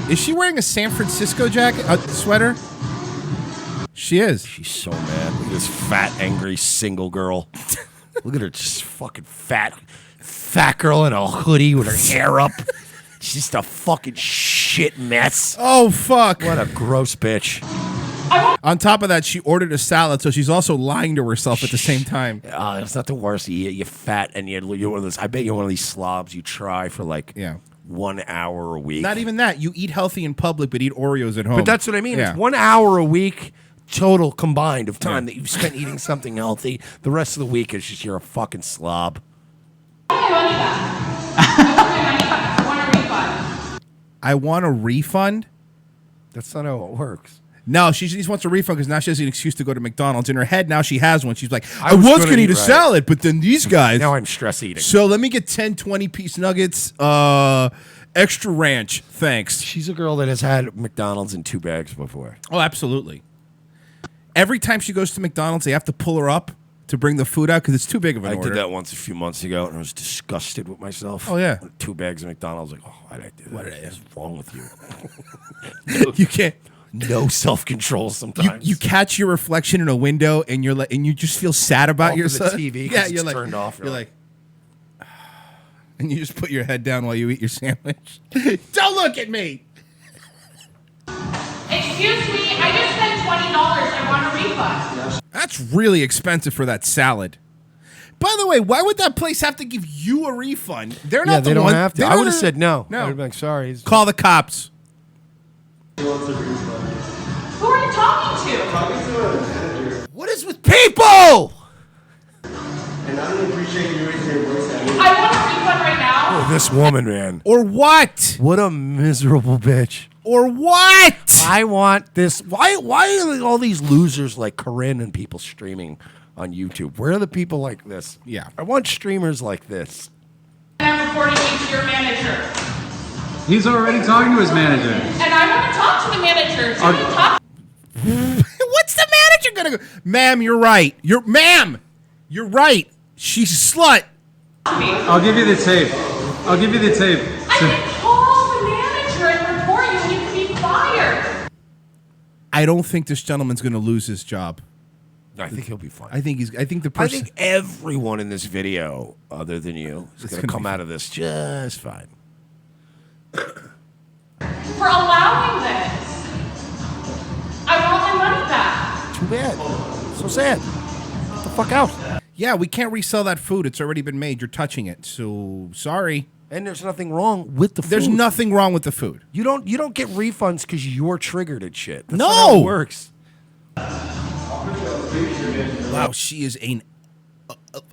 Is she wearing a San Francisco jacket, sweater? She is. She's so mad. Look at this fat, angry single girl. Look at her, just fucking fat girl in a hoodie with her hair up. She's just a fucking shit mess. Oh fuck! What a gross bitch. On top of that, she ordered a salad, so she's also lying to herself at the same time. It's not the worst. You're fat and you're one of those. I bet you're one of these slobs. You try for like 1 hour a week. Not even that. You eat healthy in public, but eat Oreos at home. But that's what I mean. Yeah. It's 1 hour a week total combined of time that you've spent eating something healthy. The rest of the week is just you're a fucking slob. I want a refund? That's not how it works. No, she just wants a refund because now she has an excuse to go to McDonald's. In her head, now she has one. She's like, I was was gonna going to eat eat a right. salad, but then these guys. Now I'm stress eating. So let me get 10, 20-piece nuggets, extra ranch. Thanks. She's a girl that has had McDonald's in 2 bags before. Oh, absolutely. Every time she goes to McDonald's, they have to pull her up to bring the food out because it's too big of an I order. did that once a few months ago, and I was disgusted with myself. Oh, yeah. 2 bags of McDonald's. Like, why did I do that? What is wrong with you? You can't. No self-control sometimes. You catch your reflection in a window, and you're like, and you just feel sad about Off of the yourself. TV 'cause Yeah, it's you're like, turned off. You're like, and you just put your head down while you eat your sandwich. Don't look at me. Excuse me, I just spent $20. I want a refund. That's really expensive for that salad. By the way, why would that place have to give you a refund? They're not they the don't one. have to. they're I not would have the- said no. No. I would have been like, sorry. Call the cops. Who are you talking to? What is with people? And I don't appreciate you raising your voice at me. I want a refund right now. Oh, this woman, man. Or what? What a miserable bitch. Or what? I want this. Why are all these losers like Corinne and people streaming on YouTube? Where are the people like this? Yeah. I want streamers like this. And I'm reporting you to your manager. He's already talking to his manager. And I want to talk to the manager. So you talk. What's the manager gonna go? Ma'am, you're right. You're right. She's a slut. I'll give you the tape. I'll give you the tape. I can call the manager and report you, and you can be fired. I don't think this gentleman's gonna lose his job. I think he'll be fine. I think the I person. think everyone in this video, other than you, is going to gonna come be out of this just fine. For allowing this. I want my money back. Too bad. So sad. Get the fuck out. Yeah, we can't resell that food. It's already been made. You're touching it. So sorry. And there's nothing wrong with the food. There's nothing wrong with the food. You don't get refunds because you're triggered at shit. That's No! not how it works. Wow, she is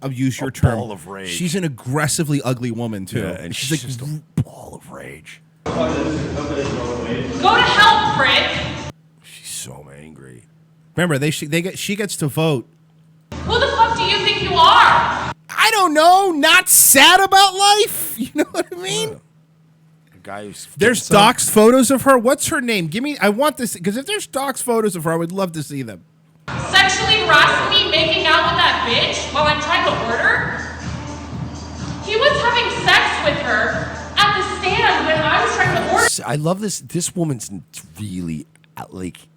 I'll use your term. Ball of rage. She's an aggressively ugly woman too. Yeah, and she's just a ball of rage. Go to hell, prick. She's so angry. Remember, she gets to vote. Who the fuck do you think you are? I don't know. Not sad about life. You know what I mean? The guy who's There's doxed photos of her. What's her name? Give me. I want this because if there's doxed photos of her, I would love to see them. Sexually harassing me, making out with that bitch while I'm trying to order? He was having sex with her at the stand when I was trying to order. I love this. This woman's really like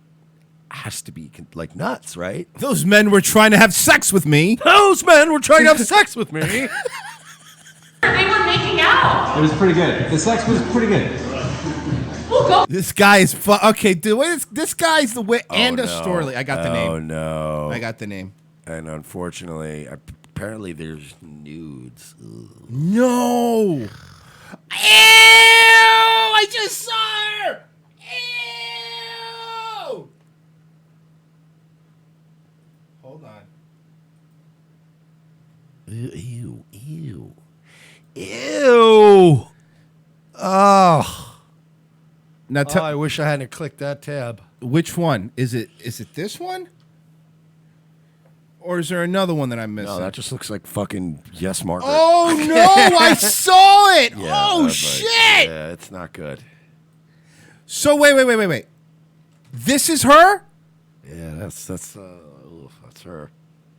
has to be like nuts, right? Those men were trying to have sex with me. Those men were trying to have sex with me. They were making out. It was pretty good. The sex was pretty good. We'll go. This guy is okay, dude. This guy's the way. And a no. Storley. I got the name. Oh no! I got the name. And unfortunately, apparently there's nudes. Ugh. No. Ew! I just saw her. Ew! Hold on. Ew! Ew! Oh. Now I wish I hadn't clicked that tab. Which one is it? Is it this one? Or is there another one that I'm missing? No, that just looks like fucking Yes Margaret. Oh no! I saw it. Oh shit! Yeah, it's not good. So wait. This is her? Yeah, that's her.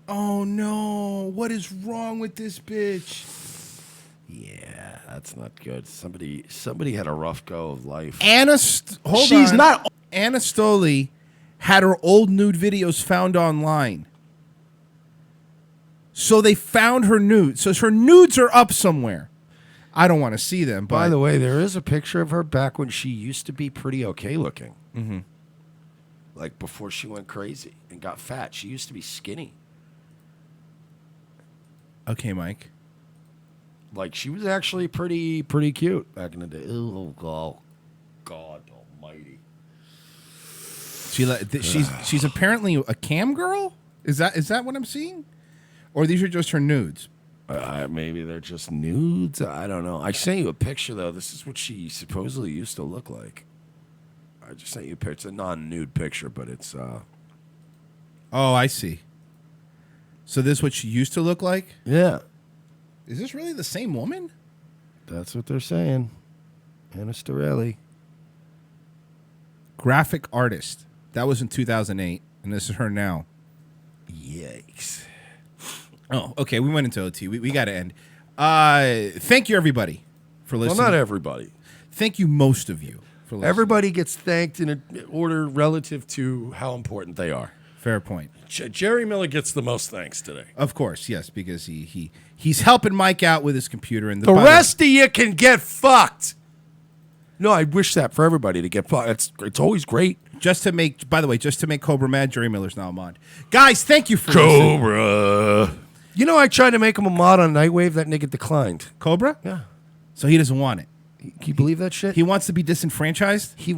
Oh no! What is wrong with this bitch? Yeah, that's not good. Somebody had a rough go of life. She's not. Anna Stoli had her old nude videos found online. So they found her nudes. So her nudes are up somewhere. I don't want to see them. But By the way, there is a picture of her back when she used to be pretty okay looking. Mm-hmm. like before she went crazy and got fat. She used to be skinny. Okay, Mike. Like she was actually pretty cute back in the day. Oh God Almighty. She's apparently a cam girl. Is that what I'm seeing, or these are just her nudes? Maybe they're just nudes. I don't know. I sent you a picture though. This is what she supposedly used to look like. I just sent you a picture. It's a non-nude picture, but it's. Oh, I see. So this is what she used to look like? Yeah. Is this really the same woman? That's what they're saying. Anna Storelli. Graphic artist. That was in 2008, and this is her now. Yikes. Oh, okay. We went into OT. We got to end. Thank you, everybody, for listening. Well, not everybody. Thank you, most of you, for listening. Everybody gets thanked in an order relative to how important they are. Fair point. Jerry Miller gets the most thanks today. Of course, yes, because he's helping Mike out with his computer. And the rest of you can get fucked. No, I wish that for everybody to get fucked. It's always great. By the way, just to make Cobra mad, Jerry Miller's now a mod. Guys, thank you for listening. Cobra. You know, I tried to make him a mod on Nightwave. That nigga declined. Cobra? Yeah. So he doesn't want it. Can you believe that shit? He wants to be disenfranchised? He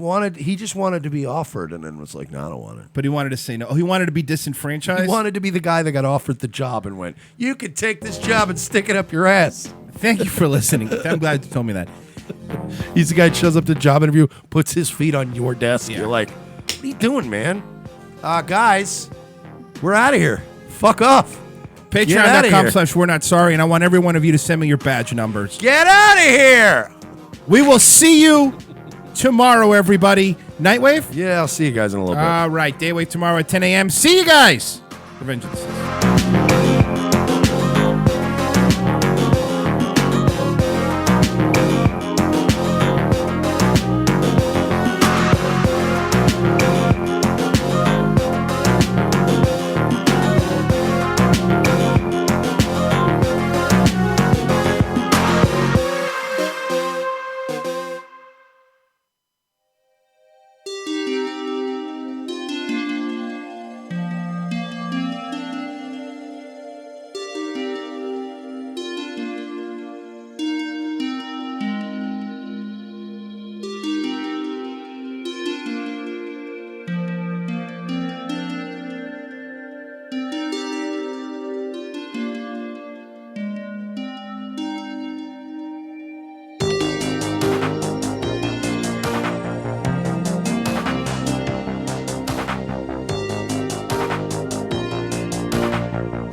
just wanted to be offered and then was like, no, I don't want it. But he wanted to say no. Oh, he wanted to be disenfranchised? He wanted to be the guy that got offered the job and went, you could take this job and stick it up your ass. Thank you for listening. I'm glad you told me that. He's the guy that shows up to the job interview, puts his feet on your desk. Yeah. You're like, what are you doing, man? Guys, we're out of here. Fuck off. Patreon.com/we're not sorry. And I want every one of you to send me your badge numbers. Get out of here. We will see you tomorrow, everybody. Nightwave? Yeah, I'll see you guys in a little bit. All right. Daywave tomorrow at 10 a.m. See you guys. Revenge of the Sith.